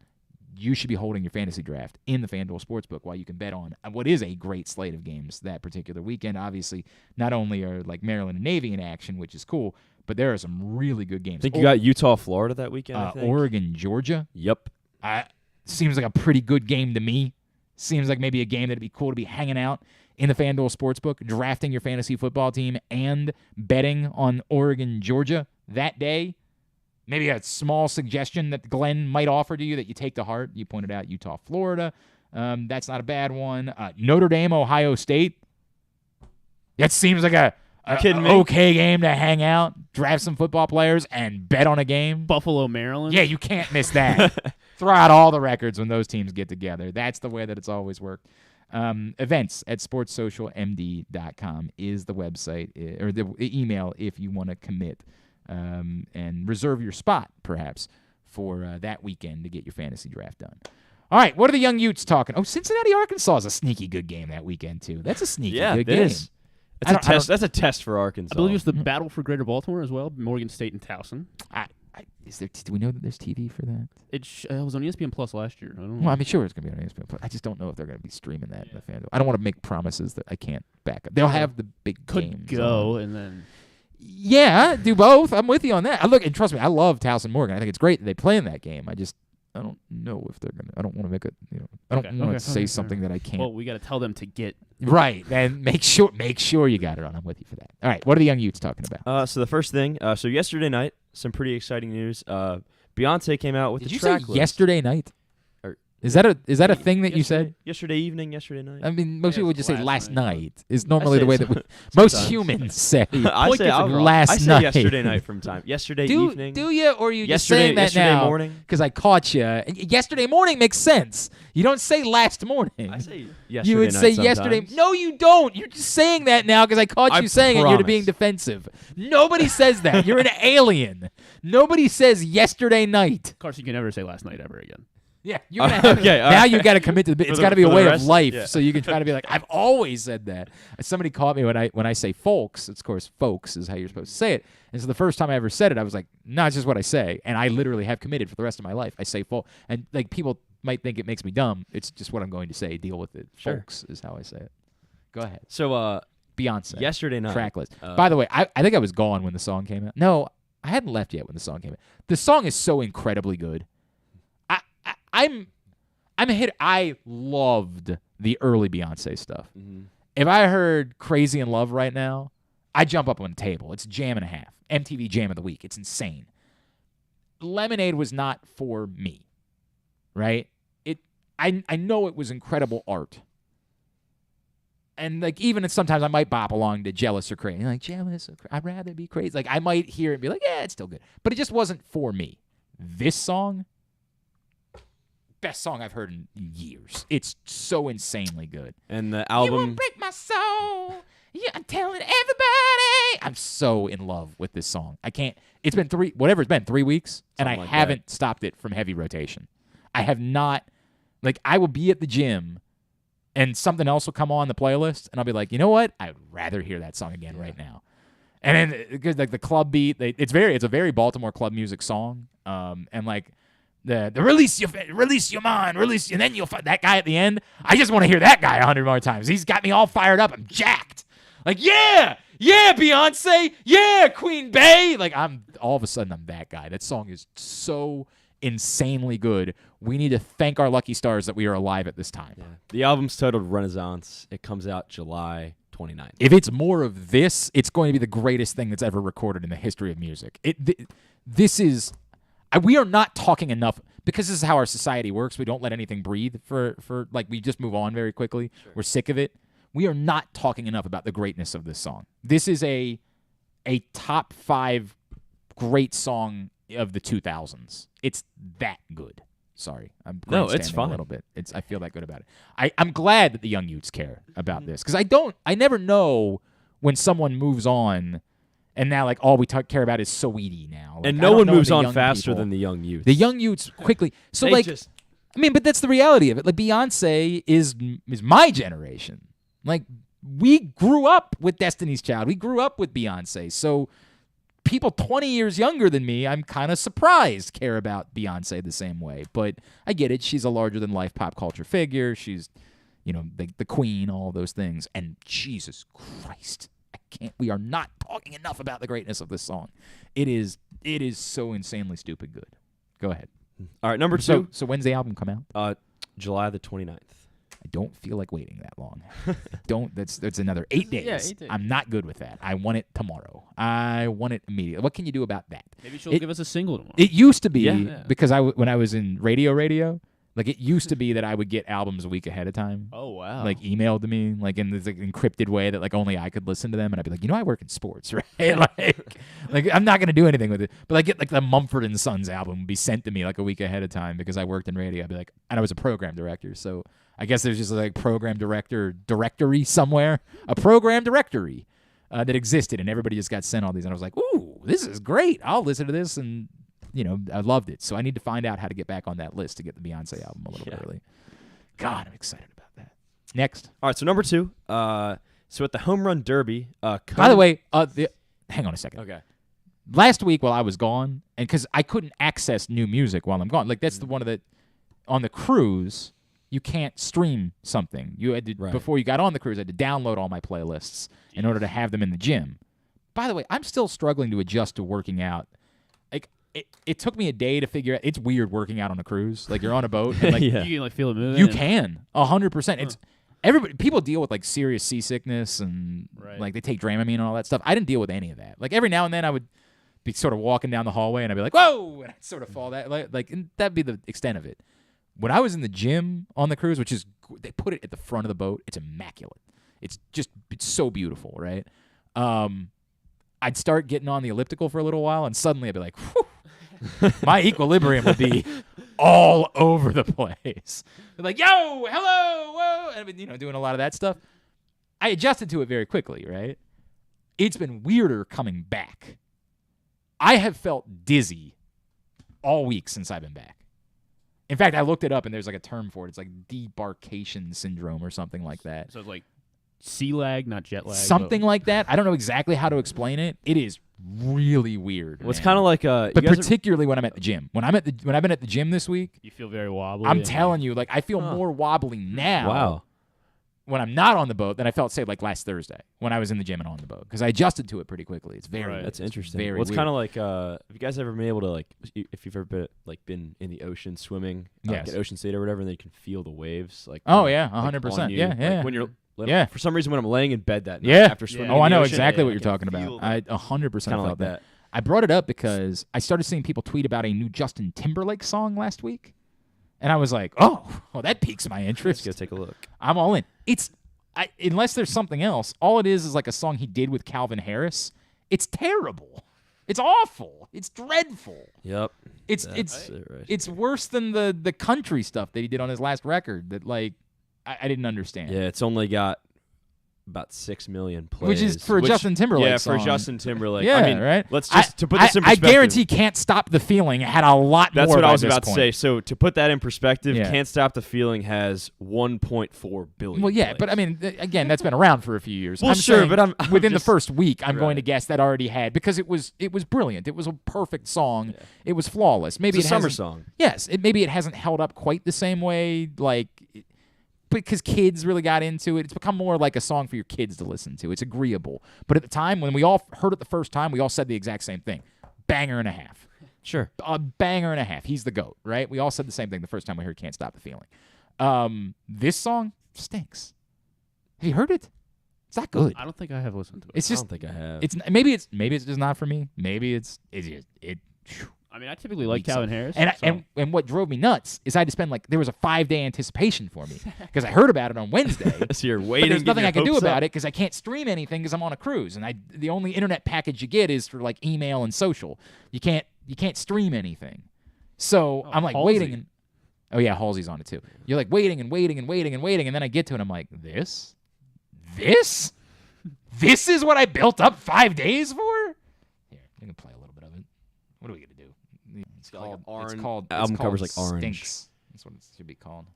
you should be holding your fantasy draft in the FanDuel Sportsbook while you can bet on what is a great slate of games that particular weekend. Obviously, not only are like Maryland and Navy in action, which is cool, but there are some really good games. I think you got Utah, Florida that weekend, I think. Oregon, Georgia. Yep. Seems like a pretty good game to me. Seems like maybe a game that'd be cool to be hanging out in the FanDuel Sportsbook, drafting your fantasy football team and betting on Oregon, Georgia that day. Maybe a small suggestion that Glenn might offer to you that you take to heart. You pointed out Utah, Florida. That's not a bad one. Notre Dame, Ohio State. That seems like a okay game to hang out, draft some football players, and bet on a game. Buffalo, Maryland. Yeah, you can't miss that. Throw out all the records when those teams get together. That's the way that it's always worked. Events at sportssocialmd.com is the website, or the email if you want to commit. And reserve your spot, perhaps, for that weekend to get your fantasy draft done. All right, what are the young Utes talking? Oh, Cincinnati, Arkansas is a sneaky good game that weekend, too. That's a sneaky good game. That's a test for Arkansas. I believe it's the battle for Greater Baltimore as well, Morgan State and Towson. Do we know that there's TV for that? It was on ESPN Plus last year. I don't know. Well, I mean, sure, it's going to be on ESPN Plus. I just don't know if they're going to be streaming that in the FanDuel. I don't want to make promises that I can't back up. They'll have the big games. Could go and then. Yeah, do both. I'm with you on that. Look, and trust me, I love Towson Morgan. I think it's great that they play in that game. I don't know if they're gonna. I don't want to make it. I don't want to say something that I can't. Well, we got to tell them to get right. And make sure you got it on. I'm with you for that. All right, what are the young Utes talking about? So the first thing, so yesterday night, some pretty exciting news. Beyonce came out with Did the you track say list. yesterday night? Or- Is that a thing that you said? Yesterday evening, yesterday night. I mean, most people would just say last night. Is I normally say the way it that most sometimes. humans say. I say last I say night. yesterday night from time. Yesterday evening. Do you, or are you just Yesterday- saying that yesterday now? morning. Because I caught you. Yesterday morning makes sense. You don't say last morning. I say yesterday You would night say yesterday. sometimes. No, you don't. You're just saying that now because I caught you saying it. You're promise. being defensive. Nobody says that. You're an alien. Nobody says yesterday night. Carson, you can never say last night ever again. Yeah, you're gonna have okay, all now right. you got to commit to the bit. It's For got to be a the way rest? of life, Yeah. so you can try to be like, I've always said that. Somebody caught me when I say folks. Of course, folks is how you're supposed to say it. And so the first time I ever said it, I was like, no, it's just what I say, and I literally have committed for the rest of my life. I say folk, and like people might think it makes me dumb. It's just what I'm going to say. Deal with it. Sure. Folks is how I say it. Go ahead. So Beyonce. yesterday night. Track list. By the way, I think I was gone when the song came out. No, I hadn't left yet when the song came out. The song is so incredibly good. I'm a hit. I loved the early Beyonce stuff. Mm-hmm. If I heard Crazy in Love right now, I'd jump up on the table. It's a jam and a half. MTV Jam of the Week. It's insane. Lemonade was not for me, right? I know it was incredible art. And like even sometimes I might bop along to Jealous or Crazy. Like Jealous or Crazy. I'd rather be crazy. Like I might hear it and be like, yeah, it's still good. But it just wasn't for me. This song, best song I've heard in years. It's so insanely good. And the You won't album. break my soul. Yeah, I'm telling everybody. I'm so in love with this song. I can't. It's been 3 weeks, and I Something like haven't stopped it from heavy rotation. I have not. Like I will be at the gym, and something else will come on the playlist, and I'll be like, you know what? I'd rather hear that song again right now. And then because like the club beat, it's a very Baltimore club music song. And like. The release your mind, and then you'll find that guy at the end. I just want to hear that guy 100 more times. He's got me all fired up. I'm jacked. Like, yeah, Beyonce, yeah, Queen Bey. Like, all of a sudden I'm that guy. That song is so insanely good. We need to thank our lucky stars that we are alive at this time. Yeah. The album's titled Renaissance. It comes out July 29th. If it's more of this, it's going to be the greatest thing that's ever recorded in the history of music. This is. We are not talking enough because this is how our society works. We don't let anything breathe for like we just move on very quickly. Sure. We're sick of it. We are not talking enough about the greatness of this song. This is a top 5 great song of the 2000s. It's that good. Sorry, I'm it's fine. a little bit. I feel that good about it. I'm glad that the young Utes care about this because I never know when someone moves on. And now, like, all we care about is Saweetie now. Like, And no one moves on faster than the young youth. The young Utes quickly. So, like, but that's the reality of it. Like, Beyonce is my generation. Like, we grew up with Destiny's Child. We grew up with Beyonce. So, people 20 years younger than me, I'm kind of surprised care about Beyonce the same way. But I get it. She's a larger-than-life pop culture figure. She's, the queen, all those things. And Jesus Christ. We are not talking enough about the greatness of this song. It is so insanely stupid good. Go ahead. All right, number 2. So when's the album come out? July the 29th. I don't feel like waiting that long. That's another 8 days. Yeah, 8 days. I'm not good with that. I want it tomorrow. I want it immediately. What can you do about that? Maybe she'll give us a single tomorrow. It used to be Yeah. because when I was in radio, like it used to be that I would get albums a week ahead of time. Oh wow! Like emailed to me, like in this encrypted way that like only I could listen to them, and I'd be like, I work in sports, right? like I'm not gonna do anything with it. But I get like the Mumford and Sons album would be sent to me like a week ahead of time because I worked in radio. I'd be like, and I was a program director, so I guess there's just like program directory somewhere, a program directory that existed, and everybody just got sent all these, and I was like, ooh, this is great. I'll listen to this and. I loved it. So I need to find out how to get back on that list to get the Beyonce album a little bit early. God, I'm excited about that. Next. All right, so number 2. So at the Home Run Derby. By the way, hang on a second. Okay. last week while I was gone, and because I couldn't access new music while I'm gone, like that's the one of the on the cruise. You can't stream something. You had to before you got on the cruise. I had to download all my playlists in order to have them in the gym. By the way, I'm still struggling to adjust to working out. Like it took me a day to figure out. It's weird working out on a cruise. Like you're on a boat. And like, You can like feel it moving. You can 100%. It's everybody. People deal with like serious seasickness and like they take Dramamine and all that stuff. I didn't deal with any of that. Like every now and then I would be sort of walking down the hallway and I'd be like, whoa, and I'd sort of fall that like and that'd be the extent of it. When I was in the gym on the cruise, which is they put it at the front of the boat, it's immaculate. It's so beautiful, right? I'd start getting on the elliptical for a little while, and suddenly I'd be like, whew, my equilibrium would be all over the place. They're like, yo, hello, whoa, and I've been doing a lot of that stuff. I adjusted to it very quickly, right? It's been weirder coming back. I have felt dizzy all week since I've been back. In fact, I looked it up, and there's like a term for it. It's like debarkation syndrome or something like that. So it's like sea lag, not jet lag. Something like that. I don't know exactly how to explain it. It is really weird. Well, it's kind of like but particularly when I'm at the gym. When I've been at the gym this week, you feel very wobbly. I'm telling you, like I feel more wobbly now. When I'm not on the boat than I felt, say, like last Thursday when I was in the gym and on the boat because I adjusted to it pretty quickly. It's very that's interesting. Very it's weird. kind of like have you guys ever been able to like if you've ever been in the ocean swimming, like at Ocean State or whatever, and then you can feel the waves like 100%. Like when you're for some reason when I'm laying in bed that night after swimming. I in the know ocean, exactly what you're talking about. I 100% felt like that. I brought it up because I started seeing people tweet about a new Justin Timberlake song last week, and I was like, oh, well, that piques my interest. Let's go take a look. I'm all in. Unless there's something else, all it is like a song he did with Calvin Harris. It's terrible. It's awful. It's dreadful. Yep. It's worse than the country stuff that he did on his last record that like I didn't understand. Yeah, it's only got about 6 million plays. Which is for a Justin Timberlake song. For Justin Timberlake. Yeah, I mean, right? Let's just to put this in perspective. I guarantee Can't Stop the Feeling had a lot more. That's what I was by this about point. to say. So to put that in perspective, Can't Stop the Feeling has 1.4 billion. Well, yeah, plays. but I mean, again, that's been around for a few years. Well, I'm sure, saying but I'm within just, the first week, I'm going to guess that already had because it was brilliant. It was a perfect song. Yeah. It was flawless. Maybe it's a summer hasn't- song. Yes, maybe it hasn't held up quite the same way, like. Because kids really got into it. It's become more like a song for your kids to listen to. It's agreeable. But at the time, when we all heard it the first time, we all said the exact same thing. Banger and a half. Sure. A banger and a half. He's the GOAT, right? We all said the same thing the first time we heard Can't Stop the Feeling. This song stinks. Have you heard it? It's not good. I don't think I have listened to it. It's just, I don't think I have. It's maybe it's just not for me. Maybe it's just. I mean, I typically like Calvin Harris. And what drove me nuts is I had to spend there was a 5-day anticipation for me because I heard about it on Wednesday. So you're waiting. But there's nothing I can do about it because I can't stream anything because I'm on a cruise and the only internet package you get is for like email and social. You can't stream anything. So I'm like Halsey. waiting and oh yeah, Halsey's on it too. You're like waiting and waiting and waiting and waiting and then I get to it and I'm like this is what I built up 5 days for. Here, we can play a little bit of it. What are we gonna do? It's called orange. It's called Album covers like orange. Stinks. That's what it should be called.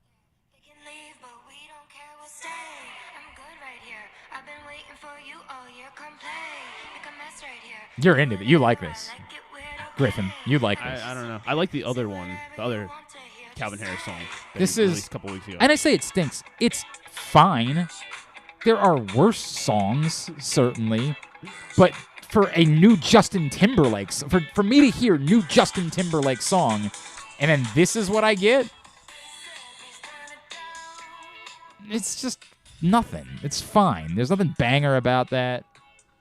You're into it. You like this, Griffin. You like this. I don't know. I like the other one, the other Calvin Harris song. that This he is released a couple weeks ago. And I say it stinks. It's fine. There are worse songs, certainly, but for a new Justin Timberlake, for me to hear new Justin Timberlake song, and then this is what I get, it's just nothing. It's fine. There's nothing banger about that.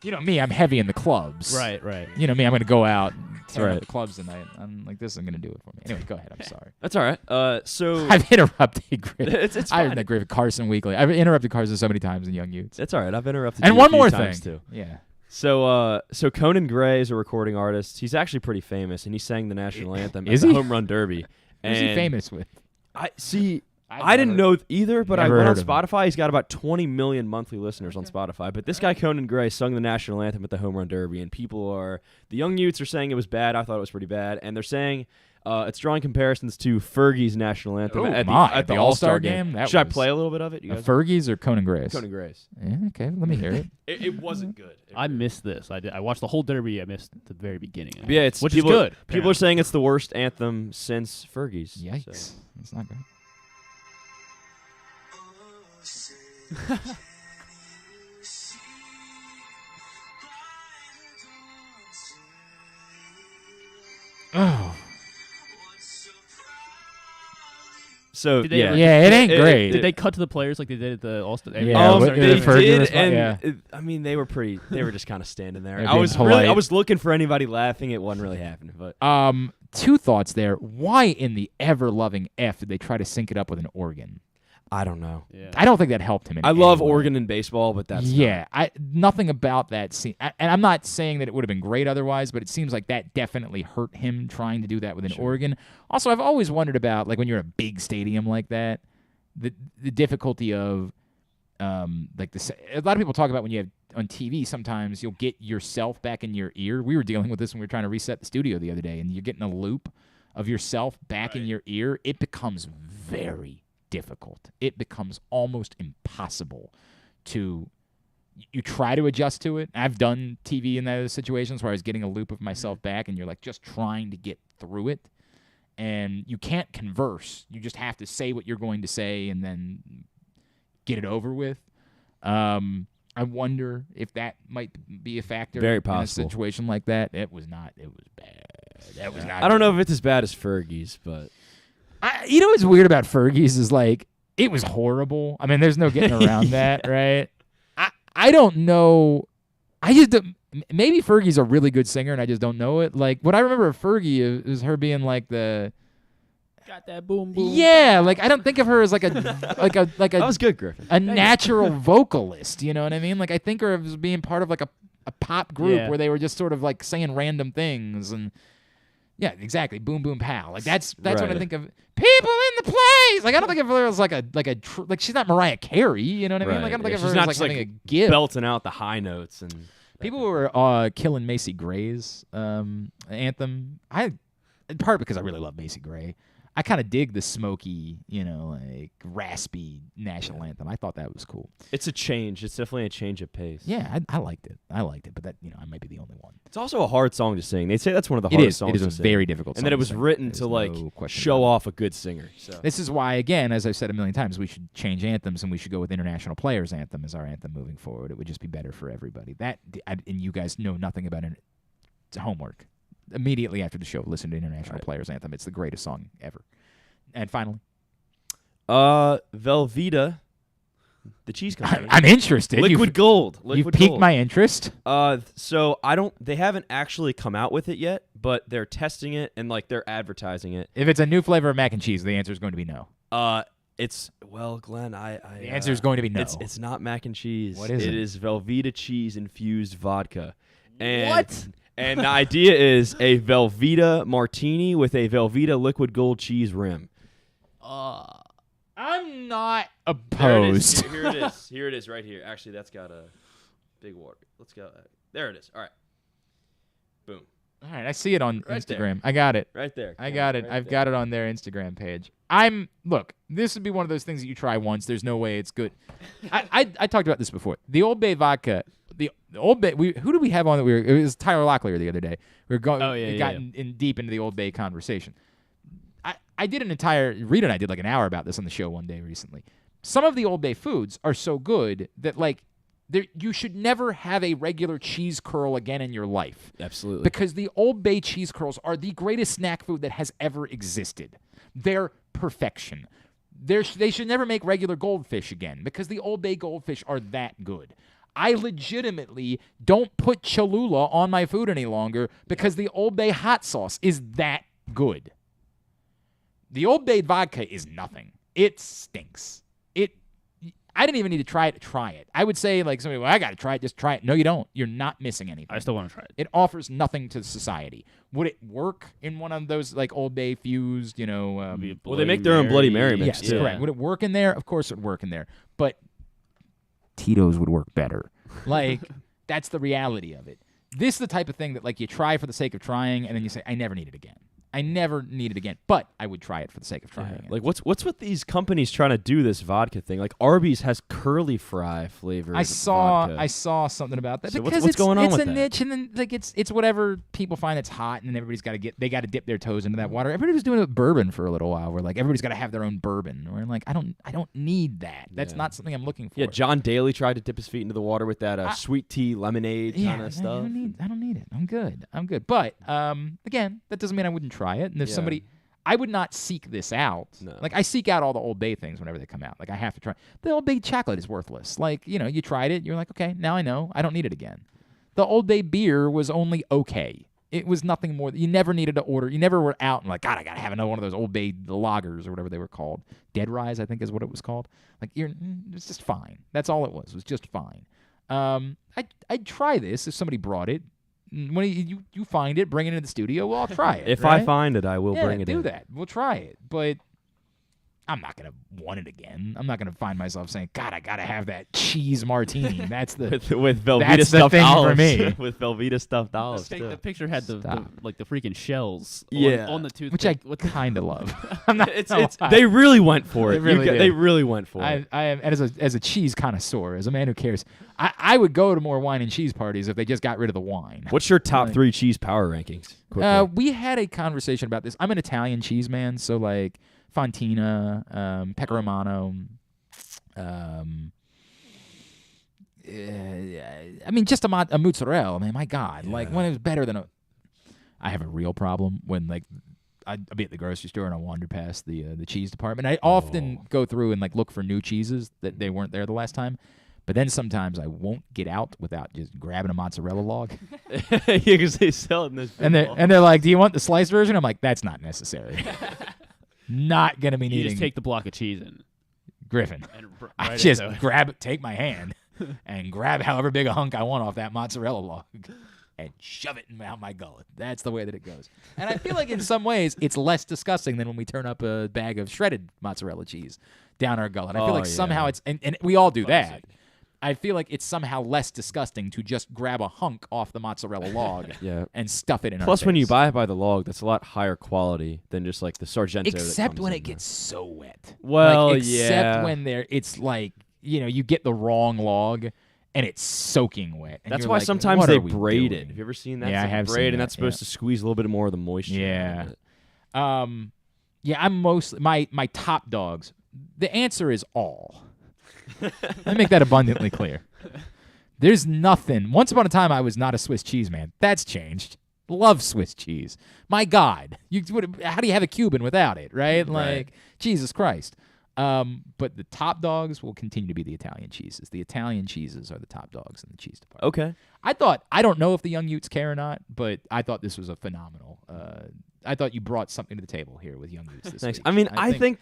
You know me, I'm heavy in the clubs. Right. You know me, I'm going to go out and tear Right. up the clubs tonight. I'm like, this isn't going to do it for me. Anyway, go ahead. I'm sorry. That's all right. So I've interrupted Griffin. It's I've fine. that Griffin Carson weekly. I've interrupted Carson so many times in Young Youths. It's all right. I've interrupted. And you one a few more times thing. too. Yeah. So Conan Gray is a recording artist. He's actually pretty famous, and he sang the national anthem Is at he? the Home Run Derby. Who's he And famous with? I see. I didn't know either, but I Never went on heard of him. Spotify. He's got about 20 million monthly listeners on Spotify. But this guy, Conan Gray, sung the national anthem at the Home Run Derby, and the young youths are saying it was bad. I thought it was pretty bad. And they're saying it's drawing comparisons to Fergie's national anthem at the All-Star game. game? Should I play a little bit of it? You guys? Fergie's or Conan Gray's? Conan Gray's. Yeah, okay, let me hear it. It wasn't good. I missed this. I watched the whole Derby. I missed the very beginning. Yeah, which people, is good. People are saying it's the worst anthem since Fergie's. Yikes. So. That's not good. Oh. So Did they ever- Yeah, it ain't great. Did they cut to the players like they did at the All-Star? Yeah, they the Fergie did, response, and yeah. I mean, they were just kind of standing there. They're I being was polite. looking for anybody laughing. It wasn't really happening, but Two thoughts there. Why in the ever-loving F did they try to sync it up with an organ? I don't know. Yeah. I don't think that helped him. I love organ in baseball, but that's nothing about that scene. And I'm not saying that it would have been great otherwise, but it seems like that definitely hurt him trying to do that with an organ. Also, I've always wondered about, like, when you're in a big stadium like that, the difficulty of a lot of people talk about when you have on TV, sometimes you'll get yourself back in your ear. We were dealing with this when we were trying to reset the studio the other day, and you're getting a loop of yourself back in your ear. It becomes very difficult. It becomes almost impossible to. You try to adjust to it. I've done TV in those situations where I was getting a loop of myself back, and you're like just trying to get through it, and you can't converse. You just have to say what you're going to say and then get it over with. I wonder if that might be a factor Very in possible. a situation like that. It was not. It was bad. That was not. I don't know if it's as bad as Fergie's, but you know what's weird about Fergie's is, like, it was horrible. I mean, there's no getting around that, right? I don't know. Maybe Fergie's a really good singer, and I just don't know it. Like, what I remember of Fergie is her being like the. Got that boom boom. Yeah, like, I don't think of her as like a that was good, Griffin. A natural vocalist. You know what I mean? Like, I think her as being part of like a pop group where they were just sort of like saying random things and. Yeah, exactly. Boom, boom, pow. Like that's what I think of. People in the place. Like, I don't think of her as like she's not Mariah Carey. You know what I mean? Like, I don't think of her as like having a gift. Belting out the high notes and. People were killing Macy Gray's anthem. In part because I really love Macy Gray. I kind of dig the smoky, like raspy national anthem. I thought that was cool. It's a change. It's definitely a change of pace. Yeah, I liked it. But that I might be the only one. It's also a hard song to sing. They say that's one of the hardest songs to sing. It is a very difficult song. And that it was to sing. written to no show off a good singer. So. This is why, again, as I've said a million times, we should change anthems and we should go with International Players Anthem as our anthem moving forward. It would just be better for everybody. And you guys know nothing about it. It's homework. Immediately after the show, listen to International Players Anthem. It's the greatest song ever. And finally, Velveeta, the cheese company. I'm interested. Liquid Gold. You've piqued my interest. So they haven't actually come out with it yet, but they're testing it and they're advertising it. If it's a new flavor of mac and cheese, the answer is going to be no. Glenn, the answer is going to be no. It's not mac and cheese. What is it? It is Velveeta cheese infused vodka. And what? And the idea is a Velveeta martini with a Velveeta liquid gold cheese rim. I'm not opposed. Here it is. Here it is right here. Actually, that's got a big water. Let's go. There it is. All right. Boom. All right, I see it on Right Instagram. there. I got it. Right there. I got it. Right I've there. got it on their Instagram page. Look, this would be one of those things that you try once. There's no way it's good. I talked about this before. The Old Bay vodka, the Old Bay. Who did we have on that? It was Tyler Locklear the other day. We were going. In deep into the Old Bay conversation. I did Rita and I did like an hour about this on the show one day recently. Some of the Old Bay foods are so good that you should never have a regular cheese curl again in your life. Absolutely. Because the Old Bay cheese curls are the greatest snack food that has ever existed. They're perfection. They should never make regular goldfish again because the Old Bay goldfish are that good. I legitimately don't put Cholula on my food any longer because the Old Bay hot sauce is that good. The Old Bay vodka is nothing. It stinks. I didn't even need to try it. I would say, like, somebody, well, I got to try it. Just try it. No, you don't. You're not missing anything. I still want to try it. It offers nothing to society. Would it work in one of those, like, Old Bay fused, well, they make their own Bloody Mary mix. Yes, correct. Would it work in there? Of course it would work in there. But Tito's would work better. Like, that's the reality of it. This is the type of thing that, like, you try for the sake of trying, and then you say, I never need it again. I never need it again, but I would try it for the sake of trying it. Like, what's with these companies trying to do this vodka thing? Like, Arby's has curly fry flavored vodka. I saw something about that. So because what's going on with it's a that? niche, and then, like, it's whatever people find that's hot, and then everybody's got to dip their toes into that water. Everybody was doing it with bourbon for a little while, where, like, everybody's got to have their own bourbon. Where, like, I don't need that. That's not something I'm looking for. Yeah, John Daly tried to dip his feet into the water with that sweet tea lemonade kind of stuff. I don't need it. I'm good. But again, that doesn't mean I wouldn't try it. And if somebody, I would not seek this out. No. Like, I seek out all the Old Bay things whenever they come out. Like, I have to try. The Old Bay chocolate is worthless. Like, you tried it. You're like, okay, now I know. I don't need it again. The Old Bay beer was only okay. It was nothing more. You never needed to order. You never were out and like, God, I got to have another one of those Old Bay lagers or whatever they were called. Dead Rise, I think is what it was called. Like, it's just fine. That's all it was. It was just fine. I'd try this if somebody brought it. When you find it, bring it into the studio, well, I'll try it. If right? I find it, I will bring it in. Do that. We'll try it. But I'm not going to want it again. I'm not going to find myself saying, God, I got to have that cheese martini. That's the with Velveeta that's stuffed the thing olives. for me. With Velveeta stuffed olives. The picture had the freaking shells on the toothpick. Which I kind of love. I'm not, they really went for it. They really went for it. I am, and as a cheese connoisseur, as a man who cares, I would go to more wine and cheese parties if they just got rid of the wine. What's your top 3 cheese power rankings? We had a conversation about this. I'm an Italian cheese man, so like Fontina, Pecoromano. I mean, just a mozzarella. I mean, my God, like when it was better than I have a real problem when like I'd be at the grocery store and I wander past the cheese department. I often go through and like look for new cheeses that they weren't there the last time. But then sometimes I won't get out without just grabbing a mozzarella log. Yeah, because they sell it in this. And they're like, "Do you want the sliced version?" I'm like, "That's not necessary. Not gonna be needing." You just take the block of cheese and Griffin. And I just take my hand and grab however big a hunk I want off that mozzarella log and shove it out my gullet. That's the way that it goes. And I feel like in some ways it's less disgusting than when we turn up a bag of shredded mozzarella cheese down our gullet. I feel like somehow it's and we all do that. I feel like it's somehow less disgusting to just grab a hunk off the mozzarella log and stuff it in our face. Plus, when you buy it by the log, that's a lot higher quality than just like the Sargento. Except when it gets so wet. Well, except when it's like, you get the wrong log and it's soking wet. And that's you're why like, sometimes they braid doing? it. Have you ever seen that? Yeah, I have seen and that, that's supposed to squeeze a little bit more of the moisture. Yeah. I'm mostly my top dogs. The answer is all. Let me make that abundantly clear. There's nothing. Once upon a time, I was not a Swiss cheese man. That's changed. Love Swiss cheese. My God, how do you have a Cuban without it, right? Like, Jesus Christ. But the top dogs will continue to be the Italian cheeses. The Italian cheeses are the top dogs in the cheese department. Okay. I don't know if the young Utes care or not, but I thought this was a phenomenal. I thought you brought something to the table here with young Utes this Thanks. week. I mean, I think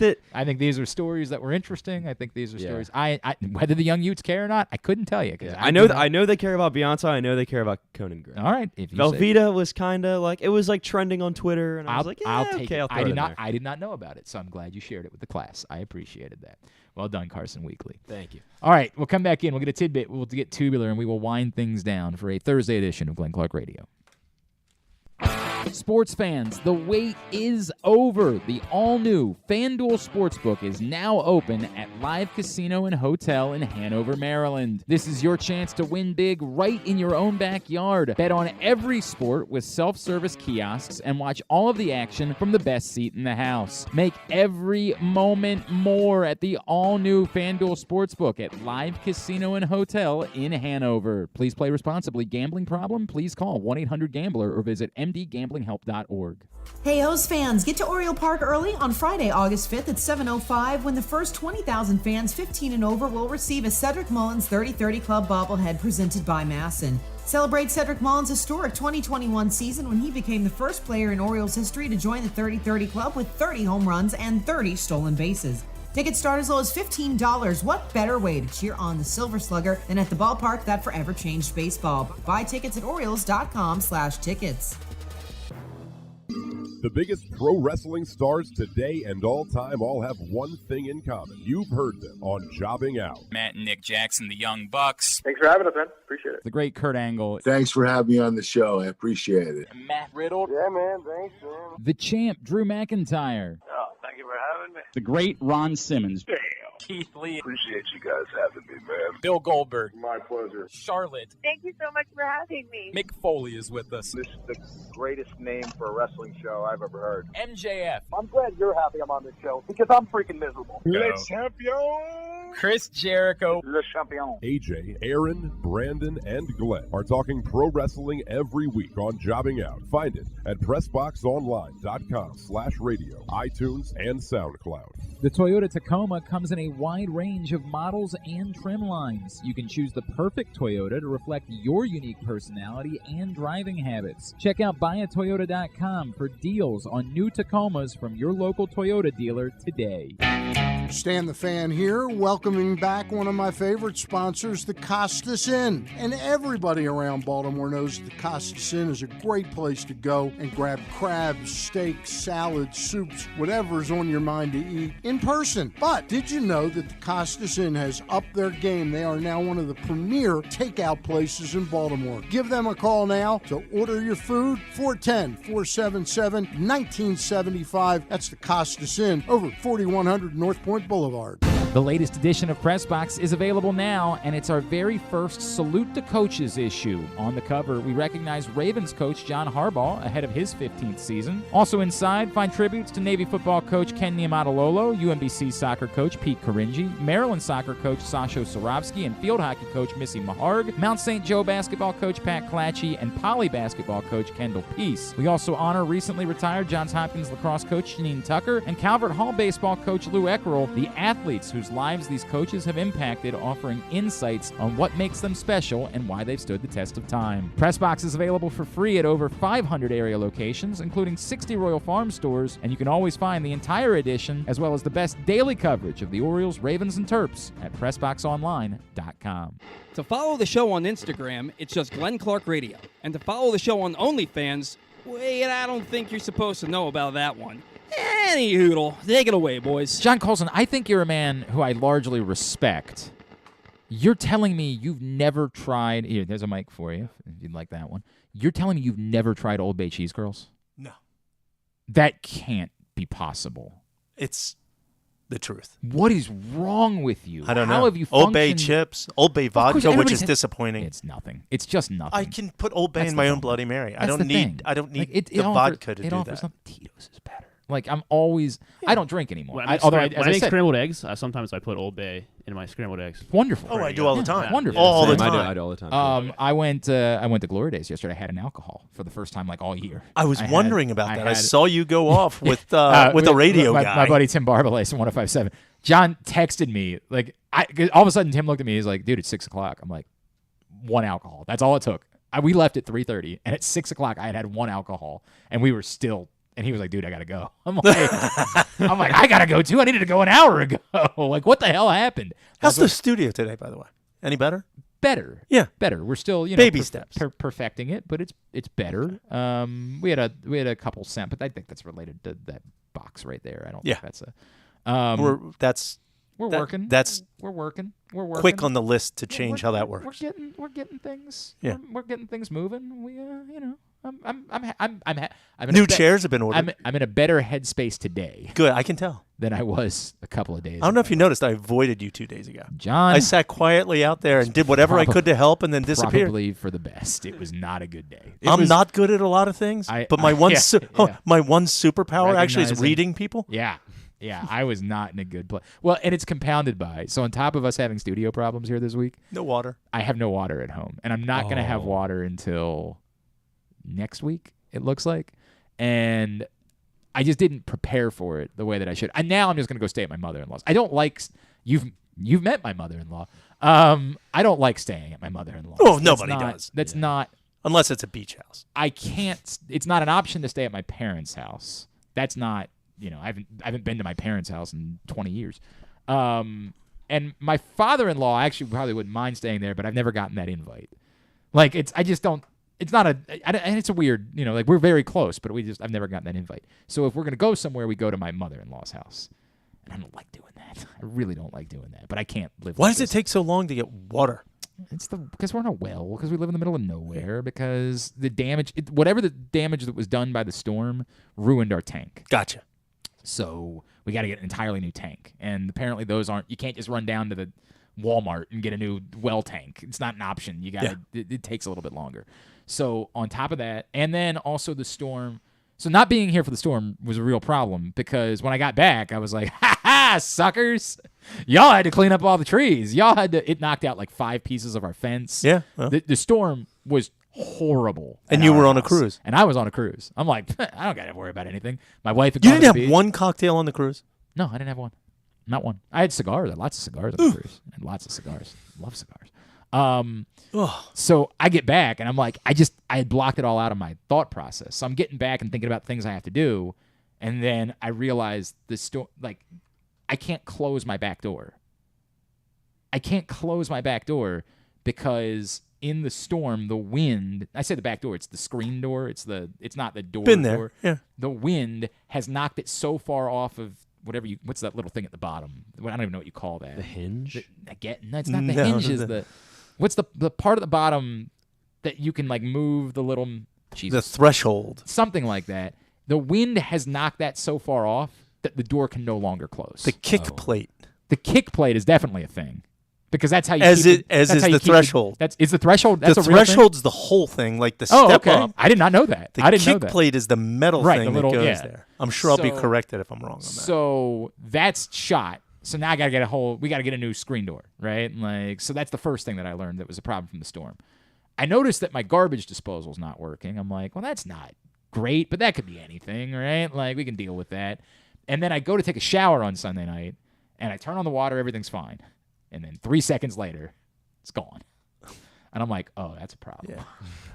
these are stories that were interesting. I think these are stories. I whether the young Utes care or not, I couldn't tell you. I know they care about Beyonce. I know they care about Conan Gray. All right. If you Velveeta was kind of like, it was like trending on Twitter, and I was like, I'll take it. I did not know about it, so I'm glad you shared it with the class. I appreciated that. Well done, Carson Weekly. Thank you. All right, we'll come back in. We'll get a tidbit. We'll get tubular, and we will wind things down for a Thursday edition of Glenn Clark Radio. Sports fans, the wait is over. The all-new FanDuel Sportsbook is now open at Live Casino and Hotel in Hanover, Maryland. This is your chance to win big right in your own backyard. Bet on every sport with self-service kiosks and watch all of the action from the best seat in the house. Make every moment more at the all-new FanDuel Sportsbook at Live Casino and Hotel in Hanover. Please play responsibly. Gambling problem? Please call 1-800-GAMBLER or visit mdgamblinghelp.org. Hey, O's fans, get to Oriole Park early on Friday, August 5th at 7:05 when the first 20,000 fans 15 and over will receive a Cedric Mullins 30-30 Club bobblehead presented by Masson. Celebrate Cedric Mullins' historic 2021 season when he became the first player in Orioles history to join the 30-30 Club with 30 home runs and 30 stolen bases. Tickets start as low as $15. What better way to cheer on the Silver Slugger than at the ballpark that forever changed baseball? Buy tickets at Orioles.com/tickets. The biggest pro wrestling stars today and all time all have one thing in common. You've heard them on Jobbing Out. Matt and Nick Jackson, the Young Bucks. Thanks for having us, man. Appreciate it. The great Kurt Angle. Thanks for having me on the show. I appreciate it. Matt Riddle. Yeah, man. Thanks, man. The champ, Drew McIntyre. Oh, thank you for having me. The great Ron Simmons. Damn. Keith Lee. Appreciate you guys having me, man. Bill Goldberg. My pleasure. Charlotte. Thank you so much for having me. Mick Foley is with us. This is the greatest name for a wrestling show I've ever heard. MJF. I'm glad you're happy I'm on this show because I'm freaking miserable. Le champion. Chris Jericho. Le champion. AJ, Aaron, Brandon, and Glenn are talking pro wrestling every week on Jobbing Out. Find it at PressBoxOnline.com/radio, iTunes, and SoundCloud. The Toyota Tacoma comes in a wide range of models and trim lines. You can choose the perfect Toyota to reflect your unique personality and driving habits. Check out buyatoyota.com for deals on new Tacomas from your local Toyota dealer today. Stan the Fan here, welcoming back one of my favorite sponsors, the Costas Inn. And everybody around Baltimore knows the Costas Inn is a great place to go and grab crabs, steaks, salads, soups, whatever's on your mind to eat in person. But did you know that the Costas Inn has upped their game? They are now one of the premier takeout places in Baltimore. Give them a call now to order your food, 410-477-1975. That's the Costas Inn, over 4100 North Point Boulevard. The latest edition of Pressbox is available now, and it's our very first Salute to Coaches issue. On the cover, we recognize Ravens coach John Harbaugh ahead of his 15th season. Also inside, find tributes to Navy football coach Ken Niumatalolo, UMBC soccer coach Pete Caringi, Maryland soccer coach Sasho Sorovsky, and field hockey coach Missy Maharg, Mount St. Joe basketball coach Pat Clatchy, and Poly basketball coach Kendall Peace. We also honor recently retired Johns Hopkins lacrosse coach Janine Tucker and Calvert Hall baseball coach Lou Eckerl, the athletes whose lives these coaches have impacted, offering insights on what makes them special and why they've stood the test of time. Pressbox is available for free at over 500 area locations, including 60 Royal Farm stores, and you can always find the entire edition as well as the best daily coverage of the Orioles, Ravens, and Terps at PressBoxOnline.com. To follow the show on Instagram, it's just Glenn Clark Radio. And to follow the show on OnlyFans, wait, I don't think you're supposed to know about that one. Any hoodle. Take it away, boys. John Colson, I think you're a man who I largely respect. You're telling me you've never tried... Here, there's a mic for you, if you'd like that one. You're telling me you've never tried Old Bay cheese curls? No. That can't be possible. It's the truth. What is wrong with you? I don't How know. have you Old Bay functioned- chips, Old Bay vodka, which is disappointing. It's nothing. It's just nothing. I can put Old Bay That's in the my own problem. Bloody Mary. I That's don't the need. thing. I don't need Like, the vodka to do that. Tito's is better. Like, I'm always... I don't drink anymore. When I I make said, scrambled eggs, sometimes I put Old Bay in my scrambled eggs. Wonderful. Oh, I do all the time. Wonderful. All the time. I do all the time. I went to Glory Days yesterday. I had an alcohol for the first time like all year. I was wondering about that. I saw you go off with a radio guy. My buddy Tim Barbalace from 105.7. John texted me like all of a sudden Tim looked at me. He's like, "Dude, it's 6 o'clock." I'm like, "One alcohol. That's all it took." We left at 3:30, and at 6 o'clock I had one alcohol, and we were still. And he was like, "Dude, I gotta go." I'm like, I gotta go too. I needed to go an hour ago. Like, what the hell happened? How's the studio today, by the way? Any better? Better. Yeah, better. We're still baby steps perfecting it, but it's better. We had a couple cent, but I think that's related to that box right there. I don't think that's a. We're working. We're working. Quick on the list to change how that works. We're getting things. Yeah. We're getting things moving. We New chairs have been ordered. I'm in a better headspace today. Good, I can tell. Than I was a couple of days I don't know if you noticed, I avoided you 2 days ago. John. I sat quietly out there and did whatever I could to help and then disappeared. Probably for the best. It was not a good day. I'm not good at a lot of things, but my one superpower actually is reading people. Yeah. Yeah, I was not in a good place. Well, and it's compounded by, so on top of us having studio problems here this week. No water. I have no water at home. And I'm not going to have water until next week, it looks like. And I just didn't prepare for it the way that I should. And now I'm just going to go stay at my mother-in-law's. I don't like, you've met my mother-in-law. I don't like staying at my mother-in-law's. Oh, nobody does. That's not. Unless it's a beach house. I can't, it's not an option to stay at my parents' house. That's not. I haven't been to my parents' house in 20 years. And my father-in-law actually probably wouldn't mind staying there, but I've never gotten that invite. Like I just don't. It's not and it's a weird, like we're very close, but I've never gotten that invite. So if we're gonna go somewhere, we go to my mother-in-law's house, and I don't like doing that. I really don't like doing that, but I can't live. Why does it take so long to get water? It's because we're in a well, because we live in the middle of nowhere, because the damage, whatever the damage that was done by the storm, ruined our tank. Gotcha. So we got to get an entirely new tank, and apparently you can't just run down to the Walmart and get a new well tank. It's not an option. You got to. It takes a little bit longer. So on top of that, and then also the storm. So not being here for the storm was a real problem, because when I got back, I was like, ha ha, suckers. Y'all had to clean up all the trees. It knocked out like 5 pieces of our fence. Yeah. Well. The storm was horrible. And you were on a cruise. And I was on a cruise. I'm like, I don't got to worry about anything. My wife had You gone didn't to the have beach. one cocktail on the cruise? No, I didn't have one. Not one. I had cigars. I had lots of cigars on the cruise. I had lots of cigars. Love cigars. So I get back, and I'm like, I had blocked it all out of my thought process. So I'm getting back and thinking about things I have to do, and then I realized I can't close my back door. I can't close my back door because in the storm, the wind. I say the back door. It's the screen door. It's not the door. Been there. Door. Yeah. The wind has knocked it so far off of what's that little thing at the bottom? I don't even know what you call that. The hinge? No, it's not the hinge. What's the part of the bottom that you can like move the little the threshold? Something like that. The wind has knocked that so far off that the door can no longer close. The kick plate. The kick plate is definitely a thing. Because that's how you is keep the threshold. Is the threshold. That's the a real threshold's thing? the whole thing, like the Oh, step okay. up. I did not know that. I didn't know that. The kick plate is the metal right, thing the little, that goes there. I'm sure I'll be corrected if I'm wrong on that. So that's shot. So now I got to we got to get a new screen door, right? So that's the first thing that I learned that was a problem from the storm. I noticed that my garbage disposal's not working. I'm like, well, that's not great, but that could be anything, right? Like we can deal with that. And then I go to take a shower on Sunday night, and I turn on the water, everything's fine. And then 3 seconds later, it's gone. And I'm like, oh, that's a problem. Yeah.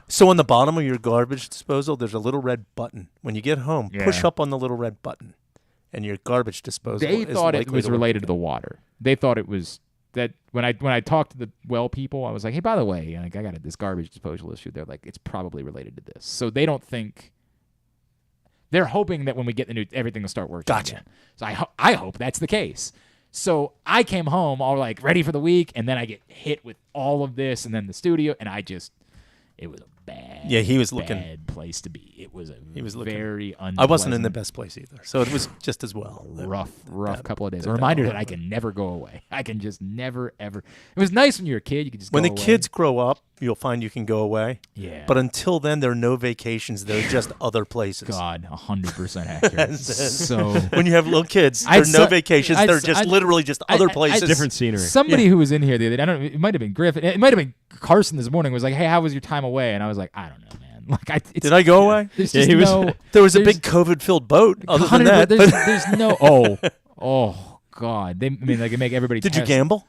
So on the bottom of your garbage disposal, there's a little red button. When you get home, push up on the little red button, and your garbage disposal They is thought it likely was to related to the water. They thought it was that when I talked to the well people, I was like, hey, by the way, I got this garbage disposal issue. They're like, it's probably related to this. So they don't think. They're hoping that when we get the new, everything will start working. Gotcha. Again. So I hope that's the case. So I came home all like ready for the week, and then I get hit with all of this, and then the studio, and it was a bad, bad place to be. It was very unpleasant. I wasn't in the best place either, so it was just as well. Rough couple of days. A reminder that I can never go away. I can just never, ever. It was nice when you were a kid. You could just when go the away. Kids grow up, you'll find you can go away. Yeah. But until then, there are no vacations. There are just other places. God, 100% accurate. So when you have little kids, there are no vacations. They're just literally just other places. Different scenery. Somebody who was in here the other day, I don't know, it might have been Griffin. It might have been Carson this morning, was like, hey, how was your time away? And I was like, I don't know, man. Like, Did I go away? There was a big COVID-filled boat. Other than that, there's no. Oh, God. They can make everybody. Did you gamble?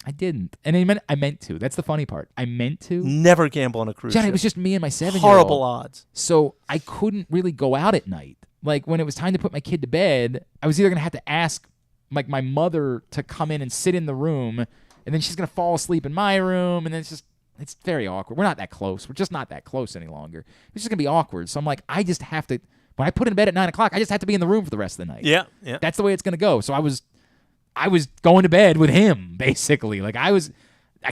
I didn't, and I meant to. That's the funny part. I meant to. Never gamble on a cruise John, ship. it was just me and my 7-year-old. Horrible odds. So I couldn't really go out at night. Like when it was time to put my kid to bed, I was either gonna have to ask like my mother to come in and sit in the room, and then she's gonna fall asleep in my room, and then it's very awkward. We're not that close. We're just not that close any longer. It's just gonna be awkward. So I'm like, I just have to. When I put in bed at 9 o'clock, I just have to be in the room for the rest of the night. Yeah. That's the way it's gonna go. So I was going to bed with him basically. Like I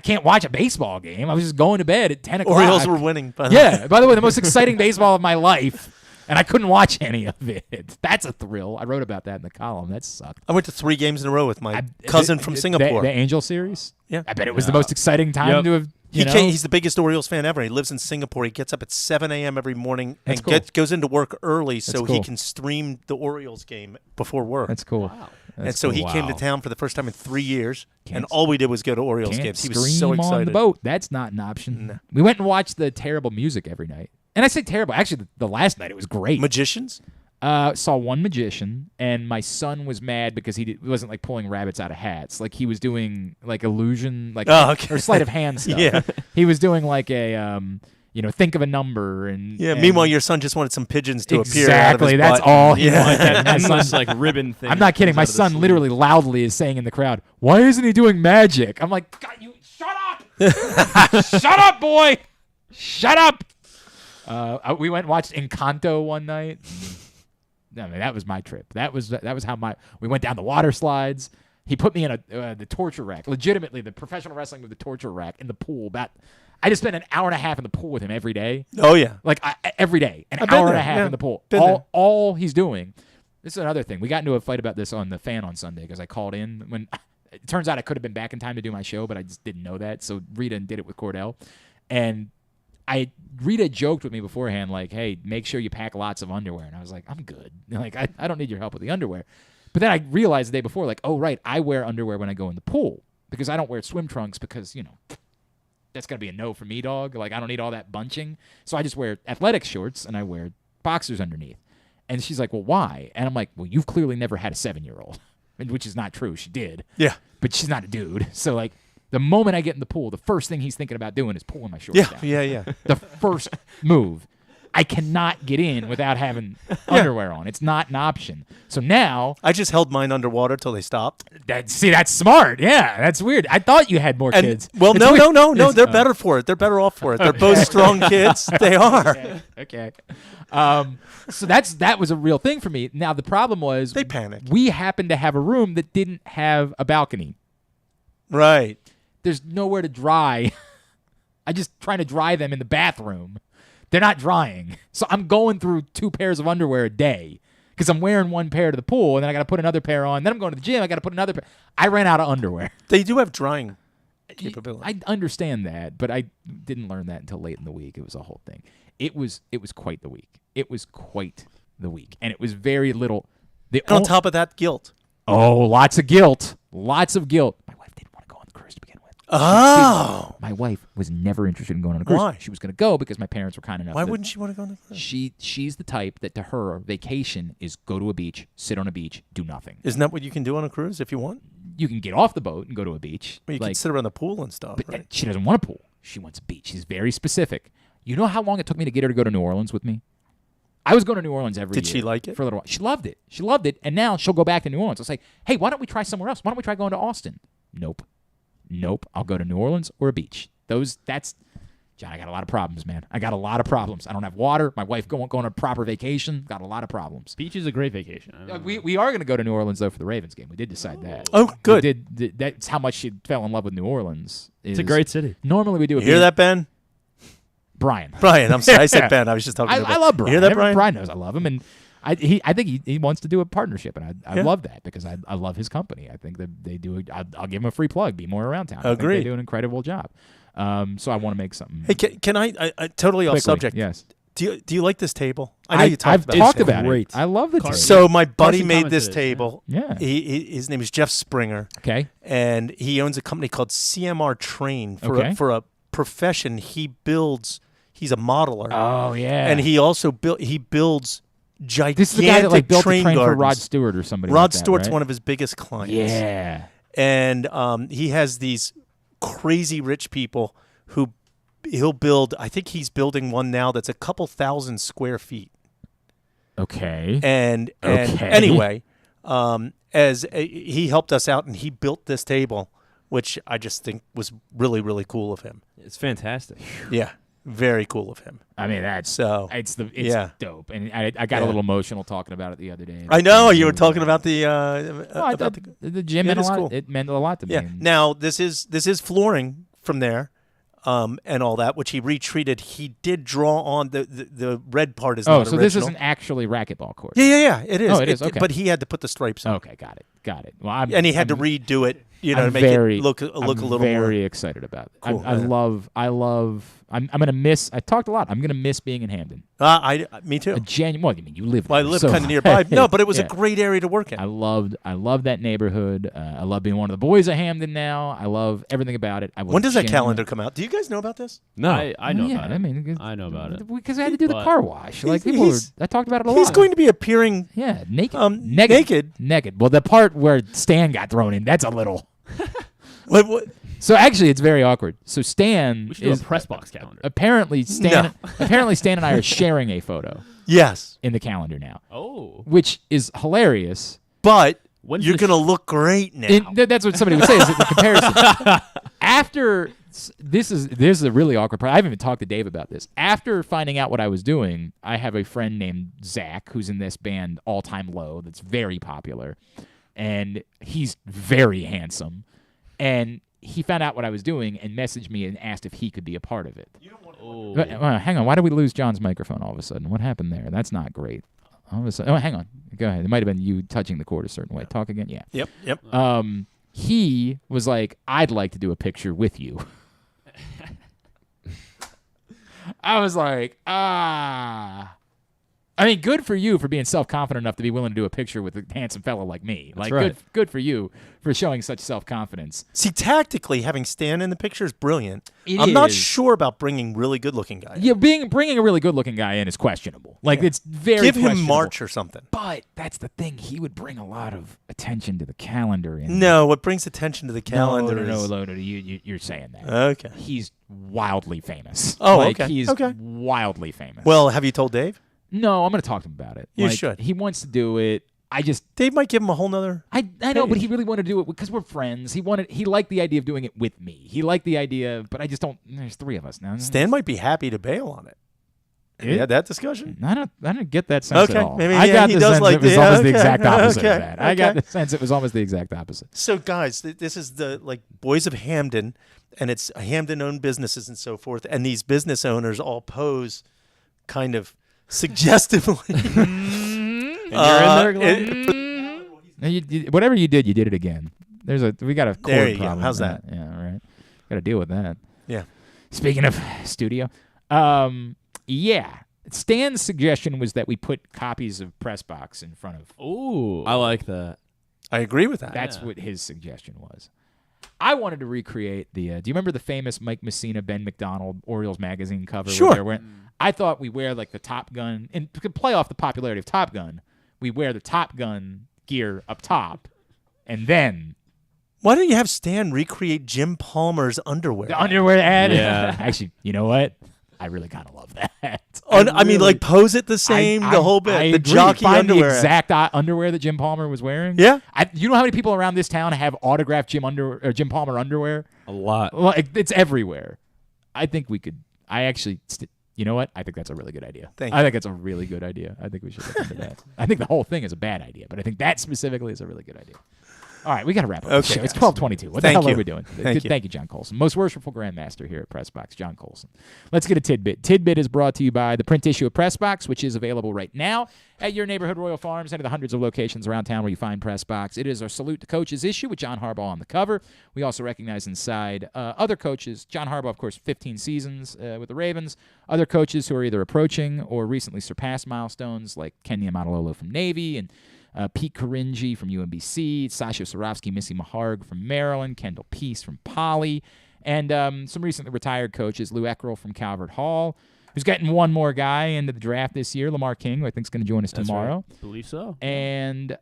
can't watch a baseball game. I was just going to bed at 10 o'clock. Orioles were winning. By the way, the most exciting baseball of my life, and I couldn't watch any of it. That's a thrill. I wrote about that in the column. That sucked. I went to 3 games in a row with my cousin from Singapore. The Angel series? Yeah. I bet it was the most exciting time to have. He's the biggest Orioles fan ever. He lives in Singapore. He gets up at 7 a.m. every morning and goes into work early so he can stream the Orioles game before work. That's cool. Wow. And so he came to town for the first time in 3 years, and all we did was go to Orioles games. He was so excited. On the boat. That's not an option. No. We went and watched the terrible music every night. And I say terrible. Actually, the last night it was great. Magicians? Saw one magician, and my son was mad because he wasn't like pulling rabbits out of hats. Like he was doing like illusion, like or sleight of hand stuff. Yeah. He was doing like a think of a number and Meanwhile, your son just wanted some pigeons to appear. Exactly. That's butt. all he Like wanted. that endless like ribbon thing. I'm not kidding. My son literally loudly is saying in the crowd, "Why isn't he doing magic?" I'm like, "God, you shut up! Shut up, boy! Shut up!" We went and watched Encanto one night. I mean, that was my trip. That was how we went down the water slides. He put me in the torture rack. Legitimately, the professional wrestling with the torture rack in the pool. I just spent an hour and a half in the pool with him every day. Oh yeah, like every day, an hour and a half in the pool. All he's doing. This is another thing. We got into a fight about this on the Fan on Sunday because I called in when it turns out I could have been back in time to do my show, but I just didn't know that. So Rita did it with Cordell, and Rita joked with me beforehand, like, "Hey, make sure you pack lots of underwear." And I was like, "I'm good. Like, I don't need your help with the underwear." But then I realized the day before, like, oh right, I wear underwear when I go in the pool because I don't wear swim trunks because that's gonna be a no for me, dog. Like, I don't need all that bunching, so I just wear athletic shorts and I wear boxers underneath. And she's like, "Well, why?" And I'm like, "Well, you've clearly never had a 7-year-old," which is not true. She did. Yeah. But she's not a dude. So like, the moment I get in the pool, the first thing he's thinking about doing is pulling my shorts down. Yeah. The first move. I cannot get in without having underwear on. It's not an option. So now I just held mine underwater till they stopped. That's smart. Yeah, that's weird. I thought you had more kids. Well, no. They're better for it. They're better off for it. They're both strong kids. They are. Okay. So that was a real thing for me. Now the problem was they panicked. We happened to have a room that didn't have a balcony. Right. There's nowhere to dry. I just trying to dry them in the bathroom. They're not drying. So I'm going through 2 pairs of underwear a day because I'm wearing one pair to the pool, and then I got to put another pair on. Then I'm going to the gym. I got to put another pair. I ran out of underwear. They do have drying capability. I understand that, but I didn't learn that until late in the week. It was a whole thing. It was quite the week. It was quite the week, and it was very little. And on top of that, guilt. Oh, lots of guilt. Lots of guilt. My wife didn't want to go on the cruise to begin with. Oh. My wife was never interested in going on a cruise. Why? She was going to go because my parents were kind enough. Why wouldn't she want to go on a cruise? She's the type that to her, vacation is go to a beach, sit on a beach, do nothing. Isn't that what you can do on a cruise if you want? You can get off the boat and go to a beach. Well, you can sit around the pool and stuff, but right? She doesn't want a pool. She wants a beach. She's very specific. You know how long it took me to get her to go to New Orleans with me? I was going to New Orleans every year. Did she like it? For a little while. She loved it. She loved it. And now she'll go back to New Orleans. I'll say, "Hey, why don't we try somewhere else? Why don't we try going to Austin?" Nope. I'll go to New Orleans or a beach. John, I got a lot of problems, man. I got a lot of problems. I don't have water. My wife going on a proper vacation. Got a lot of problems. Beach is a great vacation. We are going to go to New Orleans, though, for the Ravens game. We did decide that. Oh, good. That's how much she fell in love with New Orleans. It's a great city. Normally we do You hear that, Ben? Brian, I'm sorry. I said Ben. I was just talking about I love Brian. You hear that, Brian? Brian knows I love him, and I think he wants to do a partnership, and I love that because I love his company. I think that they do. I'll give him a free plug. Be more around town. I think they do an incredible job. So I want to make something. Hey, can I totally off subject? Yes. Do you like this table? I know I've talked about it. I love the table. So my buddy made this table. Yeah. His name is Jeff Springer. Okay. And he owns a company called CMR Train for a profession. He's a modeler. Oh yeah. And he also builds gigantic this is the guy that like built train the train gardens. for Rod Stewart or somebody. Rod like that, Stewart's right? one of his biggest clients. Yeah. And he has these crazy rich people who he'll build. I think he's building one now that's a couple thousand square feet. Okay. And anyway, he helped us out and he built this table, which I just think was really, really cool of him. It's fantastic. Yeah. Very cool of him. I mean, it's dope, and I got a little emotional talking about it the other day. I know you were talking about the the gym meant a lot. Cool. It meant a lot to me. Yeah. Now this is flooring from there, and all that, which he retreated. He did draw on the red part is not original. So this isn't actually racquetball court. Yeah. It is. Oh, it is. Okay. But he had to put the stripes on. Okay, got it. Well, and he had to redo it. To make it look a little more. I'm very excited about it. Cool, I love. I'm gonna miss. I talked a lot. I'm gonna miss being in Hamden. Me too. Well, you mean you live? Well, I live kind of nearby. No, but it was a great area to work in. I loved that neighborhood. I love being one of the boys of Hamden now. I love everything about it. When does that calendar come out? Do you guys know about this? No, I know about it. I mean, I know about it because I had to do the car wash. Like I talked about it a lot. He's going to be appearing. Yeah, naked. Naked. Well, the part where Stan got thrown in, that's a little. What? So actually, it's very awkward. So Stan We should do a press box calendar. Apparently, Stan and I are sharing a photo. Yes. In the calendar now. Oh. Which is hilarious. But you're going to look great now. That's what somebody would say is the comparison. After this is a really awkward part. I haven't even talked to Dave about this. After finding out what I was doing, I have a friend named Zach who's in this band All Time Low that's very popular, and he's very handsome. And he found out what I was doing and messaged me and asked if he could be a part of it. Hang on. Why did we lose John's microphone all of a sudden? What happened there? That's not great. All of a sudden, hang on. Go ahead. It might have been you touching the cord a certain way. Talk again? Yeah. Yep. He was like, I'd like to do a picture with you. I was like, I mean, good for you for being self-confident enough to be willing to do a picture with a handsome fellow like me. That's like, right. good for you for showing such self-confidence. See, tactically, having Stan in the picture is brilliant. It I'm not is. sure about bringing really good-looking guys. Yeah, bringing a really good-looking guy in is questionable. Like, it's very Give him questionable. March or something. But that's the thing. He would bring a lot of attention to the calendar. No, what brings attention to the calendar No, is... you're saying that. Okay. He's wildly famous. Oh, like, okay. He's Okay. wildly famous. Well, have you told Dave? No, I'm going to talk to him about it. You Like, should. He wants to do it. Dave might give him a whole nother... I know, but he really wanted to do it because we're friends. He liked the idea of doing it with me. He liked the idea, but I just don't. There's three of us now. Stan might be happy to bail on it. Have you had that discussion? I don't get that sense Okay, at all. maybe I got he the does sense like it was the- almost the okay, exact opposite okay, of that. I got okay. the sense it was almost the exact opposite. So, guys, this is the Boys of Hamden, and it's Hamden-owned businesses and so forth, and these business owners all pose kind of suggestively. And you're in there, whatever you did it again. We got a cord There you go. problem. How's with that? Yeah, all right. Got to deal with that. Yeah. Speaking of studio, yeah. Stan's suggestion was that we put copies of Press Box in front of. Ooh, I like that. I agree with that. That's what his suggestion was. I wanted to recreate the. Do you remember the famous Mike Messina, Ben McDonald Orioles magazine cover? Sure. Where they're wearing, I thought we wear like the Top Gun and to play off the popularity of Top Gun. We wear the Top Gun gear up top, and then. Why don't you have Stan recreate Jim Palmer's underwear? The underwear ad. Yeah. Actually, you know what? I really kind of love that. I mean, like pose it the same, the whole bit. I the agree. jockey Find underwear. the exact underwear that Jim Palmer was wearing. Yeah. You know how many people around this town have autographed Jim Palmer underwear? A lot. Well, it's everywhere. I think we could. You know what? I think that's a really good idea. I think it's a really good idea. I think we should look into that. I think the whole thing is a bad idea, but I think that specifically is a really good idea. All right, we got to wrap up. Okay. It's 12:22. What the Thank hell you. are we doing? Thank you. Thank you, John Colson. Most worshipful grandmaster here at Pressbox, John Colson. Let's get a tidbit. Tidbit is brought to you by the print issue of Pressbox, which is available right now at your neighborhood Royal Farms and at the hundreds of locations around town where you find Pressbox. It is our Salute to Coaches issue with John Harbaugh on the cover. We also recognize inside other coaches. John Harbaugh, of course, 15 seasons with the Ravens. Other coaches who are either approaching or recently surpassed milestones like Kenya Matalolo from Navy and Pete Karinji from UMBC, Sasha Sorovsky, Missy Maharg from Maryland, Kendall Peace from Poly, and some recently retired coaches, Lou Eckerl from Calvert Hall, who's getting one more guy into the draft this year, Lamar King, who I think is going to join us tomorrow. Right. Believe so. And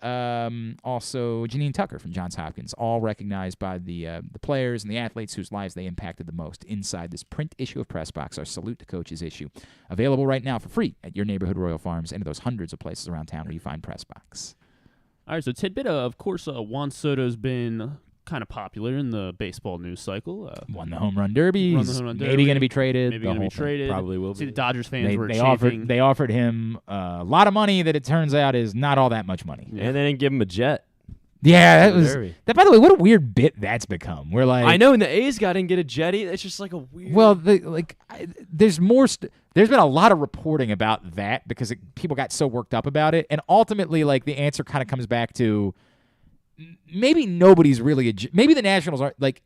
also Janine Tucker from Johns Hopkins, all recognized by the players and the athletes whose lives they impacted the most inside this print issue of Pressbox, our Salute to Coaches issue, available right now for free at your neighborhood Royal Farms and at those hundreds of places around town where you find Pressbox. All right, so tidbit, of course, Juan Soto's been kind of popular in the baseball news cycle. Won the home run derby. Maybe going to be traded. Maybe going to be traded. Probably will See, be. the Dodgers fans were they chafing. offered him a lot of money that it turns out is not all that much money. And they didn't give him a jet. Yeah, that was derby. that. By the way, what a weird bit that's become. We're like, I know, and the A's guy didn't get a jetty. It's just like a weird. Well, there's more. There's been a lot of reporting about that because people got so worked up about it, and ultimately, like the answer kind of comes back to maybe nobody's really. Maybe the Nationals aren't like.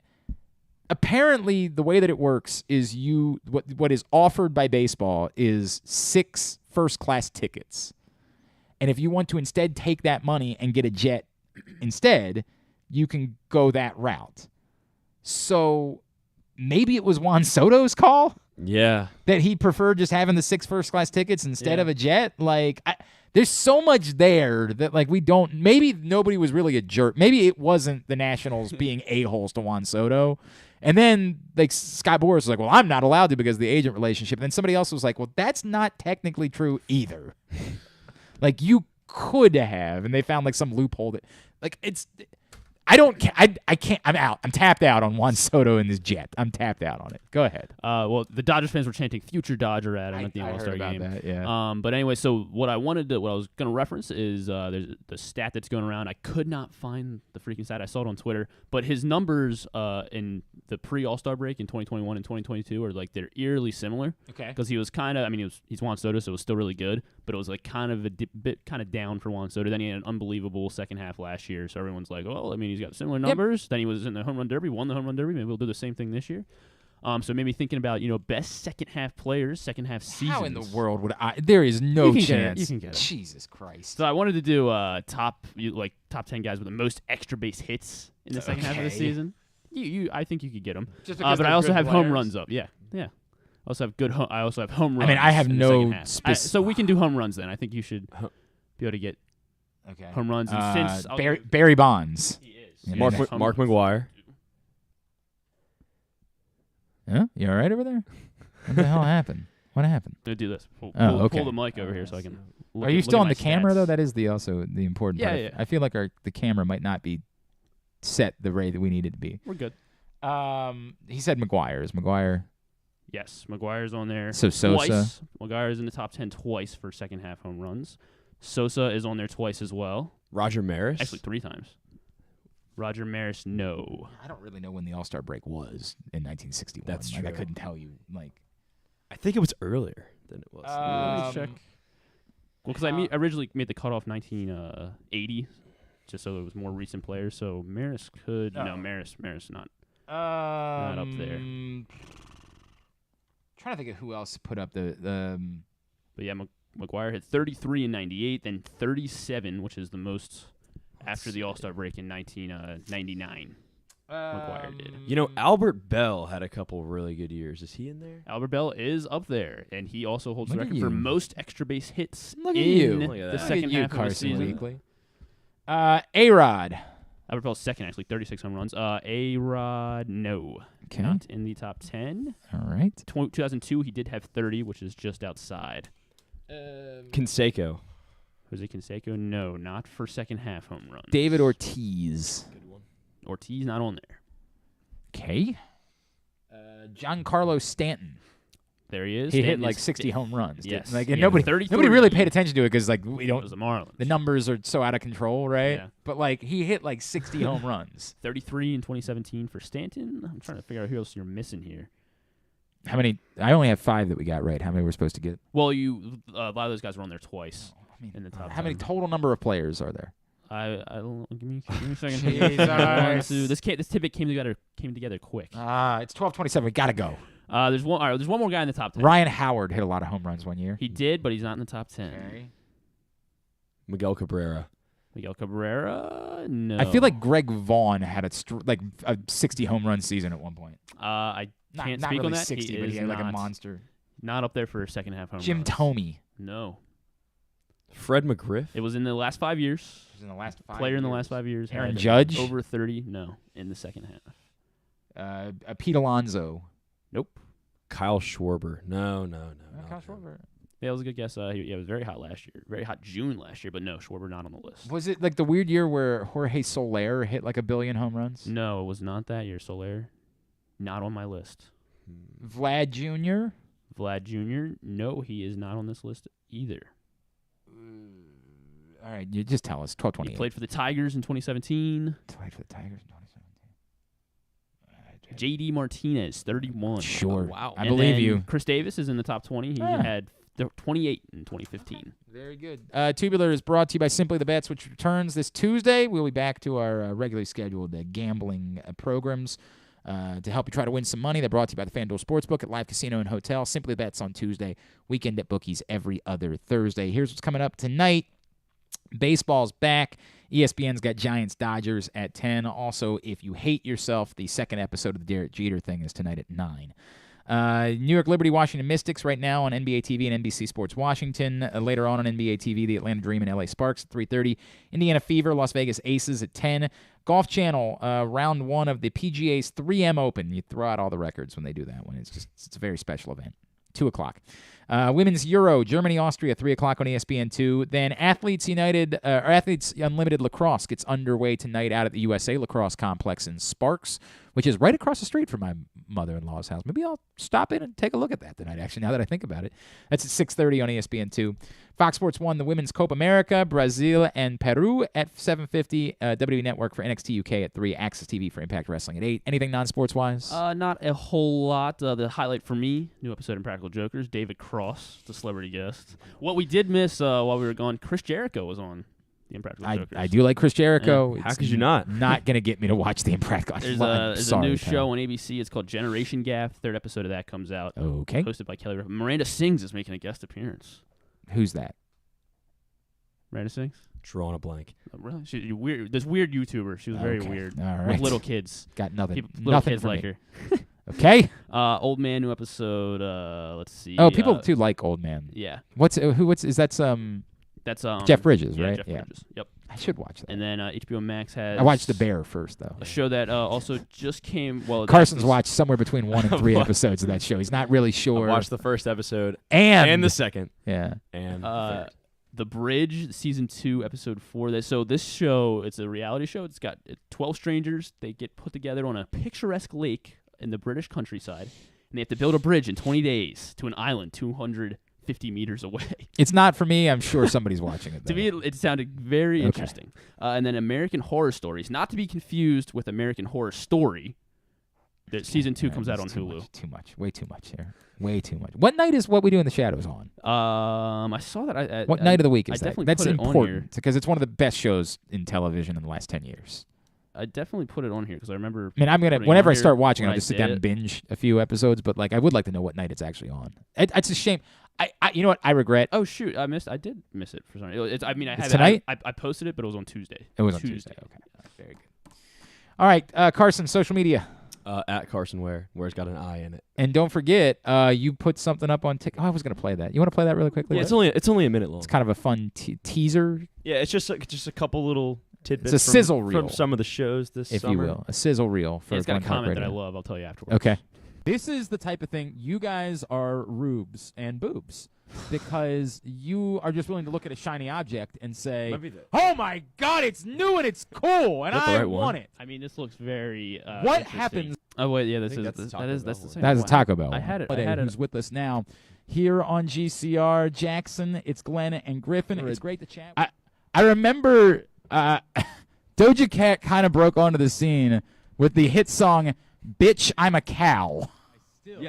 Apparently, the way that it works is what is offered by baseball is 6 first-class tickets, and if you want to instead take that money and get a jet instead, you can go that route. So maybe it was Juan Soto's call. Yeah. That he preferred just having the 6 first-class tickets instead of a jet. Like, there's so much there that, like, we don't... Maybe nobody was really a jerk. Maybe it wasn't the Nationals being a-holes to Juan Soto. And then like Scott Boras was like, well, I'm not allowed to because of the agent relationship. And then somebody else was like, well, that's not technically true either. Like you could have, and they found like some loophole that like it's. I can't. I'm out. I'm tapped out on Juan Soto in this jet. I'm tapped out on it. Go ahead. Well, the Dodgers fans were chanting "Future Dodger" at him at the All-Star game. That, yeah. But anyway, so what I was going to reference is there's the stat that's going around. I could not find the freaking stat. I saw it on Twitter, but his numbers in the pre-All-Star break in 2021 and 2022 are like they're eerily similar. Okay. Because he was kind of, he's Juan Soto, so it was still really good, but it was like kind of a bit kind of down for Juan Soto. Then he had an unbelievable second half last year, so everyone's like, well, he's got similar numbers. Yep. Then he was in the home run derby, won the home run derby. Maybe we'll do the same thing this year. So maybe thinking about best second half players, second half seasons. How in the world would I? There is no chance. You can get it. Jesus Christ. So I wanted to do top 10 guys with the most extra base hits in the second half of the season. I think you could get them. But I also have home runs up. Yeah. I also have I also have home runs. I have no. So we can do home runs then. I think you should be able to get home runs. And since Barry Bonds. He is. Mark McGwire. Huh? You all right over there? What the hell happened? What happened? I'm gonna do this. Pull the mic over here so I can. Are you still on the camera though? That is also the important part. Yeah. I feel like the camera might not be set the way that we need it to be. We're good. He said McGwire. Is McGwire? Yes, McGwire's on there. So Sosa. Twice. McGwire's in the top 10 twice for second half home runs. Sosa is on there twice as well. Roger Maris? Actually, 3 times. Roger Maris, no. I don't really know when the All-Star break was in 1961. That's true. I couldn't tell you. I think it was earlier than it was. Let me check. Well, because I originally made the cutoff 1980, just so it was more recent players. So Maris could. No, Maris not up there. Trying to think of who else put up the. But yeah, McGwire hit 33 in 98, then 37, which is the most after the All-Star break in 1999. McGwire did. Albert Bell had a couple really good years. Is he in there? Albert Bell is up there, and he also holds the record for most extra base hits Look at in you. the second half Carson of the season. Weekly. A-Rod. Albert Bell's second, actually, 36 home runs. A-Rod, no. Okay. Not in the top 10. All right. 2002, he did have 30, which is just outside. Canseco. Jose Canseco, no. Not for second half home runs. David Ortiz. Good one. Ortiz not on there. Okay. Giancarlo Stanton. There he is. He Stanton hit like is 60 home runs. Yes. And nobody really paid attention to it because we don't. It was the Marlins. The numbers are so out of control, right? Yeah. But he hit like 60 home runs. 33 in 2017 for Stanton. I'm trying to figure out who else you're missing here. How many? I only have 5 that we got right. How many we're supposed to get? Well, a lot of those guys were on there twice in the top. How many total number of players are there? I don't give me a second. Jesus. This tidbit came together quick. It's 12:27. We gotta go. There's one more guy in the top 10. Ryan Howard hit a lot of home runs one year. He did, but he's not in the top 10. Okay. Miguel Cabrera, no. I feel like Greg Vaughn had a 60 home run season at one point. I can't not speak really on that. 60, but he had like a monster. Not up there for a second half home Jim runs. Tomey. No. Fred McGriff. It was in the last 5 years. It was in the last 5 Player years. in the last 5 years. Aaron had Judge? Over 30. No, in the second half. Pete Alonso. Nope. Kyle Schwarber. No. Kyle Schwarber. Yeah, it was a good guess. It was very hot last year. Very hot June last year, but no, Schwarber not on the list. Was it like the weird year where Jorge Soler hit like 1 billion home runs? No, it was not that year. Soler, not on my list. Vlad Jr.? Vlad Jr., no, he is not on this list either. All right, you just tell us. 12:28. He played for the Tigers in 2017. Played for the Tigers in 2017. J.D. Martinez, 31. Sure. Oh, wow. I believe you. Chris Davis is in the top 20. He had 28 in 2015. Very good. Tubular is brought to you by Simply the Bets, which returns this Tuesday. We'll be back to our regularly scheduled gambling programs to help you try to win some money. They're brought to you by the FanDuel Sportsbook at Live Casino and Hotel. Simply the Bets on Tuesday. Weekend at Bookies every other Thursday. Here's what's coming up tonight. Baseball's back. ESPN's got Giants-Dodgers at 10. Also, if you hate yourself, the second episode of the Derek Jeter thing is tonight at 9. New York Liberty, Washington Mystics right now on NBA TV and NBC Sports Washington. Later on NBA TV, the Atlanta Dream and LA Sparks at 3:30. Indiana Fever, Las Vegas Aces at 10. Golf Channel, round 1 of the PGA's 3M Open. You throw out all the records when they do that one. It's a very special event. 2 o'clock. Women's Euro, Germany, Austria, 3 o'clock on ESPN2. Then Athletes Unlimited Lacrosse gets underway tonight out at the USA Lacrosse Complex in Sparks, which is right across the street from my mother-in-law's house. Maybe I'll stop in and take a look at that tonight, actually, now that I think about it. That's at 6:30 on ESPN2. Fox Sports 1, the Women's Copa America, Brazil and Peru at 7:50. WWE Network for NXT UK at 3. Access TV for Impact Wrestling at 8. Anything non-sports-wise? Not a whole lot. The highlight for me, new episode of Impractical Jokers, David Cross, the celebrity guest. What we did miss while we were gone, Chris Jericho was on the Impractical Jokers. I do like Chris Jericho. Yeah. How could you not? Not going to get me to watch the Impractical. There's a new show on ABC. It's called Generation Gap. 3rd episode of that comes out. Okay. Hosted by Kelly Ripa. Miranda Sings is making a guest appearance. Who's that? Miranda Sings? Drawing a blank. Oh, really? She's weird. This weird YouTuber. She was very weird. All right. With little kids. Got nothing. Little Nothing kids for like me. her. Okay. Old Man, new episode. Let's see. Oh, people too like Old Man. Yeah. What's that's Jeff Bridges, yeah, right? Jeff Bridges. Yep. I should watch that. And then HBO Max has. I watched The Bear first, though. A show that also just came. Well, Carson's watched somewhere between 1 and 3 episodes of that show. He's not really sure. I watched the first episode and the second. Yeah. And The Bridge, season 2, episode 4. So this show, it's a reality show. It's got 12 strangers. They get put together on a picturesque lake in the British countryside, and they have to build a bridge in 20 days to an island 250 meters away. It's not for me. I'm sure somebody's watching it, though. To me, it sounded very interesting. And then American Horror Stories, not to be confused with American Horror Story. Season 2 comes out on Hulu. Too much. Way too much here. Way too much. What night is What We Do in the Shadows on? I saw that. What night of the week is that? Definitely That's put it on important here. because it's one of the best shows in television in the last 10 years. I definitely put it on here because I remember. I mean, I'm gonna putting it whenever on I here start watching, when I'll I just sit did down and it. binge a few episodes. But I would like to know what night it's actually on. It's a shame. You know what? I regret. Oh shoot! I did miss it for some reason. I had tonight. I posted it, but it was on Tuesday. It was on Tuesday. Okay, very good. All right, Carson, social media. At Carson Ware. Ware's got an I in it. And don't forget, you put something up on TikTok. Oh, I was going to play that. You want to play that really quickly? Yeah, it's only a minute long. It's kind of a fun teaser. Yeah, it's just a couple little tidbits. It's a sizzle reel from some of the shows this if summer. you will, a sizzle reel. For It's got a Glenn Clark comment that I Radio. love. I'll tell you afterwards. Okay. This is the type of thing you guys are rubes and boobs because you are just willing to look at a shiny object and say, "Oh my God, it's new and it's cool, and I want it." I mean, this looks very. What interesting. happens? Oh wait, yeah, that's the same. That is a one. Taco Bell. I had it. Who's with us now here on GCR? Jackson, it's Glenn and Griffin. It's great to chat. I remember Doja Cat kind of broke onto the scene with the hit song "Bitch, I'm a Cow." I still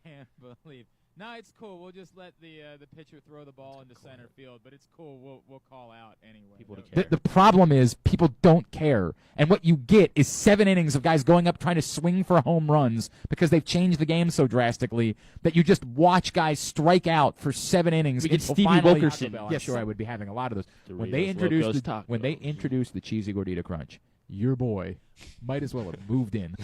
can't believe. No, it's cool. We'll just let the pitcher throw the ball into center field, but it's cool. We'll call out anyway. People the problem is people don't care, and what you get is 7 innings of guys going up trying to swing for home runs because they've changed the game so drastically that you just watch guys strike out for 7 innings. We get until Stevie finally- Wilkerson. I'm sure I would be having a lot of those. When Doritos, they introduced Locos, the cheesy gordita crunch, your boy might as well have moved in.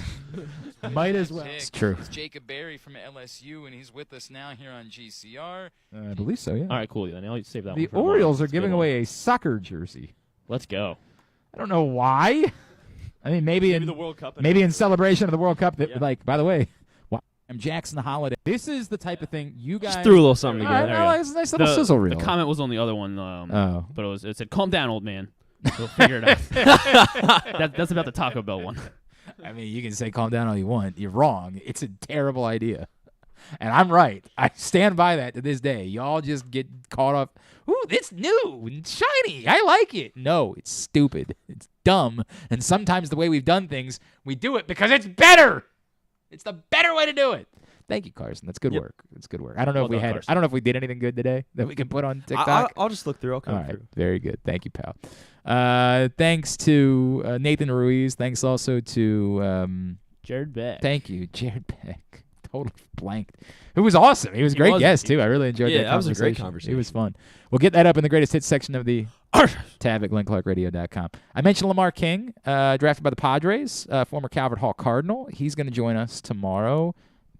Might as well. It's true. It's Jacob Berry from LSU, and he's with us now here on GCR. I believe so, yeah. All right, cool. Then I'll save that The one for tomorrow. Orioles are That's a giving good away a soccer jersey. Let's go. I don't know why. I mean, maybe in the World Cup. maybe in celebration of the World Cup. That, like, by the way, I'm Jackson Holiday. This is the type of thing you guys Just threw a little something All right, together. no, it's a nice little sizzle reel. The comment was on the other one, Oh. but it said, "Calm down, old man. We'll figure it out." That's about the Taco Bell one. I mean, you can say calm down all you want. You're wrong. It's a terrible idea. And I'm right. I stand by that to this day. Y'all just get caught up. Ooh, it's new and shiny. I like it. No, it's stupid. It's dumb. And sometimes the way we've done things, we do it because it's better. It's the better way to do it. Thank you, Carson. That's good work. It's good work. I don't know Well if we done, had. Carson. I don't know if we did anything good today that we can put on TikTok. I'll just look through. I'll come All right, through. very good. Thank you, pal. Thanks to Nathan Ruiz. Thanks also to Jared Beck. Thank you, Jared Beck. Totally blanked. Who was awesome. He was a great guest too. I really enjoyed that that was a great It conversation. was fun. We'll get that up in the greatest hits section of the tab at GlennClarkRadio.com. I mentioned Lamar King, drafted by the Padres, former Calvert Hall Cardinal. He's going to join us tomorrow.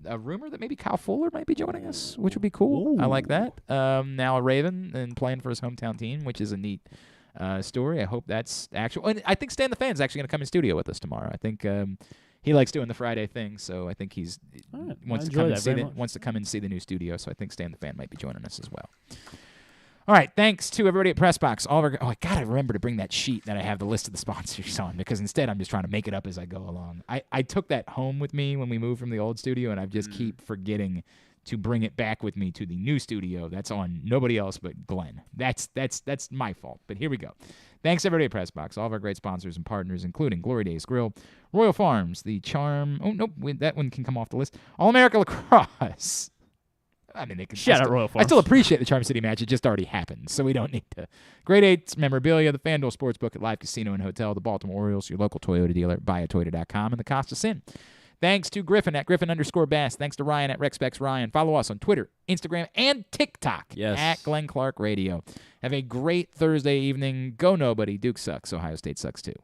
a rumor that maybe Kyle Fuller might be joining us, which would be cool. I like that. Now a Raven and playing for his hometown team, which is a neat story. I hope that's actual. And I think Stan the Fan's actually going to come in studio with us tomorrow. I think he likes doing the Friday thing, so I think he's wants to come and see the new studio. So I think Stan the Fan might be joining us as well. All right, thanks to everybody at PressBox. I gotta remember to bring that sheet that I have the list of the sponsors on, because instead I'm just trying to make it up as I go along. I took that home with me when we moved from the old studio, and I just keep forgetting to bring it back with me to the new studio. That's on nobody else but Glenn. That's my fault. But here we go. Thanks everybody at PressBox, all of our great sponsors and partners, including Glory Days Grill, Royal Farms, the Charm. Oh nope, that one can come off the list. All America Lacrosse. I mean, they can shout out Royal Farms. I still appreciate the Charm City match. It just already happened, so we don't need to. Grade 8 memorabilia, the FanDuel Sportsbook at Live Casino and Hotel, the Baltimore Orioles, your local Toyota dealer, buyatoyota.com, and the Costa Sin. Thanks to Griffin at Griffin_Bass. Thanks to Ryan at RexSpecsRyan. Follow us on Twitter, Instagram, and TikTok at Glenn Clark Radio. Have a great Thursday evening. Go nobody. Duke sucks. Ohio State sucks too.